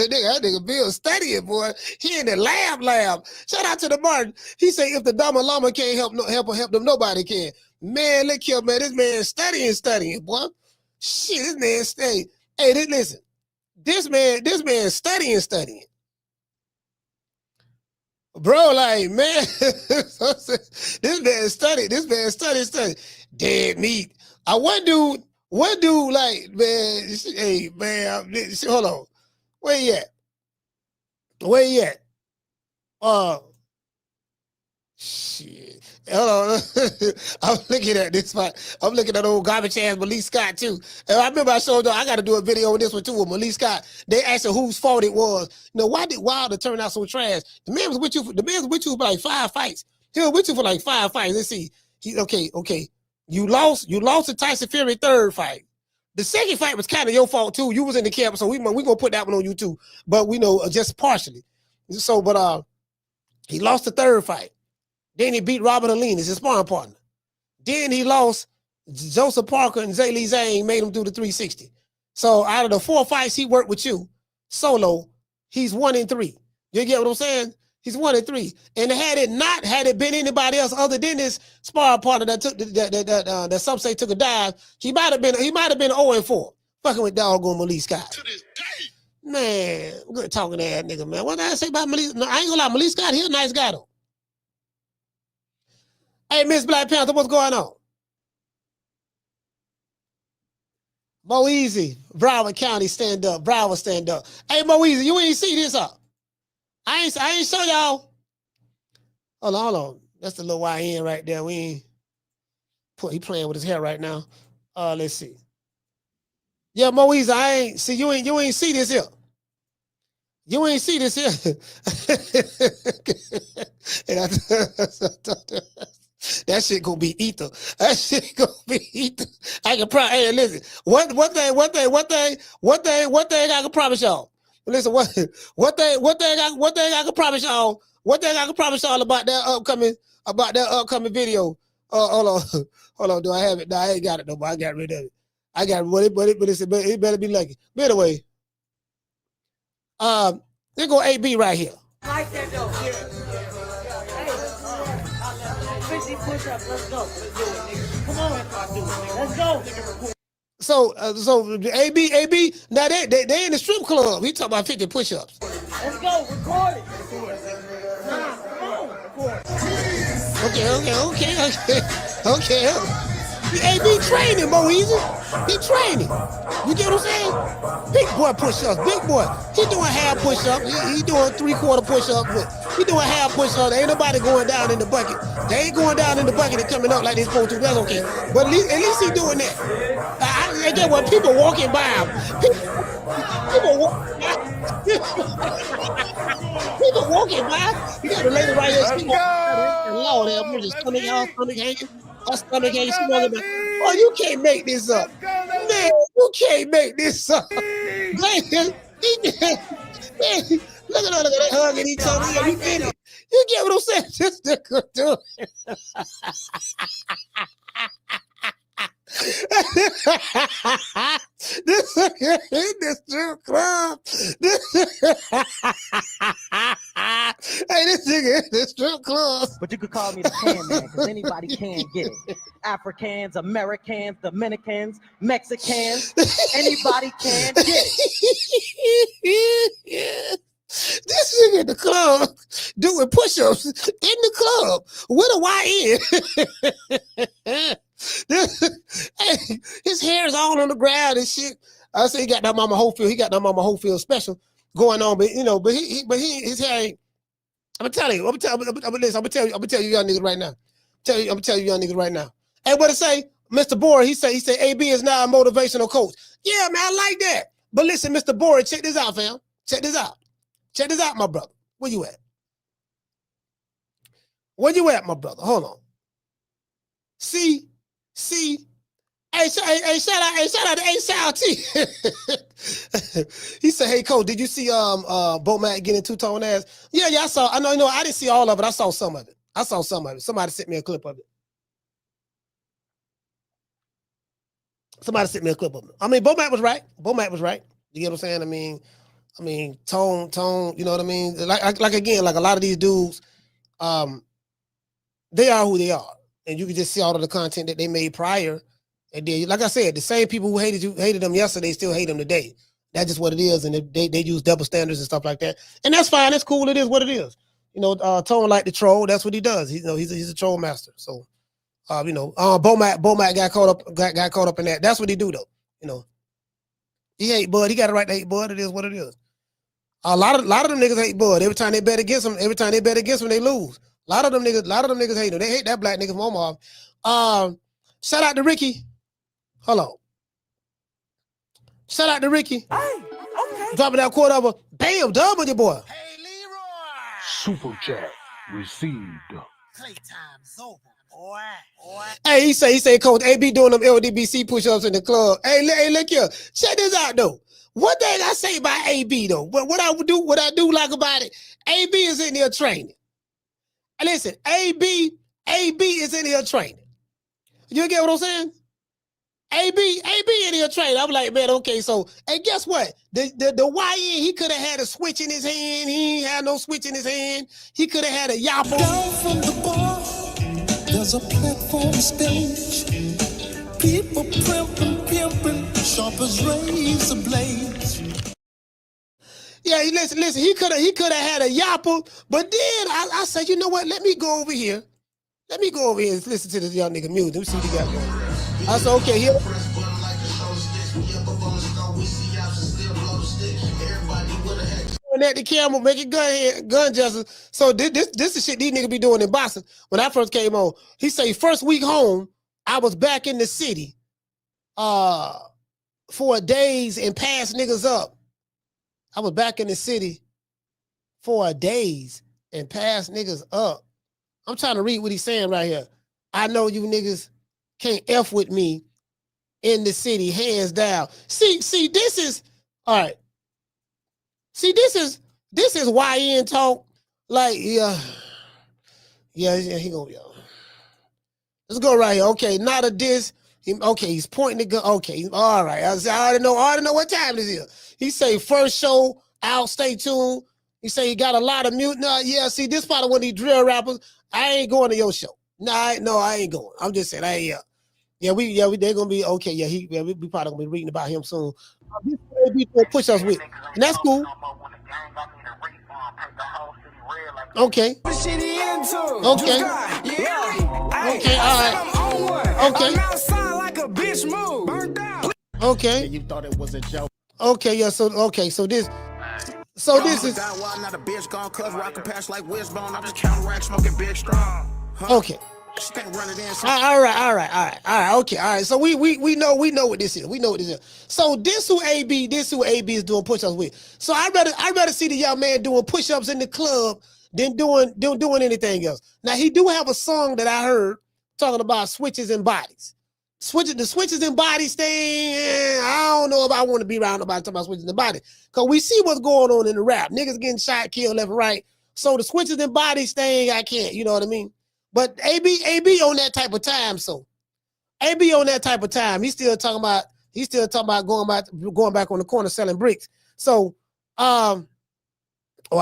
nigga, that nigga Bill studying, boy. He in the lab. Shout out to the Martin. He said, if the Dama Llama can't help them, nobody can. Man, look here, man. This man studying, boy. Shit, this man studying. Hey, listen. This man studying. Bro, like, man, this man study. Dead meat. One dude, like, man, hey, man, hold on. Where you at? Shit. Hold on. I'm looking at this spot. I'm looking at old garbage ass Malik Scott too. And I remember I showed y'all I got to do a video on this one too with Malik Scott. They asked him whose fault it was. You know, why did Wilder turn out so trash? The man was with you for like 5 fights. He was with you for like 5 fights. Let's see. Okay. You lost to Tyson Fury 3rd fight. The 2nd fight was kind of your fault too. You was in the camp, so we gonna put that one on you too. But we know just partially. So, but he lost the 3rd fight. Then he beat Robert Alina, his sparring partner. Then he lost Joseph Parker and Zaylee Zane, made him do the 360. So out of the 4 fights he worked with you, solo, he's 1-3. You get what I'm saying? He's 1-3. And had it been anybody else other than this sparring partner that some say took a dive, he might have been 0-4. Fucking with doggone Malik Scott. To this day. Man, good talking to that nigga, man. What did I say about Malik? No, I ain't gonna lie, Malik Scott, he a nice guy though. Hey, Miss Black Panther, what's going on? Mo Easy, Broward County, stand up. Broward, stand up. Hey, Mo Easy, you ain't see this up. I ain't show y'all. Hold on. That's the little YN right there. He playing with his hair right now. Let's see. Yeah, Mo Easy, you ain't see this here. You ain't see this here. That shit gonna be ether. I can probably, hey, listen. One thing I can promise y'all. Listen, one thing I can promise y'all. One thing I can promise y'all about that upcoming video. Hold on. Do I have it? No, I ain't got it though. But I got rid of it. I got rid of it, but it better be lucky. But anyway, there go AB right here. I like that though. Yeah. 50 push-ups. Let's go. Come on. Let's go. So AB, now they in the strip club. He talking about 50 push-ups. Let's go. Record it. Nah, come on. Okay. AB training, Mo Easy. He training. You get what I'm saying? Big boy push-ups. Big boy. He doing half push-ups. He doing 3/4 push-ups. He doing half push-ups. Ain't nobody going down in the bucket. They ain't going down in the bucket and coming up like they supposed to. That's okay. But at least he doing that. I get what people walking by him. People walking by. You got a lady right here. Lord have mercy. Stomach hanging. Her stomach hanging. Oh, you can't make this up. Man, you can't make this up. Man, look at that hugging each other. Yeah, you get it. You get what I'm saying? Just to do it. This strip club. Hey, this nigga in the strip club. But you could call me the can man, because anybody can get it. Africans, Americans, Dominicans, Mexicans, anybody can get it. This nigga in the club doing push-ups in the club with a YN. Hey, his hair is all on the ground and shit. I say he got that Mama Hopefield. He got that Mama Hopefield special going on, but his hair ain't. I'm gonna tell you young niggas right now. I'm gonna tell you young niggas right now. Hey, what it say? Mr. Borer, he said AB is now a motivational coach. Yeah, man, I like that. But listen, Mr. Borer, check this out, fam. Check this out. Check this out, my brother. Where you at? Where you at, my brother? Hold on. See. Hey, shout out to A-Sal T. He said, hey, coach, did you see Bomac getting two-tone ass? Yeah, I saw. I know, I didn't see all of it. I saw some of it. Somebody sent me a clip of it. I mean, Bomac was right. You get what I'm saying? I mean, tone, you know what I mean? Like again, like a lot of these dudes, they are who they are. And you can just see all of the content that they made prior. And then, like I said, the same people who hated them yesterday still hate them today. That's just what it is. And they use double standards and stuff like that. And that's fine. That's cool. It is what it is. You know, Tone like the troll. That's what he does. He's a troll master. So, Bomac got caught up in that. That's what he do though. You know, he hate Bud. He got a right to hate Bud. It is what it is. A lot of them niggas hate Bud. Every time they bet against him, they lose. A lot of them niggas hate him. They hate that black nigga from Omaha. Shout out to Ricky. Hold on. Shout out to Ricky. Hey, okay. Dropping that quarter over. Bam, dub with your boy. Hey, Leroy. Super chat received. Playtime's over, boy. Hey, he say, Coach, AB doing them LDBC push-ups in the club. Hey, look here. Check this out, though. What thing I say about AB, though? What I do like about it, AB is in there training. And listen, AB is in here training. You get what I'm saying? AB in here training. I'm like, man, okay, so, and guess what? The YN, he could have had a switch in his hand. He ain't had no switch in his hand. He could have had a yapple. Down from the bar, there's a platform stage. People pimping, sharp as razor blades. Yeah, listen, he could have had a yapple, but then I said, you know what? Let me go over here and listen to this young nigga music. Let me see what he got going. I said, okay, here. At the camera, making gun gestures. So this is shit these niggas be doing in boxing. When I first came on, he say first week home, I was back in the city for days and passed niggas up. I was back in the city for days and passed niggas up. I'm trying to read what he's saying right here. I know you niggas can't F with me in the city, hands down. See, this is, all right. See, this is YN talk. Like, yeah, he gonna be. Let's go right here. Okay, not a diss. Okay, he's pointing the gun. Okay, all right. I already know what time this is. He say first show out, stay tuned. He say he got a lot of mute. No, yeah, see, this part of one of these drill rappers. I ain't going to your show. No, I ain't going. I'm just saying, they're gonna be okay. Yeah, we probably gonna be reading about him soon. This be doing push-ups with, and that's cool. Okay. Okay. Okay. All right. Okay. Okay. You thought it was a joke. Okay. Yeah. So this is. Okay. All right. Okay. So we know what this is. We know what this is. So this who AB is doing push-ups with. So I'd rather see the young man doing push-ups in the club than doing anything else. Now he do have a song that I heard talking about switches and bodies. The switches and bodies thing. I don't know if I want to be around nobody talking about switches and bodies. Cause we see what's going on in the rap. Niggas getting shot, killed left and right. So the switches and bodies thing, I can't. You know what I mean? But AB on that type of time. So AB on that type of time. He's still talking about going back on the corner selling bricks. So I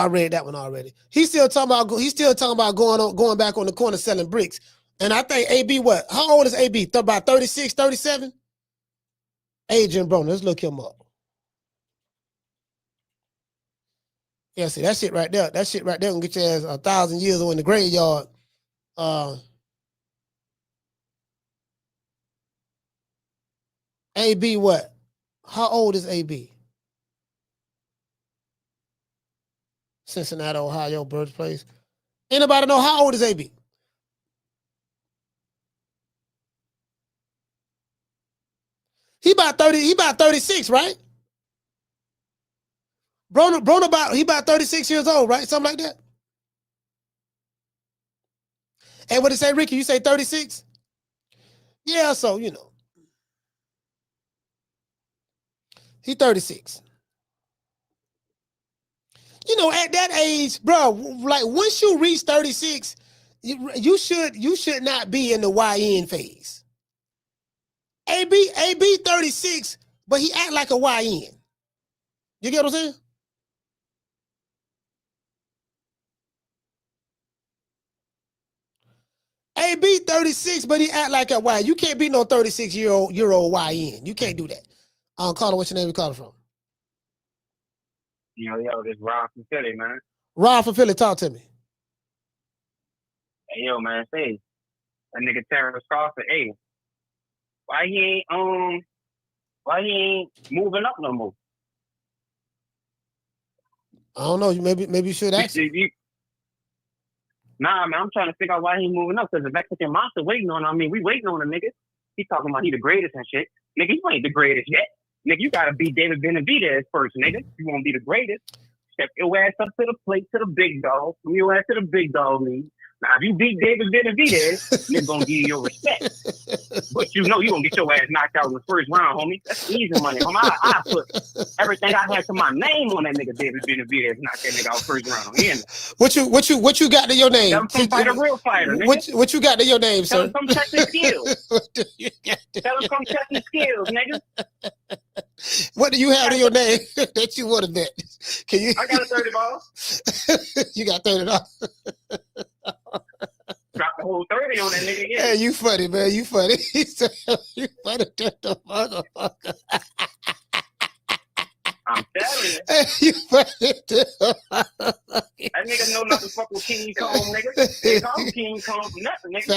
read that one already. He's still talking about going back on the corner selling bricks. And I think AB what? How old is AB? About 36, 37? Adrien Broner. Let's look him up. Yeah, see that shit right there. That shit right there gonna get your ass 1,000 years old in the graveyard. AB what? How old is AB? Cincinnati, Ohio, birthplace. Anybody know how old is AB? about 30. He about 36, right? Broner he about 36 years old, right? Something like that. And what did say, Ricky? You say 36? Yeah, so you know. He 36. You know, at that age, bro, like once you reach 36, you should not be in the YN phase. AB 36, but he act like a YN. You get what I'm saying? AB 36, but he act like a YN. You can't be no 36-year-old YN. You can't do that. Caller, what's your name? You calling from? Yo, this Rob from Philly, man. Rob from Philly, talk to me. Hey, yo, man, say, that nigga Terrence Crawford, hey, why he ain't moving up no more? I don't know. Maybe you should ask him. Nah, man, I'm trying to figure out why he ain't moving up, because the Mexican monster waiting on him. I mean, we waiting on a nigga. He talking about he the greatest and shit. Nigga, you ain't the greatest yet. Nigga, you gotta beat David Benavidez first, nigga. You won't be the greatest. Step your ass up to the plate, to the big dog. Bring your ass to the big dog league. Now, if you beat David Benavidez, they're gonna give you your respect. But you know you gonna get your ass knocked out in the first round, homie. That's easy money, homie. I put everything I had to my name on that nigga David Benavidez, knock that nigga out first round. What you got to your name? Tell him come fight a real fighter, nigga. What you got to your name, Tell sir? him come check his skills. Tell him come check his skills, nigga. What do you have in your name that you want to bet? Can you? I got a 30 ball. You got $30. Drop the whole 30 on that nigga. Yeah. Hey, you funny, man. You funny. He said, you funny, the motherfucker. I'm telling you. Hey, you funny, That nigga know not to fuck with King Kong, nigga. They call him King Kong for nothing, nigga.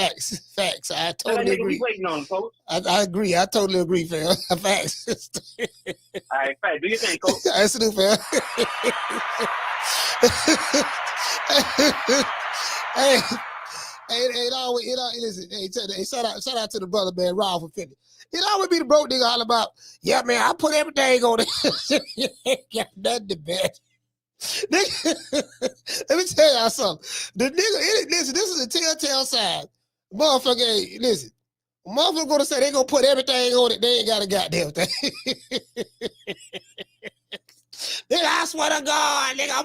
Facts. I That totally nigga agree. be waiting on him, coach. I agree. I totally agree, fam. Facts. All right, fact. Do your thing, coach. I salute, fam. Listen, shout out to the brother, man, Rob from Philly. It always be the broke nigga all about, yeah, man, I put everything on it. You ain't got nothing to bet. Let me tell y'all something. The nigga, listen, this is a telltale sign. Motherfucker, hey, listen. Motherfucker gonna say they gonna put everything on it, they ain't got a goddamn thing. Nigga, I swear to God, nigga, I'm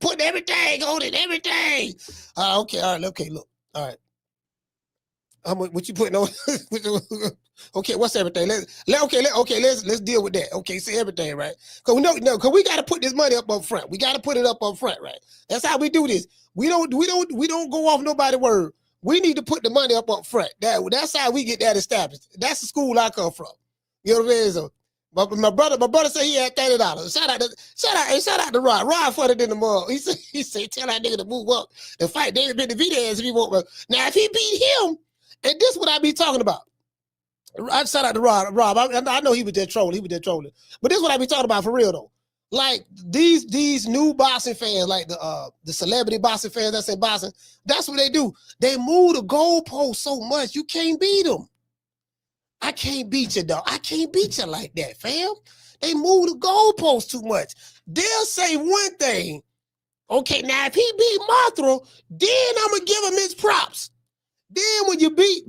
putting everything on it, everything. Okay, all right, okay, look, all right. What you putting on? Okay, what's everything? Let's deal with that. Okay, see everything, right? Cause we gotta put this money up front. We gotta put it up front, right? That's how we do this. We don't go off nobody's word. We need to put the money up front. That's how we get that established. That's the school I come from. You know what I'm saying? So, but my brother said he had $30. Shout out to Rod. Rod funny than the mug. He said, tell that nigga to move up and fight David Benavidez if he want. Now, if he beat him, and this is what I be talking about. I shout out to Rob. I know he was just trolling. But this is what I be talking about for real though. Like these new boxing fans, like the celebrity boxing fans that's in boxing, that's what they do. They move the goalpost so much you can't beat them. I can't beat you, dog. I can't beat you like that, fam. They move the goalpost too much. They'll say one thing. Okay, now if he beat Mothra, then I'm gonna give him his props. Then when you beat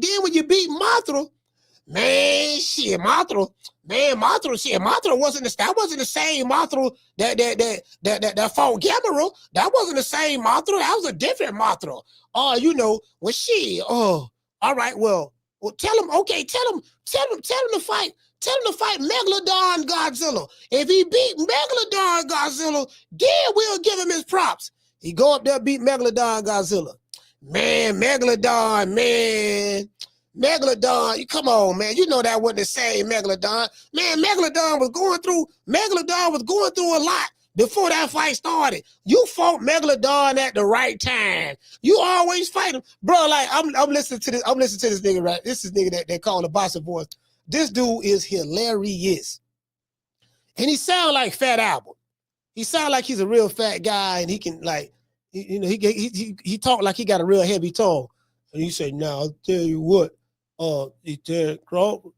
Mothra, Mothra wasn't the same Mothra that fought Gamera. That wasn't the same Mothra. That was a different Mothra. All right, well, tell him to fight Megalodon Godzilla. If he beat Megalodon Godzilla, then we'll give him his props. He go up there, beat Megalodon Godzilla. Man, Megalodon, come on, man. You know that wasn't the same Megalodon. Man, Megalodon was going through a lot before that fight started. You fought Megalodon at the right time. You always fight him. Bro, like, I'm listening to this nigga, right? This is nigga that they call the boxing voice. This dude is hilarious. And he sound like Fat Albert. He sound like he's a real fat guy, and he can, like, he talk like he got a real heavy tongue. And he say, now I'll tell you what, he said, Crawford,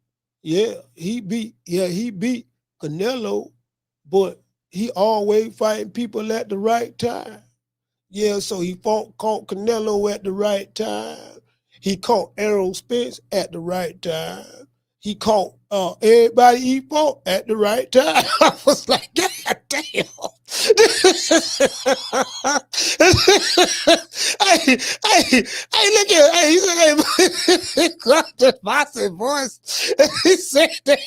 he beat Canelo, but he always fighting people at the right time. Yeah, so he caught Canelo at the right time. He caught Errol Spence at the right time. He caught everybody he fought at the right time. I was like, God damn. Hey, look at hey, he said, hey, Bossy voice. He said that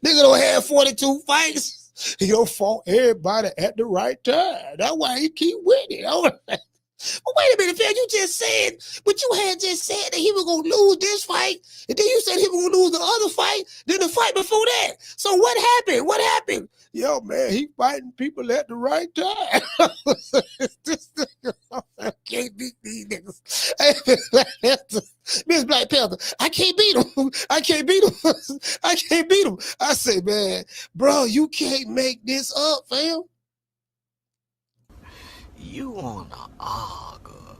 nigga don't have 42 fights. He don't fought everybody at the right time. That's why he keep winning. Well, wait a minute, Phil. You just said, but you had just said that he was gonna lose this fight, and then you said he was gonna lose the other fight, then the fight before that. So what happened? What happened? Yo, man, he fighting people at the right time. I can't beat these niggas. Miss Black Panther, I can't beat him. I can't beat him. I can't beat him. I say, man, bro, you can't make this up, fam. You wanna argue?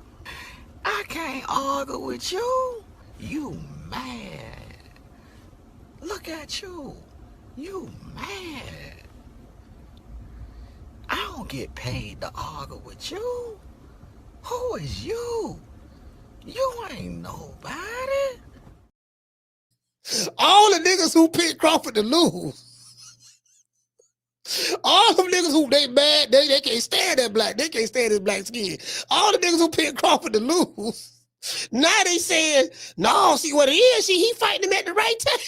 I can't argue with you. You mad. Look at you. You mad. I don't get paid to argue with you. Who is you? You ain't nobody. All the niggas who picked Crawford to lose. All them niggas who they mad, they can't stand that black. They can't stand his black skin. All the niggas who picked Crawford to lose. Now they saying, no, see what it is. See, he fighting him at the right time.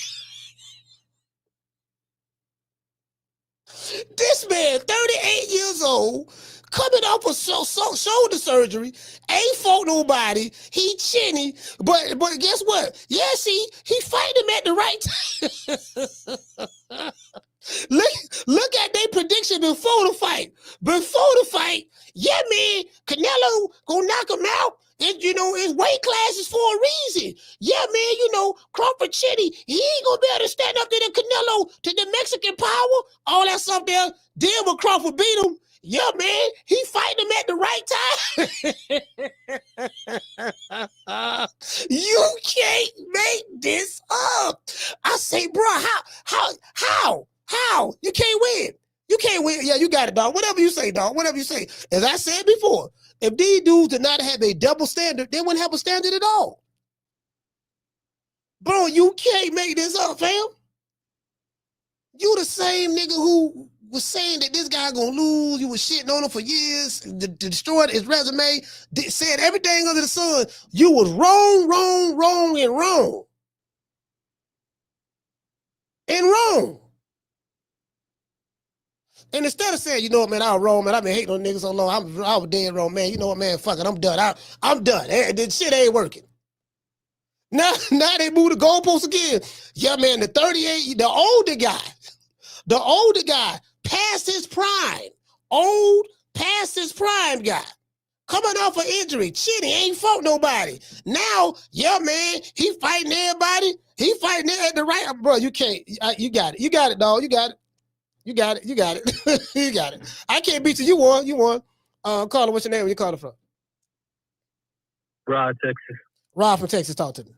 This man, 38 years old, coming off of shoulder surgery, ain't fought nobody. He chinny, but guess what? Yeah, see, he fighting him at the right time. Look at their prediction before the fight. Before the fight, yeah, man, Canelo gonna knock him out. And you know, his weight class is for a reason. Yeah, man, you know, Crawford Chitty, he ain't gonna be able to stand up to the Canelo, to the Mexican power, all that stuff there. Then when Crawford beat him, yeah, man, he fighting him at the right time. You can't make this up. I say, bro, how? You can't win. You can't win. Yeah, you got it, dog. Whatever you say, dog. Whatever you say. As I said before, if these dudes did not have a double standard, they wouldn't have a standard at all. Bro, you can't make this up, fam. You the same nigga who was saying that this guy gonna lose. You was shitting on him for years, destroyed his resume, said everything under the sun. You was wrong. And instead of saying, you know what, man, I was wrong, man, I've been hating on niggas so long, I was dead wrong, man. You know what, man, fuck it, I'm done. I'm done. This shit ain't working. Now they move the goalposts again. Yeah, man, the older guy, past his prime, past his prime guy, coming off an injury, Chinny ain't fought nobody. Now, yeah, man, he fighting everybody. He fighting at the right, bro. You can't. You got it. You got it, dog. You got it. You got it. You got it. You got it. I can't beat you. You won. You won. Carla, what's your name? Where you calling from? Rod, Texas. Rod from Texas. Talk to me.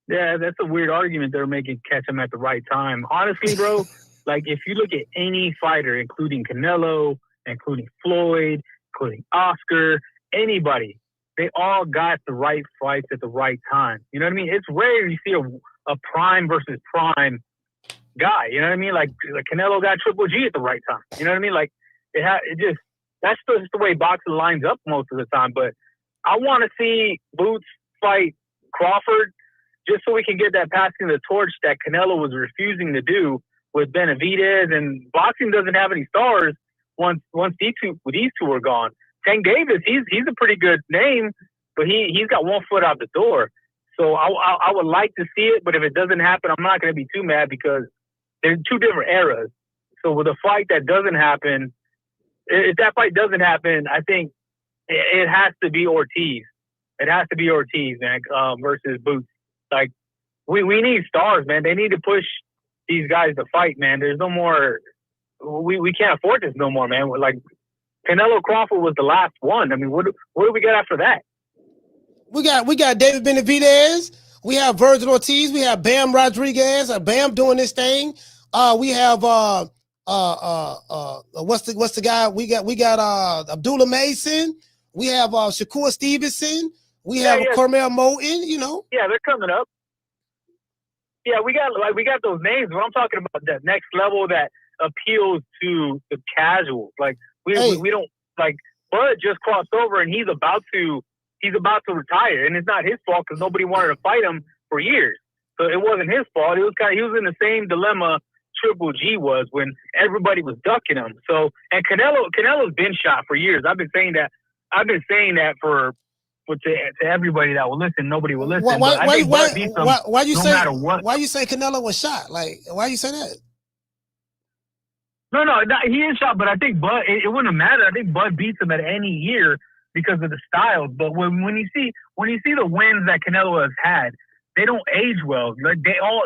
Yeah, that's a weird argument they're making, catch him at the right time. Honestly, bro, like if you look at any fighter, including Canelo, including Floyd, including Oscar, anybody, they all got the right fights at the right time. You know what I mean? It's rare you see a prime versus prime guy. You know what I mean? Like Canelo got Triple G at the right time. You know what I mean? Like that's just the way boxing lines up most of the time. But I want to see Boots fight Crawford just so we can get that passing the torch that Canelo was refusing to do with Benavidez. And boxing doesn't have any stars once these two are gone. Tank Davis, he's a pretty good name, but he's got one foot out the door. So I would like to see it, but if it doesn't happen, I'm not going to be too mad because they're two different eras. So with a fight that doesn't happen, if that fight doesn't happen, I think it has to be Ortiz. It has to be Ortiz, man, versus Boots. Like, we need stars, man. They need to push these guys to fight, man. There's no more. We can't afford this no more, man. Like, Canelo Crawford was the last one. I mean, what do we get after that? We got David Benavidez. We have Vergil Ortiz. We have Bam Rodriguez. Bam doing this thing. We have what's the guy? We got Abdullah Mason. We have Shakur Stevenson. We have Cormel Moten. You know. Yeah, they're coming up. Yeah, we got those names, but I'm talking about that next level that appeals to the casuals. Like we don't like Bud just crossed over and he's about to retire, and it's not his fault because nobody wanted to fight him for years. So it wasn't his fault. He was in the same dilemma Triple G was when everybody was ducking him. So and Canelo's been shot for years. I've been saying that for to everybody that will listen. Nobody will listen. Why you say Canelo was shot? Like why you say that? No, he is shot, but I think Bud, it wouldn't have mattered. I think Bud beats him at any year because of the styles. But when you see the wins that Canelo has had, they don't age well. Like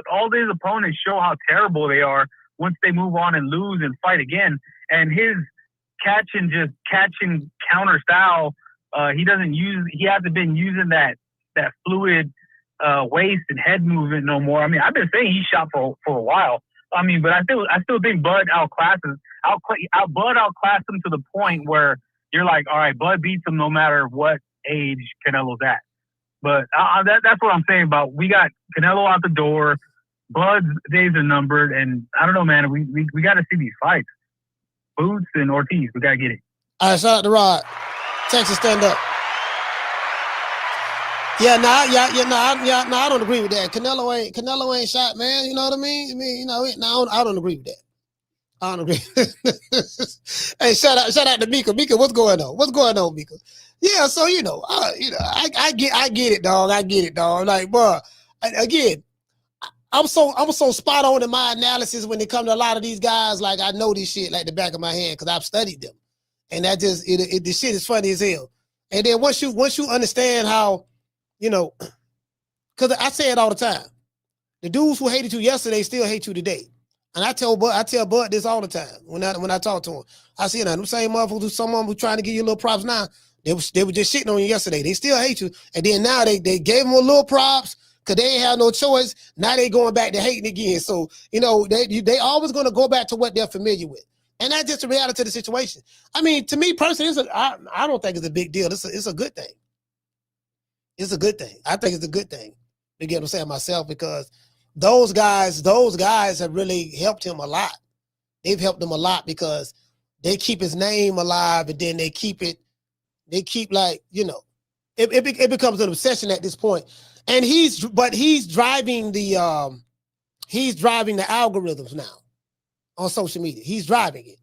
all these opponents show how terrible they are once they move on and lose and fight again. And his catching counter style, he hasn't been using that fluid waist and head movement no more. I mean, I've been saying he's shot for a while. I mean, but I still think Bud outclassed him to the point where you're like, all right, Bud beats him no matter what age Canelo's at. But that's what I'm saying about we got Canelo out the door, Bud's days are numbered, and I don't know, man. We got to see these fights. Boots and Ortiz, we got to get it. All right, shout out to Rod. Texas, stand up. I don't agree with that. Canelo ain't shot, man. You know what I mean? I don't agree with that. I don't agree. Hey, shout out to Mika. Mika, what's going on? What's going on, Mika? Yeah, so I get it, dog. I get it, dog. Like, bro, again, I'm so spot on in my analysis when it comes to a lot of these guys. Like, I know this shit like the back of my hand because I've studied them, and that just the shit is funny as hell. And then once you understand how, because I say it all the time, the dudes who hated you yesterday still hate you today. And I tell Bud this all the time when I talk to him. I see them same motherfuckers, someone who's trying to give you a little props now. They were just shitting on you yesterday. They still hate you. And then now they gave them a little props because they ain't have no choice. Now they going back to hating again. So, they always going to go back to what they're familiar with. And that's just the reality of the situation. I mean, to me personally, I don't think it's a big deal. It's a good thing. It's a good thing. I think it's a good thing. You get what I'm saying myself, because those guys have really helped him a lot. They've helped him a lot because they keep his name alive, and then they keep it like, it becomes an obsession at this point. And he's driving the algorithms now on social media. He's driving it.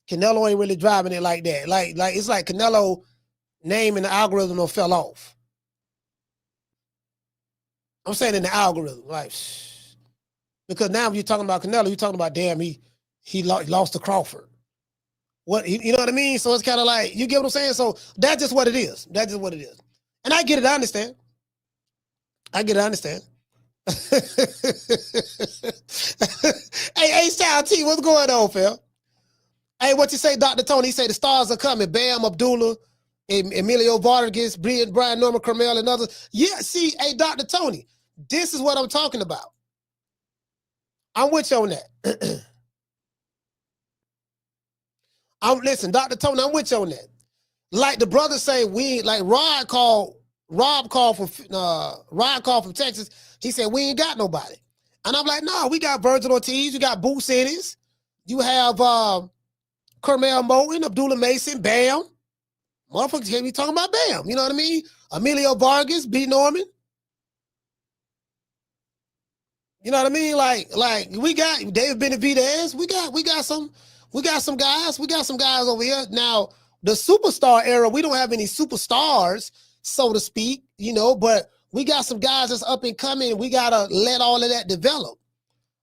Canelo ain't really driving it like that. Like it's like Canelo name in the algorithm fell off. I'm saying in the algorithm, like, because now when you're talking about Canelo, you're talking about, damn, he lost to Crawford. You know what I mean? So it's kind of like, you get what I'm saying? So that's just what it is. That's just what it is. And I get it. I understand. Hey, Style T, what's going on, Phil? Hey, what you say, Dr. Tony? He say the stars are coming. Bam, Abdullah, Emilio Vargas, Brian Norman, Carmel, and others. Yeah, see, hey, Dr. Tony, this is what I'm talking about. I'm with you on that. Listen, Dr. Tony, I'm with you on that. Like the brothers say, Rob called from Texas. He said, we ain't got nobody. And I'm like, no, we got Vergil Ortiz, you got Bozy Ennis, you have Cormel Moten, Abdullah Mason, Bam. Motherfuckers can't be talking about Bam. You know what I mean? Emilio Vargas, B. Norman. You know what I mean? Like we got David Benavidez. We got some guys. We got some guys over here. Now, the superstar era, we don't have any superstars, so to speak, but we got some guys that's up and coming. We gotta let all of that develop.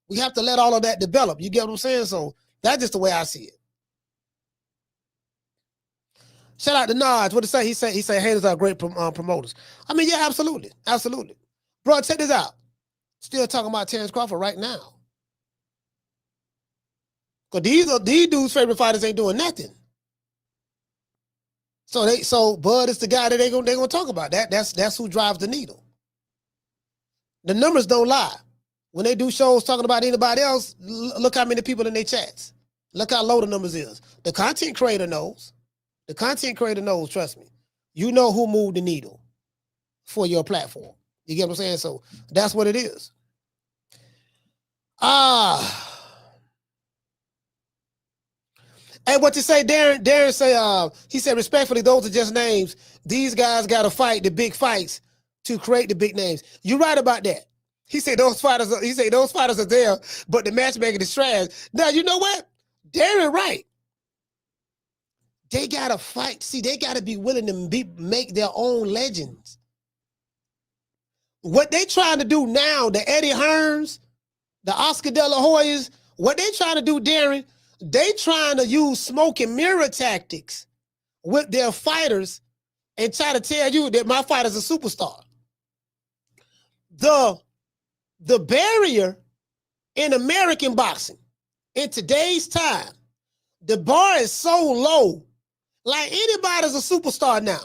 We have to let all of that develop. You get what I'm saying? So that's just the way I see it. Shout out to Naj. What did he say? He said haters are great promoters. I mean, yeah, absolutely. Absolutely. Bro, check this out. Still talking about Terrence Crawford right now. Because these dudes' favorite fighters ain't doing nothing. So Bud is the guy that they gonna talk about. That's who drives the needle. The numbers don't lie. When they do shows talking about anybody else, look how many people in their chats. Look how low the numbers is. The content creator knows. The content creator knows, trust me. You know who moved the needle for your platform. You get what I'm saying? So that's what it is. And what you say, Darren say, he said, respectfully, those are just names. These guys got to fight the big fights to create the big names. You're right about that. He said those fighters are there, but the matchmaking is trash. Now, you know what? Darren right. They got to fight. See, they got to be willing to make their own legends. What they trying to do now, the Eddie Hearns, the Oscar De La Hoyas, what they trying to do, Darren, they trying to use smoke and mirror tactics with their fighters and try to tell you that my fighter's a superstar. The barrier in American boxing in today's time, the bar is so low. Like anybody's a superstar now.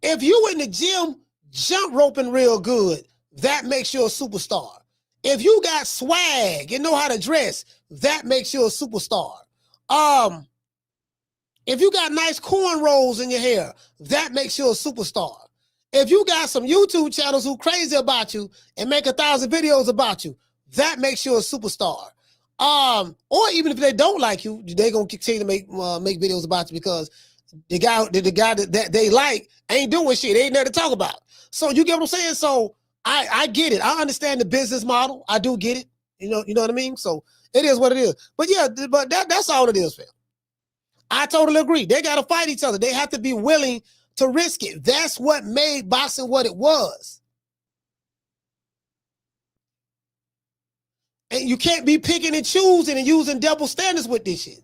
If you in the gym jump roping real good, that makes you a superstar. If you got swag and know how to dress, that makes you a superstar. If you got nice cornrows in your hair, that makes you a superstar. If you got some YouTube channels who crazy about you and make 1,000 videos about you, that makes you a superstar. Or even if they don't like you, they're gonna continue to make videos about you because the guy that they like ain't doing shit. They ain't nothing to talk about. So you get what I'm saying? So I get it. I understand the business model. I do get it. You know what I mean? So it is what it is. But yeah, but that's all it is, fam. I totally agree. They got to fight each other. They have to be willing to risk it. That's what made boxing what it was. And you can't be picking and choosing and using double standards with this shit.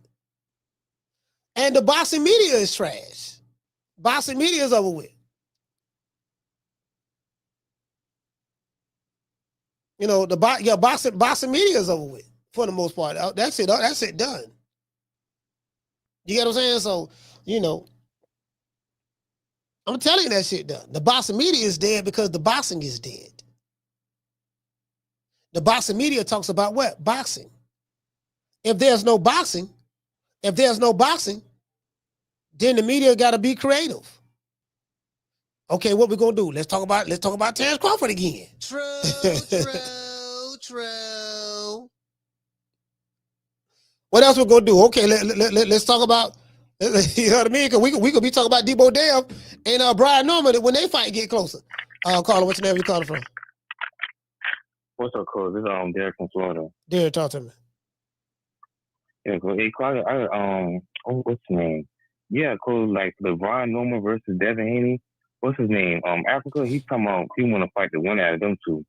And the boxing media is trash. Boxing media is over with. You know, boxing media is over with for the most part. That's it done. You get what I'm saying? So, you know, I'm telling you that shit done. The boxing media is dead because the boxing is dead. The boxing media talks about what? Boxing. If there's no boxing, then the media got to be creative. Okay, what we gonna do? Let's talk about Terrence Crawford again. True. What else we gonna do? Okay, let's talk about. You know what I mean? Because we could be talking about Debo Dale and Brian Norman when they fight get closer. Carla, what's your name? You calling from? What's up, Cole? This is Derek from Florida. Derek, talk to me. Yeah, Cole. Hey, Carla, what's his name? Yeah, Cole. Like the Brian Norman versus Devin Haney. What's his name? Africa. He's talking about he want to fight the winner out of them two.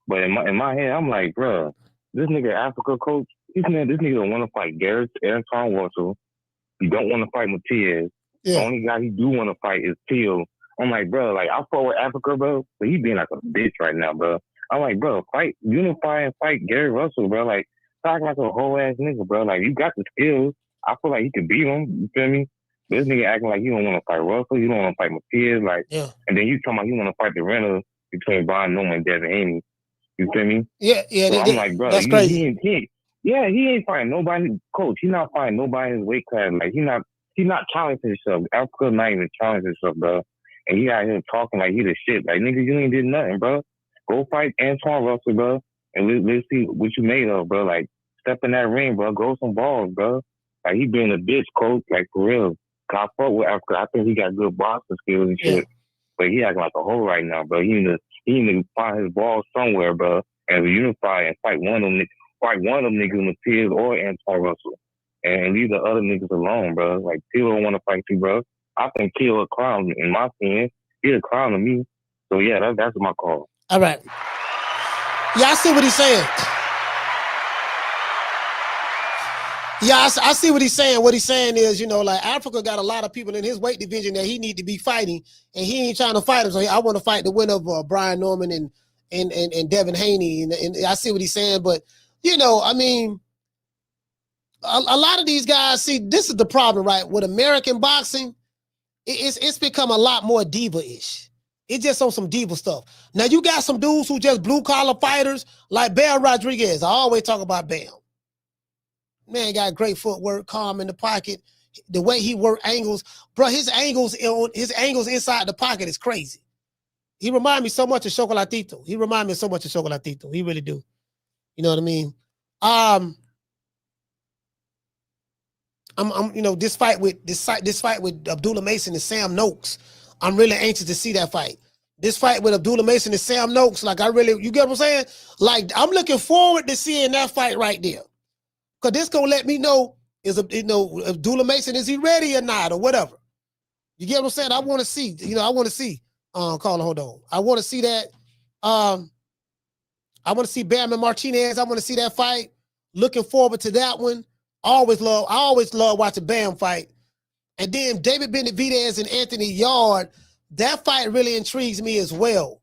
But in my head, I'm like, bro, this nigga Africa coach. This nigga don't want to fight Garrett Anton Russell. He don't want to fight Matias. Yeah. The only guy he do want to fight is Teal. I'm like, bro, like I fought with Africa, bro, but he being like a bitch right now, bro. I'm like, bro, unify and fight Gary Russell, bro. Like, talking like a whole ass nigga, bro. Like, you got the skills. I feel like he could beat him. You feel me? But this nigga acting like you don't want to fight Russell. You don't want to fight Matias. Like, yeah. And then you talking about you want to fight the rental between Brian Norman and Devin Haney. You feel me? Yeah. So I'm like, bro, that's crazy. He ain't fighting nobody. Coach, he's not fighting nobody in his weight class. Like, he's not challenging himself. Africa not even challenging himself, bro. And he out here talking like he the shit. Like, nigga, you ain't did nothing, bro. Go fight Antoine Russell, bro. And let's see what you made of, bro. Like, step in that ring, bro. Go some balls, bro. Like, he being a bitch, coach. Like, for real. I fought with Africa. I think he got good boxing skills and shit. Yeah. But he acting like a hoe right now, bro. He need to find his balls somewhere, bro. And unify and fight one of them niggas, Matias or Antoine Russell. And leave the other niggas alone, bro. Like, Teal don't want to fight you, bro. I think Teal a clown, in my opinion. He's a clown to me. So, yeah, that's my call. All right. Yeah, I see what he's saying. Yeah, I see what he's saying. What he's saying is, you know, like Africa got a lot of people in his weight division that he need to be fighting, and he ain't trying to fight them. So I want to fight the winner of Brian Norman and Devin Haney. And I see what he's saying, but you know, I mean, a lot of these guys, see, this is the problem, right? With American boxing, it's become a lot more diva-ish. It's just on some diva stuff. Now you got some dudes who just blue collar fighters like Bam Rodriguez. I always talk about Bam. Man got great footwork, calm in the pocket. The way he work angles, bro, his angles inside the pocket is crazy. He remind me so much of Chocolatito. He remind me so much of Chocolatito. He really do. You know what I mean? I'm you know, this fight with Abdullah Mason and Sam Noakes. I'm really anxious to see that fight. This fight with Abdullah Mason and Sam Noakes, like you get what I'm saying? Like I'm looking forward to seeing that fight right there. Cause this gonna let me know Abdullah Mason, is he ready or not or whatever. You get what I'm saying? I want to see, I want to see. Carla, hold on. I want to see that. I want to see Bam and Martinez. I want to see that fight. Looking forward to that one. I always love watching Bam fight. And then David Benavidez and Anthony Yard, that fight really intrigues me as well.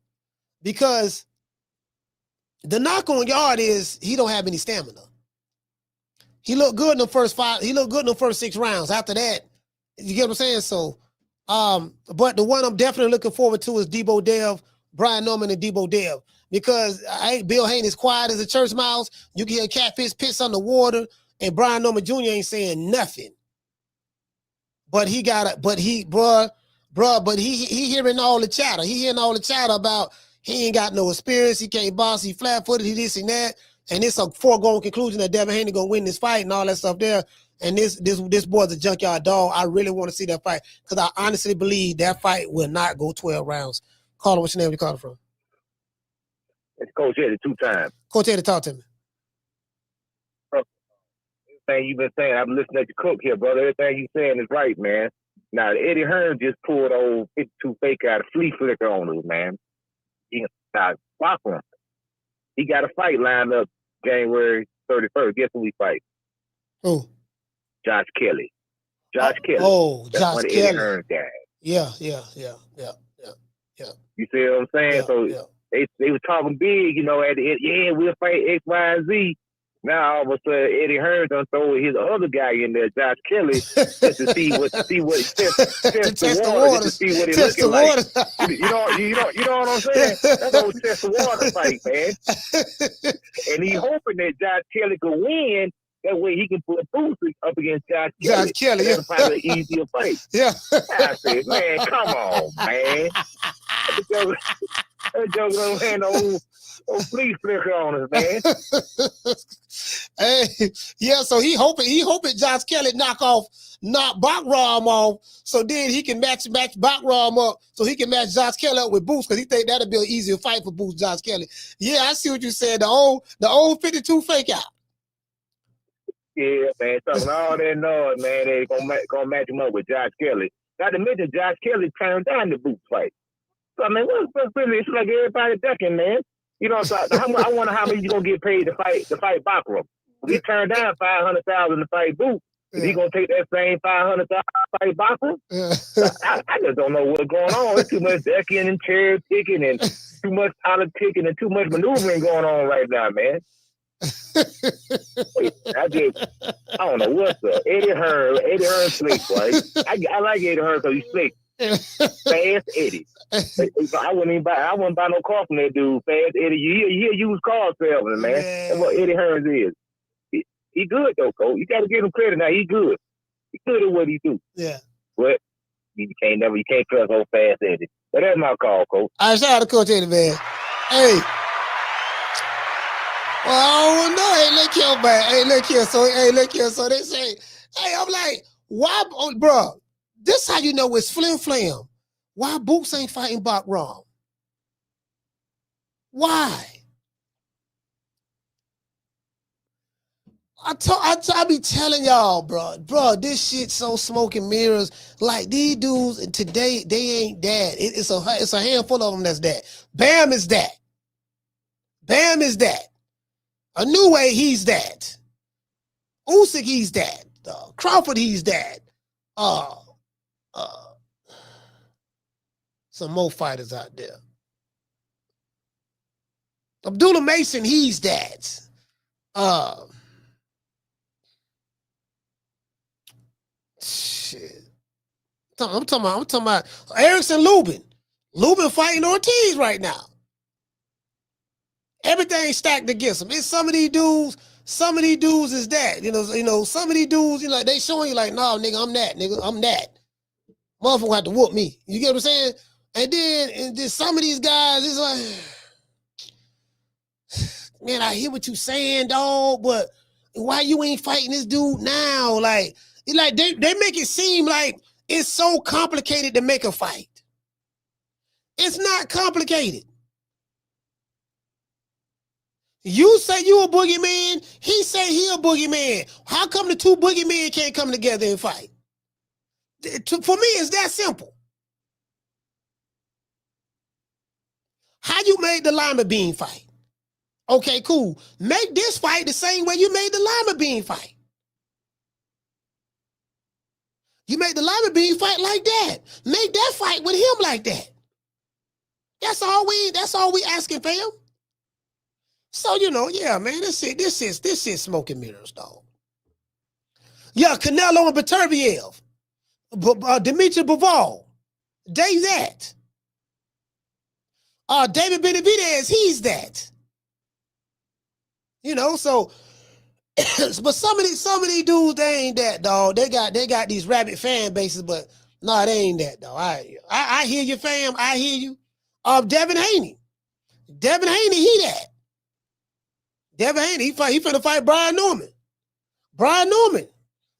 Because the knock on Yard is he don't have any stamina. He looked good in the first 6 rounds. After that, you get what I'm saying? So, but the one I'm definitely looking forward to is Debo Dev, Brian Norman and Debo Dev. Because Bill Haney is quiet as a church mouse. You can hear Catfish piss underwater, and Brian Norman Jr. ain't saying nothing. But he hearing all the chatter. He hearing all the chatter about he ain't got no experience, he can't box, he flat-footed, he this and that. And it's a foregone conclusion that Devin Haney gonna win this fight and all that stuff there. And this boy's a junkyard dog. I really want to see that fight because I honestly believe that fight will not go 12 rounds. Caller, what's your name? Where you calling from? It's Coach Eddie 2 times. Coach Eddie, talk to me. Everything you've been saying, I'm listening to Cook here, brother. Everything you saying is right, man. Now, Eddie Hearn just pulled old 52 fake out of flea flicker on us, man. He got block him. He got a fight lined up January 31st. Guess who we fight? Who? Josh Kelly. Josh Kelly. Oh, That's Josh one of Kelly. Eddie Hearn's guys. Yeah. You see what I'm saying? They were talking big, at the end, we'll fight X, Y, and Z. Now all of a sudden Eddie Hearn done throw his other guy in there, Josh Kelly, just to see what test the water, just to see what he's looking like. You know what I'm saying? That's a whole test the water fight, man. And he hoping that Josh Kelly could win. That way he can put Bozy up against Josh Kelly. That's probably an easier fight. Yeah. I said, man, come on, man. That joke don't have no flea flicker on us, man. Hey, yeah, so he hoping Josh Kelly knock Bachram off, so then he can match Bachram up, so he can match Josh Kelly up with Boots, because he think that'll be an easier fight for Boots, Josh Kelly. Yeah, I see what you said. The old 52 fake out. Yeah, man, talking all that noise, man. They gonna match him up with Josh Kelly. Not to mention, Josh Kelly turned down the Boots fight. So I mean, what's really? It's like everybody ducking, man. So I wonder how much you gonna get paid to fight Bachram. He turned down $500,000 to fight Boots. Is he gonna take that same $500,000 to fight Bachram? I just don't know what's going on. There's too much ducking and cherry picking and too much politicking and too much maneuvering going on right now, man. I don't know what's up. Eddie Hearn slick, right? I like Eddie Hearn because he's slick. Fast Eddie. I wouldn't buy no car from that dude. Fast Eddie. You used car salesman, man. Yeah. That's what Eddie Hearn is. He good though, Coach. You got to give him credit now. He good. He good at what he do. Yeah. But you can't trust old Fast Eddie. But that's my call, Coach. All right, shout out to Coach Eddie, man. Hey. Well, I don't know. Hey, look here, man. Hey, look here. So they say, hey, I'm like, why, bro? This how you know it's flim flam. Why Boots ain't fighting Bachram? Why? I be telling y'all, bro, this shit so smoke and mirrors. Like these dudes today, they ain't that. It's a handful of them that's that. Bam is that. Bam is that. A new way, he's that. Usyk, he's that. Crawford, he's that. Some more fighters out there. Abdullah Mason, he's that. Shit. I'm talking about Erickson Lubin. Lubin fighting Ortiz right now. Everything stacked against him. It's some of these dudes is that. You know, some of these dudes, you know, they showing you like, no, nigga, I'm that, nigga, I'm that. Motherfucker have to whoop me. You get what I'm saying? And then some of these guys, it's like, man, I hear what you saying, dog, but why you ain't fighting this dude now? Like they make it seem like it's so complicated to make a fight. It's not complicated. You say you a boogeyman, he say he a boogeyman. How come the two boogeymen can't come together and fight? For me, it's that simple. How you made the lima bean fight? Okay, cool. Make this fight the same way you made the lima bean fight. You made the lima bean fight like that. Make that fight with him like that. That's all we asking, fam. So, you know, yeah, man, this is smoke and mirrors, dog. Yeah, Canelo and Beterbiev. Dimitri Bivol. They that. David Benavidez, he's that. You know, so but some of these dudes, they ain't that, dog. They got these rabid fan bases, but no, they ain't that, dog. I hear you, fam. I hear you. Devin Haney. Devin Haney, he that. Devin Haney, he finna fight Brian Norman. Brian Norman.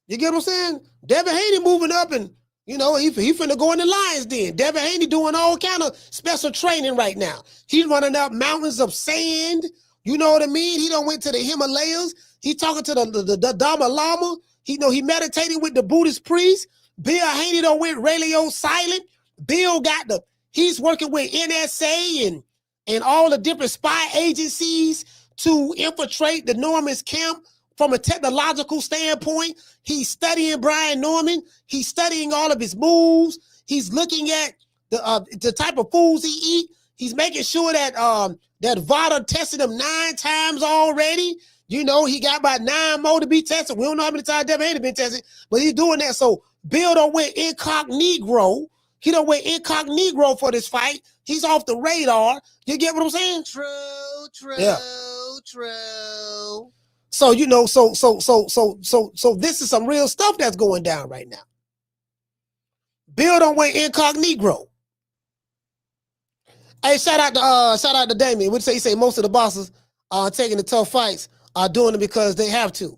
You get what I'm saying? Devin Haney moving up and, you know, he finna go in the Lions den. Devin Haney doing all kind of special training right now. He's running up mountains of sand. You know what I mean? He done went to the Himalayas. He talking to the Dalai Lama. He meditating with the Buddhist priest. Bill Haney done went radio silent. Bill he's working with NSA and all the different spy agencies to infiltrate the Norman's camp from a technological standpoint. He's studying Brian Norman. He's studying all of his moves. He's looking at the type of foods he eat. He's making sure that that VADA tested him 9 times already. You know, he got about 9 more to be tested. We don't know how many times Devin Haney been tested, but he's doing that. So Bill done went incognito. He done went incognito for this fight. He's off the radar. You get what I'm saying? True. Yeah. True. So, you know, so this is some real stuff that's going down right now. Bill done went incognito. Hey, shout out to Damien. He say most of the bosses are taking the tough fights are doing it because they have to.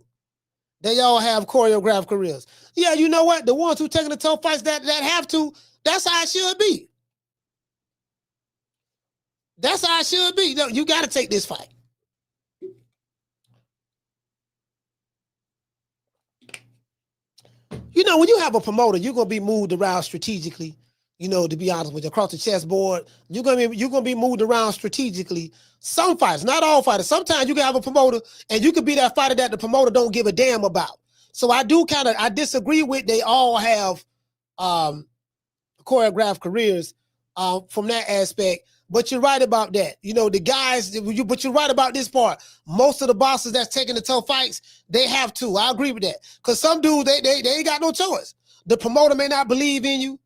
They all have choreographed careers. Yeah, you know what? The ones who taking the tough fights that have to, that's how it should be. That's how it should be. No, you got to take this fight. You know, when you have a promoter, you're gonna be moved around strategically. You know, to be honest with you, across the chessboard, you're gonna be moved around strategically. Some fighters, not all fighters. Sometimes you can have a promoter, and you could be that fighter that the promoter don't give a damn about. So I disagree with they all have choreographed careers from that aspect. But you're right about that. You know, the guys, but you're right about this part. Most of the bosses that's taking the tough fights, they have to. I agree with that. Because some dudes, they ain't got no choice. The promoter may not believe in you.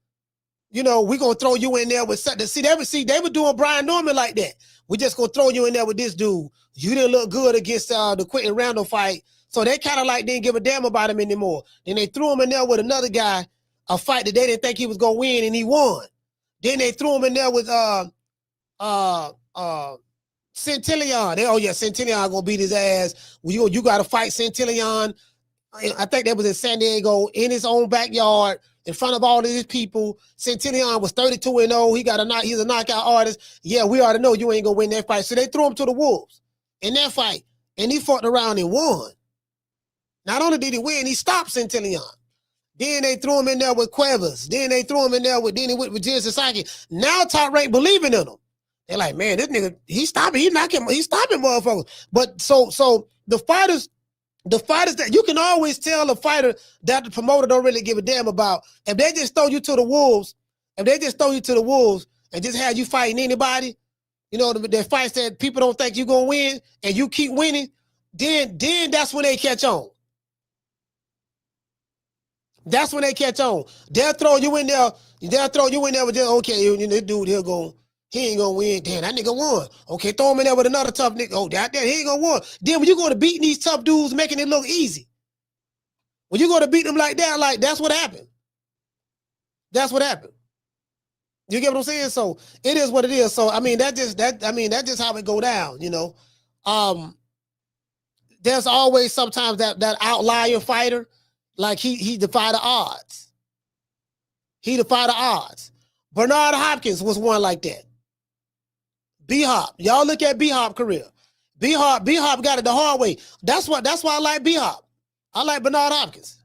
You know, we're going to throw you in there with something. See, they were doing Brian Norman like that. We just going to throw you in there with this dude. You didn't look good against the Quentin Randall fight. So they kind of like didn't give a damn about him anymore. Then they threw him in there with another guy, a fight that they didn't think he was going to win, and he won. Then they threw him in there with Centillion. Centillion gonna beat his ass. You got to fight Centillion. I think that was in San Diego in his own backyard in front of all of these people. Centillion was 32-0. He's a knockout artist. Yeah, we already know you ain't gonna win that fight. So they threw him to the wolves in that fight, and he fought around and won. Not only did he win, he stopped Centillion. Then they threw him in there with Cuevas. Then they threw him in there with Jin Sasaki. Now Top Rank believing in him. They're like, man, this nigga, he's stopping motherfuckers. But so the fighters that you can always tell a fighter that the promoter don't really give a damn about. If they just throw you to the wolves, and just have you fighting anybody, you know, the fights that people don't think you're gonna win and you keep winning, then that's when they catch on. That's when they catch on. They'll throw you in there. They'll throw you in there with just, okay, this dude, he ain't gonna win. Damn, that nigga won. Okay, throw him in there with another tough nigga. Oh, that he ain't gonna win. Then when you go to beating these tough dudes, making it look easy. When you go to beat them like that, like that's what happened. That's what happened. You get what I'm saying? So it is what it is. So I mean, that's just how it go down, you know. There's always sometimes that outlier fighter, like he defied the odds. He defied the odds. Bernard Hopkins was one like that. B-Hop. Y'all look at B-Hop career. B-Hop got it the hard way. That's why I like B-Hop. I like Bernard Hopkins.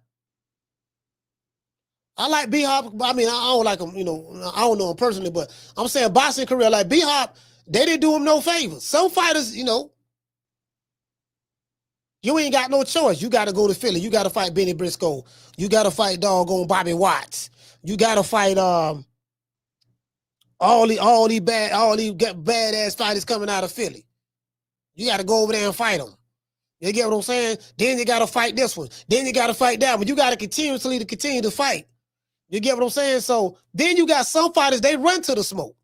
I like B-Hop. I mean, I don't like him, you know, I don't know him personally, but I'm saying boxing career, like B-Hop, they didn't do him no favors. Some fighters, you know, you ain't got no choice. You got to go to Philly. You got to fight Benny Briscoe. You got to fight doggone Bobby Watts. You got to fight all these badass fighters coming out of Philly. You got to go over there and fight them. You get what I'm saying? Then you got to fight this one. Then you got to fight that one. You got to continue to fight. You get what I'm saying? So then you got some fighters, they run to the smoke.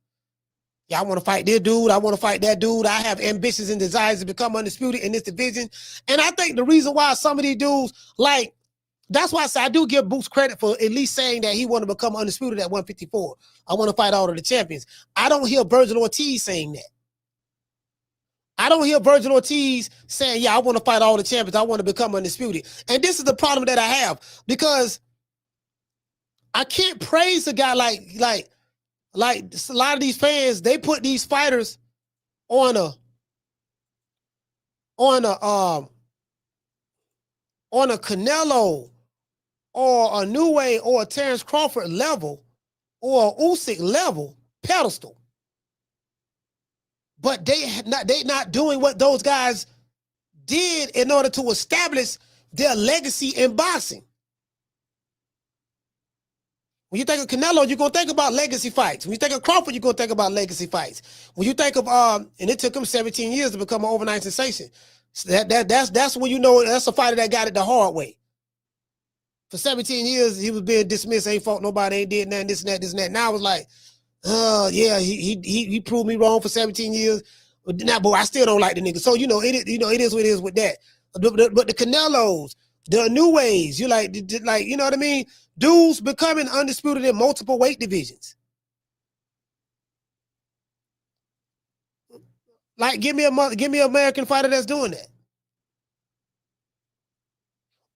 Yeah, I want to fight this dude. I want to fight that dude. I have ambitions and desires to become undisputed in this division. And I think the reason why some of these dudes, like, that's why I say I do give Boots credit for at least saying that he want to become undisputed at 154. I want to fight all of the champions. I don't hear Vergil Ortiz saying that. I don't hear Vergil Ortiz saying, yeah, I want to fight all the champions. I want to become undisputed. And this is the problem that I have, because I can't praise a guy like a lot of these fans, they put these fighters on a Canelo or a New Way or a Terrence Crawford level or a Usyk level pedestal. But they not doing what those guys did in order to establish their legacy in boxing. When you think of Canelo, you're going to think about legacy fights. When you think of Crawford, you're going to think about legacy fights. When you think of, and it took him 17 years to become an overnight sensation. So that's when you know that's a fighter that got it the hard way. For 17 years, he was being dismissed, ain't fought nobody, ain't did nothing, this and that. Now I was like, yeah, he proved me wrong for 17 years. But now, boy, I still don't like the nigga. So, it is what it is with that. But the Canelos, the New Ways, you like, you know what I mean? Dudes becoming undisputed in multiple weight divisions. Like, give me an American fighter that's doing that.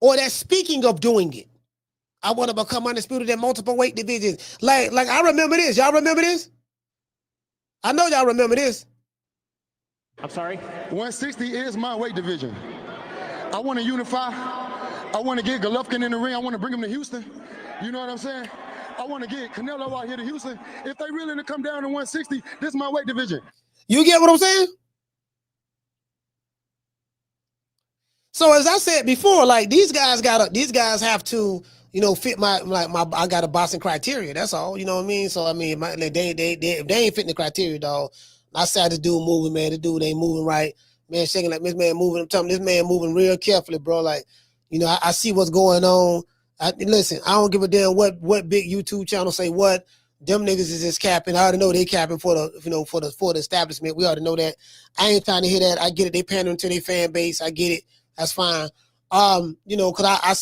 Or that's speaking of doing it. I want to become undisputed in multiple weight divisions. Like I remember this. Y'all remember this? I know y'all remember this. I'm sorry? 160 is my weight division. I want to unify. I want to get Golovkin in the ring. I want to bring him to Houston. You know what I'm saying? I want to get Canelo out here to Houston. If they really to come down to 160, this is my weight division. You get what I'm saying? So as I said before, like these guys have to, fit my I got a boxing criteria. That's all. You know what I mean? So I mean, if they ain't fitting the criteria, dog. I said this dude moving, man. This dude ain't moving right, man. Shaking like this man moving. I'm telling you, this man moving real carefully, bro. Like, I see what's going on. Listen, I don't give a damn what big YouTube channel say what. Them niggas is just capping. I already know they capping for the for the establishment. We already know that. I ain't trying to hear that. I get it. They pandering to their fan base. I get it. That's fine. Cause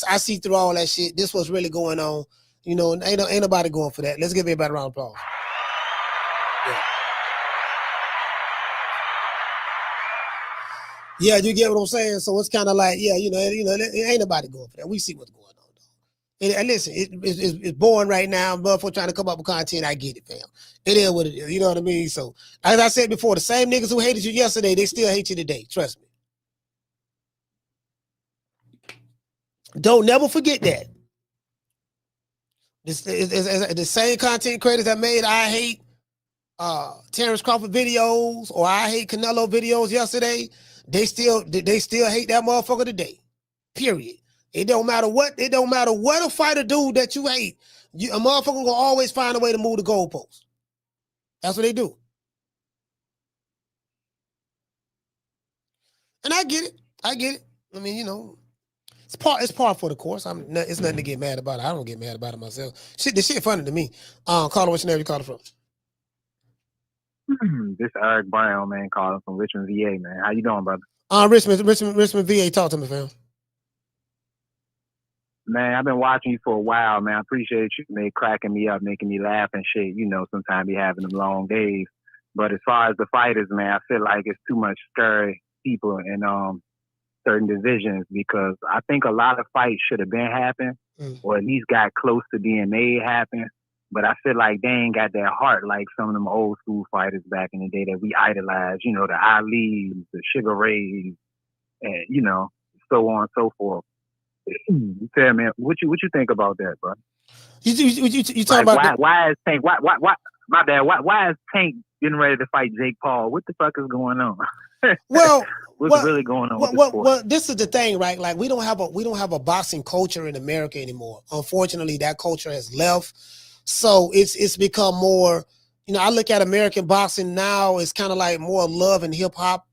I see through all that shit. This was really going on. Ain't nobody going for that. Let's give everybody a round of applause. Yeah, you get what I'm saying? So it's kind of like, ain't nobody going for that. We see what's going on, though. And listen, it's boring right now. Motherfucker trying to come up with content. I get it, fam. It is what it is. You know what I mean? So, as I said before, the same niggas who hated you yesterday, they still hate you today. Trust me. Don't never forget that. This is the same content creators that made I hate Terrence Crawford videos or I hate Canelo videos yesterday. They still hate that motherfucker today. Period. It don't matter what a fighter do that you hate. A motherfucker gonna always find a way to move the goalpost. That's what they do. And I get it. I mean, It's part for the course. It's nothing to get mad about. I don't get mad about it myself. This shit funny to me. Caller, what's your name? You calling from? This Eric Brown, man, calling from Richmond, VA, man. How you doing, brother? Richmond, VA. Talk to me, fam. Man, I've been watching you for a while, man. I appreciate you, man, cracking me up, making me laugh and shit. You know, sometimes be having them long days. But as far as the fighters, man, I feel like it's too much scary people in certain divisions, because I think a lot of fights should have been happening, or at least got close to being made happen. But I feel like they ain't got that heart like some of them old school fighters back in the day that we idolized, you know, the Ali's, the Sugar Rays, and, you know, so on and so forth. You tell me, what you think about that, bro? You talking about why is Tank? Why? My bad. Why is Tank getting ready to fight Jake Paul? What the fuck is going on? Well, what's really going on? With this sport? Well, this is the thing, right? Like we don't have a boxing culture in America anymore. Unfortunately, that culture has left. So it's become more. You know, I look at American boxing now. It's kind of like more love and hip hop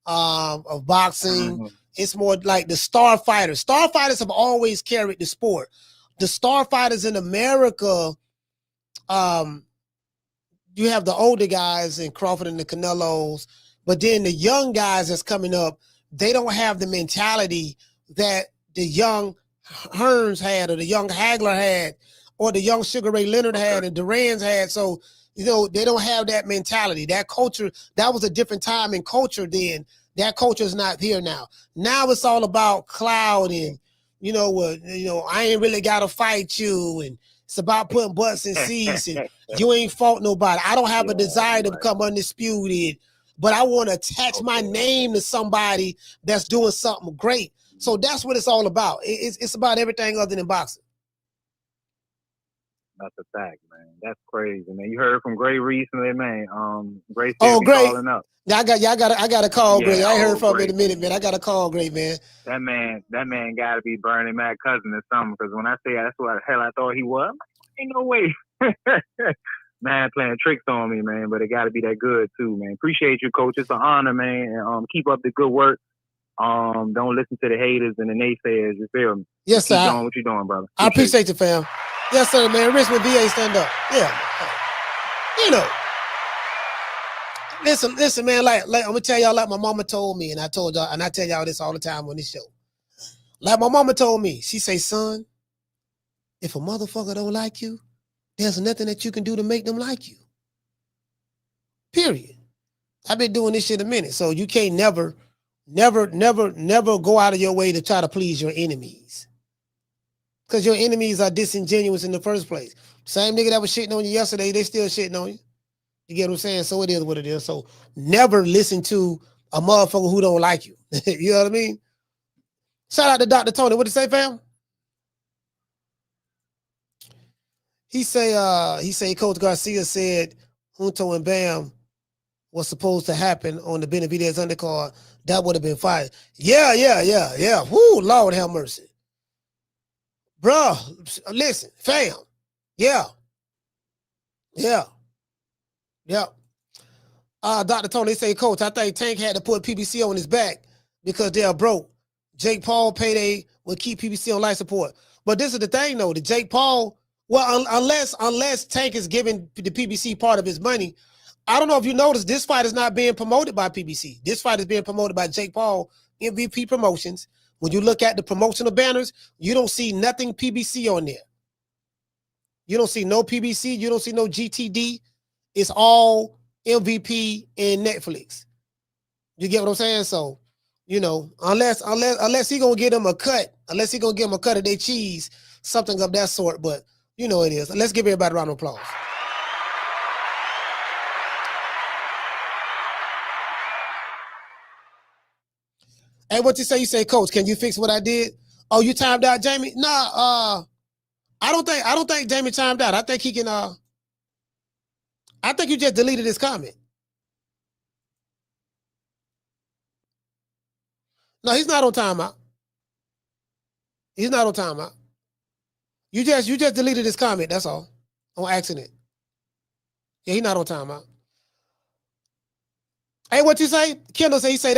of boxing. Mm-hmm. It's more like the star fighters. Star fighters have always carried the sport. The star fighters in America, you have the older guys in Crawford and the Canelos, but then the young guys that's coming up, they don't have the mentality that the young Hearns had, or the young Hagler had, or the young Sugar Ray Leonard had, and Duran's had. So, you know, they don't have that mentality. That culture, that was a different time in culture then. That culture is not here now. Now it's all about cloud and, you know, I ain't really got to fight you. And it's about putting butts in seats and you ain't fought nobody. I don't have a desire to become undisputed, but I want to attach my name to somebody that's doing something great. So that's what it's all about. It's about everything other than boxing. That's a fact, man. That's crazy, man. You heard from Gray recently, man. Gray said Gray calling up. I got to call Gray. I heard from him in a minute, man. I got to call Gray, man. That man got to be Bernie Mac's cousin or something. Because when I say that's what the hell I thought he was, ain't no way. Man, playing tricks on me, man. But it got to be that good too, man. Appreciate you, coach. It's an honor, man. And keep up the good work. Don't listen to the haters and the naysayers. You feel me? Yes, sir. Keep doing what you're doing, brother. I appreciate you, fam. Yes, sir, man. Richmond VA, stand up. Yeah. You know. Listen, man, like I'm gonna tell y'all like my mama told me, and I told y'all, and I tell y'all this all the time on this show. Like my mama told me, she say, son, if a motherfucker don't like you, there's nothing that you can do to make them like you. Period. I've been doing this shit a minute, so you can't never go out of your way to try to please your enemies. Because your enemies are disingenuous in the first place. Same nigga that was shitting on you yesterday, they still shitting on you. You get what I'm saying? So it is what it is. So never listen to a motherfucker who don't like you. You know what I mean? Shout out to Dr. Tony. What did he say, fam? He say Coach Garcia said Junto and Bam was supposed to happen on the Benavidez undercard. That would have been fire. Yeah. Woo, Lord have mercy. Bruh, listen, fam. Yeah. Dr. Tony say, Coach, I think Tank had to put PBC on his back because they're broke. Jake Paul payday will keep PBC on life support. But this is the thing, though. The Jake Paul, well, unless Tank is giving the PBC part of his money, I don't know if you noticed, this fight is not being promoted by PBC. This fight is being promoted by Jake Paul, MVP Promotions. When you look at the promotional banners, you don't see nothing PBC on there. You don't see no PBC. You don't see no GTD. It's all MVP and Netflix. You get what I'm saying? So, you know, unless he gonna get him a cut, unless he gonna give him a cut of their cheese, something of that sort. But you know it is. Let's give everybody a round of applause. Hey, what you say? You say, Coach, can you fix what I did? Oh, you timed out, Jamie? Nah, I don't think Jamie timed out. I think he can I think you just deleted his comment. No, he's not on timeout. He's not on timeout. You just deleted his comment, that's all. On accident. Yeah, he's not on timeout. Hey, what you say? Kendall said he said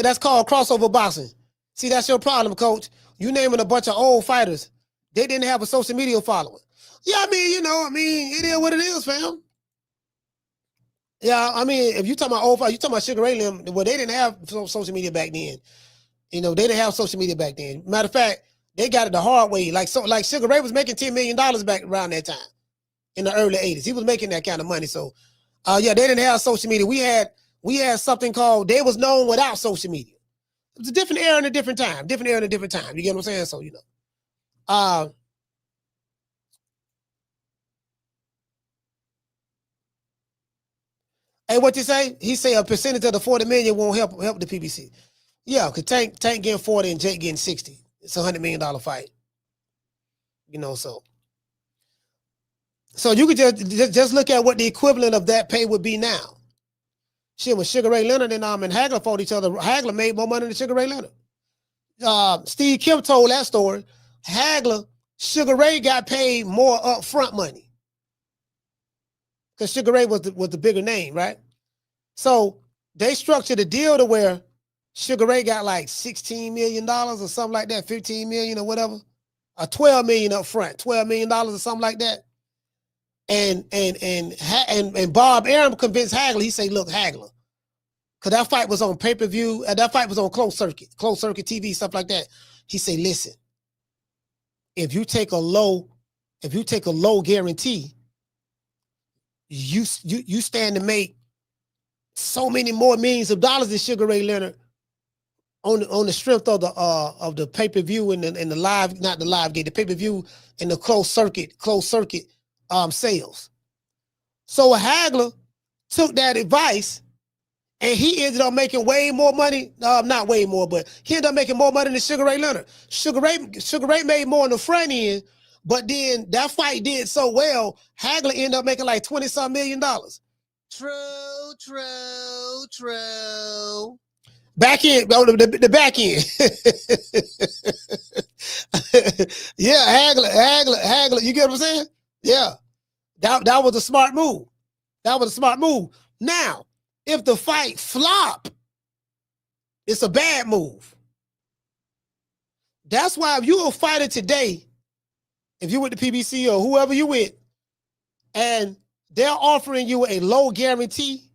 that's called crossover boxing. See, that's your problem, Coach. You naming a bunch of old fighters. They didn't have a social media following. Yeah, I mean, it is what it is, fam. Yeah, I mean, if you talking about old fighters, you talking about Sugar Ray them, well, they didn't have social media back then. They didn't have social media back then. Matter of fact, they got it the hard way. Like Sugar Ray was making $10 million back around that time in the early 80s. He was making that kind of money. So, yeah, they didn't have social media. We had something called, they was known without social media. It was a different era and a different time. You get what I'm saying? So, hey, what you say? He say a percentage of the 40 million won't help the PBC. Yeah, because Tank getting 40 and Jake getting 60. It's $100 million fight. So you could just look at what the equivalent of that pay would be now. Shit, when Sugar Ray Leonard and Hagler fought each other, Hagler made more money than Sugar Ray Leonard. Steve Kim told that story. Sugar Ray got paid more upfront money because Sugar Ray was the bigger name, right? So they structured a deal to where Sugar Ray got like $16 million or something like that, 15 million or whatever, or 12 million up front, $12 million or something like that. And Bob Arum convinced Hagler. He said, "Look, Hagler, because that fight was on pay-per-view, and that fight was on closed circuit TV, stuff like that." He said, "Listen, if you take a low guarantee, you stand to make so many more millions of dollars than Sugar Ray Leonard on the strength of the pay-per-view and the live, not the live gate, the pay-per-view and the closed circuit sales." So Hagler took that advice and he ended up making way more money. Not way more, but he ended up making more money than Sugar Ray Leonard. Sugar Ray made more on the front end, but then that fight did so well, Hagler ended up making like $20-some million. True. Back end, the back end. Yeah, Hagler. You get what I'm saying? Yeah. That was a smart move. Now, if the fight flop, it's a bad move. That's why if you're a fighter today, if you're with the PBC or whoever you with, and they're offering you a low guarantee,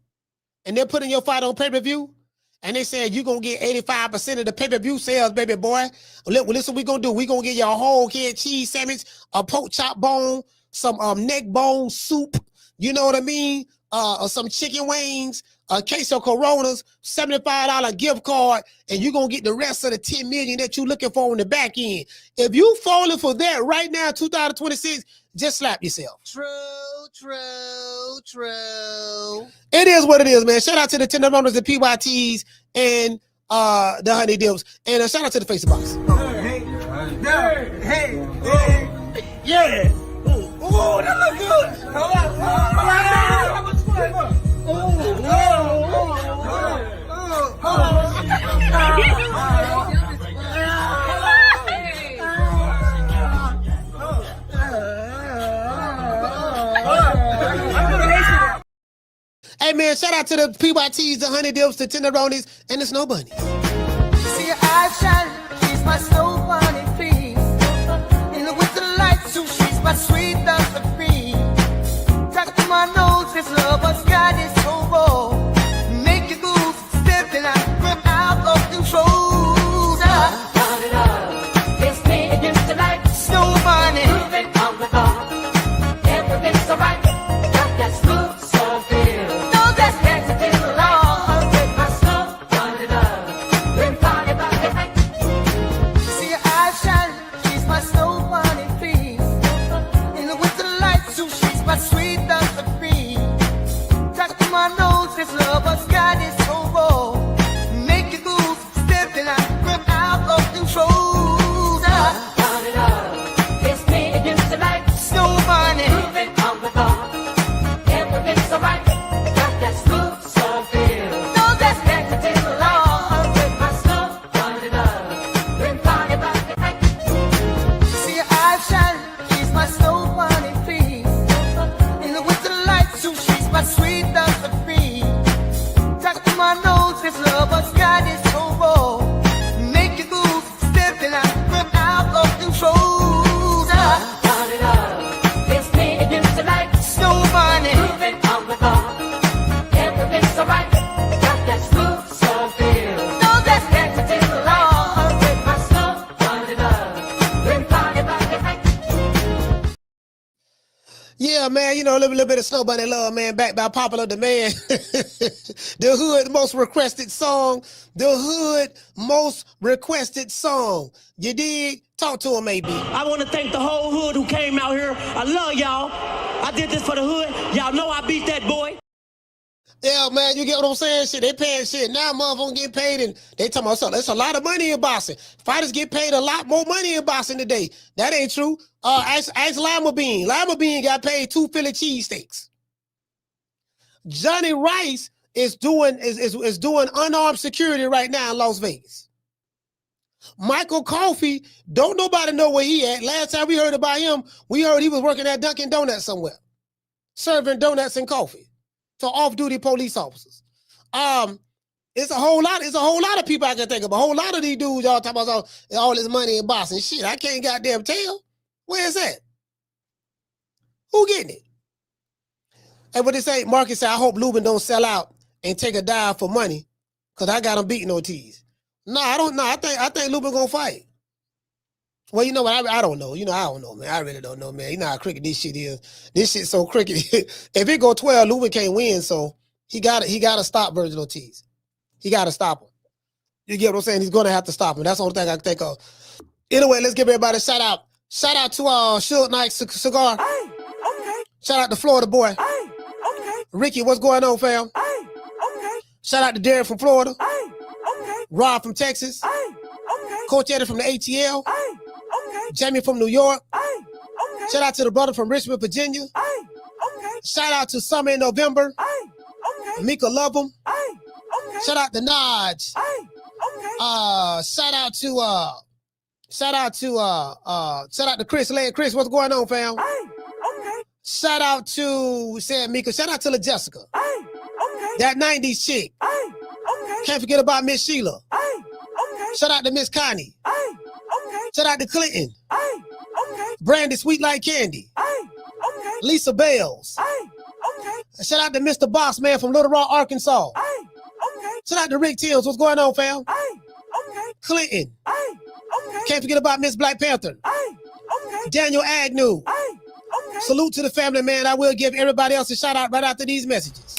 and they're putting your fight on pay-per-view, and they said you're going to get 85% of the pay-per-view sales, baby boy. Well, listen, what we're going to do. We're going to get you a whole head cheese sandwich, a pork chop bone, some neck bone soup, you know what I mean? Or some chicken wings, a case of Coronas, $75 gift card, and you're going to get the rest of the $10 million that you're looking for on the back end. If you falling for that right now, 2026, just slap yourself. True. It is what it is, man. Shout out to the Tenderonis, the PYTs, and the Honey Dips. And shout out to the Face Box. Hey. Yeah. Oh, that look good. How much fun? Hey, man, shout out to the PYTs, the Honey Dips, the Tenderonis, and the Snow Bunny. See your eyes shining, she's my snow bunny, please. In the winter lights, too, she's my sweet Dr. Free. Talk to my nose, this love has got it so raw. Make you move, stepping out of control. Turn it up, it's me against the light. Snow bunny, moving on the car. Everything's alright, got that smooth soul feel. No, that's next to feel along. With my snow bunny love, we're party by the night. See your eyes shining, she's my snow bunny, please. In the winter Yeah, man, you know, a little bit of Snow Bunny love, man, backed by popular demand. The hood most requested song. The hood most requested song. You dig? Talk to him, maybe. I want to thank the whole hood who came out here. I love y'all. I did this for the hood. Y'all know I beat that boy. Yeah, man, you get what I'm saying? Shit, they paying shit. Now motherfuckers get paid and they talking about something. There's a lot of money in boxing. Fighters get paid a lot more money in boxing today. That ain't true. Ask Lima Bean. Lima Bean got paid 2 Philly cheesesteaks. Johnny Rice is doing unarmed security right now in Las Vegas. Michael Coffey, don't nobody know where he at. Last time we heard about him, we heard he was working at Dunkin' Donuts somewhere, serving donuts and coffee to off-duty police officers. It's a whole lot of people I can think of. A whole lot of these dudes y'all talking about all this money in boxing. Shit, I can't goddamn tell. Where is that? Who getting it? And what they say, Marcus said, I hope Lubin don't sell out and take a dive for money, because I got him beating Ortiz. No, I don't know. I think Lubin gonna fight. Well, you know what? I don't know. You know, I don't know, man. I really don't know, man. You know how cricket this shit is. This shit's so cricket. If it go 12, Lubin can't win, so he gotta stop Vergil Ortiz. He gotta stop him. You get what I'm saying? He's gonna have to stop him. That's the only thing I can think of. Anyway, let's give everybody a shout out. Shout out to Suge Knight Cigar. Hey, okay. Shout out to Florida boy. Hey, okay. Ricky, what's going on, fam? Hey, okay. Shout out to Derek from Florida. Hey, okay. Rob from Texas. Hey, okay. Coach Eddie from the ATL. Hey, okay. Jamie from New York. Hey, okay. Shout out to the brother from Richmond, Virginia. Hey, okay. Shout out to Summer in November. Hey, okay. Mika love him. Hey, okay. Shout out to Naj. Hey, okay. Shout out to Chris Lane. Chris, what's going on, fam? Hey, okay. Shout out to, we said Mika. Shout out to La Jessica. Hey, okay. That 90s chick. Hey, okay. Can't forget about Miss Sheila. Hey, okay. Shout out to Miss Connie. Hey, okay. Shout out to Clinton. Hey, okay. Brandy Sweet Like Candy. Hey, okay. Lisa Bales. Hey, okay. Shout out to Mr. Boss Man from Little Rock, Arkansas. Hey, okay. Shout out to Rick Tills. What's going on, fam? Hey, okay. Clinton. Hey, okay. Can't forget about Miss Black Panther. Hey, okay. Daniel Agnew. Hey, okay. Salute to the family, man. I will give everybody else a shout out right after these messages.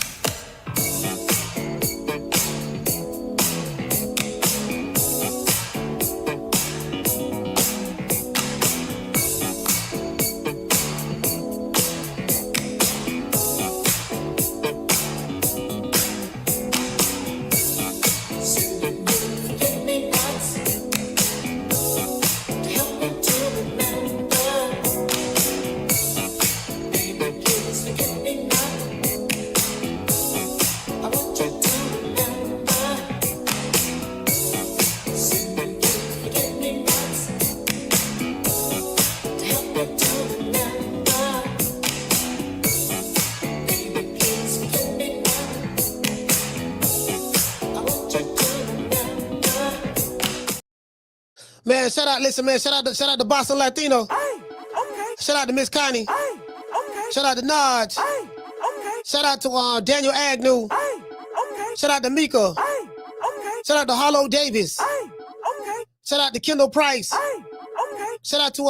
Man, shout out to Boston Latino. Hey, okay. Shout out to Miss Connie. Hey, okay. Shout out to Naj. Hey, okay. Shout out to Daniel Agnew. Hey, okay. Shout out to Mika. Hey, okay. Shout out to Harlow Davis. Hey, okay. Shout out to Kendall Price. Hey, okay. Shout out to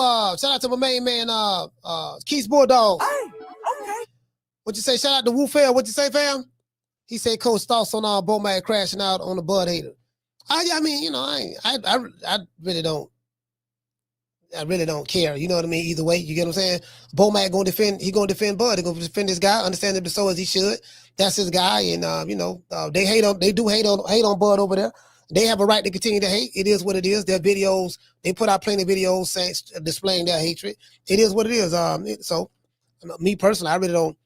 my main man, Keith's Bulldogs. Hey, okay. What you say? Shout out to Wu Fair. What you say, fam? He said Coach thoughts on Bowman crashing out on the Bud Hater. I mean, you know, I really don't care. You know what I mean? Either way, you get what I'm saying? Bomac gonna defend. He gonna defend Bud. He gonna defend this guy. Understandably so as he should. That's his guy, and you know, they hate on Bud over there. They have a right to continue to hate. It is what it is. Their videos, they put out plenty of videos saying, displaying their hatred. It is what it is. So, me personally, I really don't.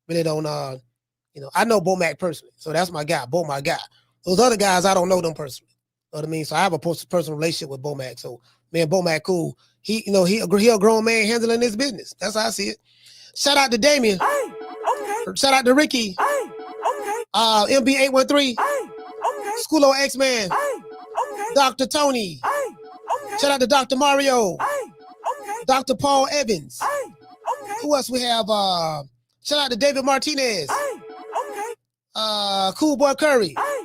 You know, I know Bomac personally, so that's my guy. Bo, my guy. Those other guys, I don't know them personally. You know what I mean? So I have a personal relationship with Bomac. So, man, Bomac cool. He a grown man handling his business. That's how I see it. Shout out to Damien. Hey, okay. Shout out to Ricky. Hey, okay. MB813. Hey, okay. Schoolo X-Man. Hey, okay. Dr. Tony. Hey, okay. Shout out to Dr. Mario. Hey, okay. Dr. Paul Evans. Hey, okay. Who else we have? Shout out to David Martinez. Hey, okay. Cool Boy Curry. Hey, okay.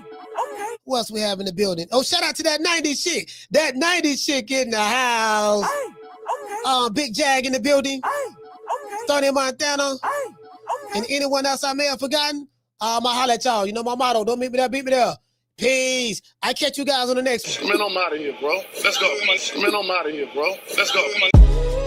Who else we have in the building? Oh, shout out to that 90s chick. That 90s chick in the house. Hey, okay. Big Jag in the building. Hey, okay. Tony Montana. Hey, And anyone else I may have forgotten, I'll holler at y'all. You know my motto. Don't meet me there, beat me there. Peace. I catch you guys on the next one. Man, I'm out of here, bro. Let's go. Man, I'm out of here, bro. Let's go.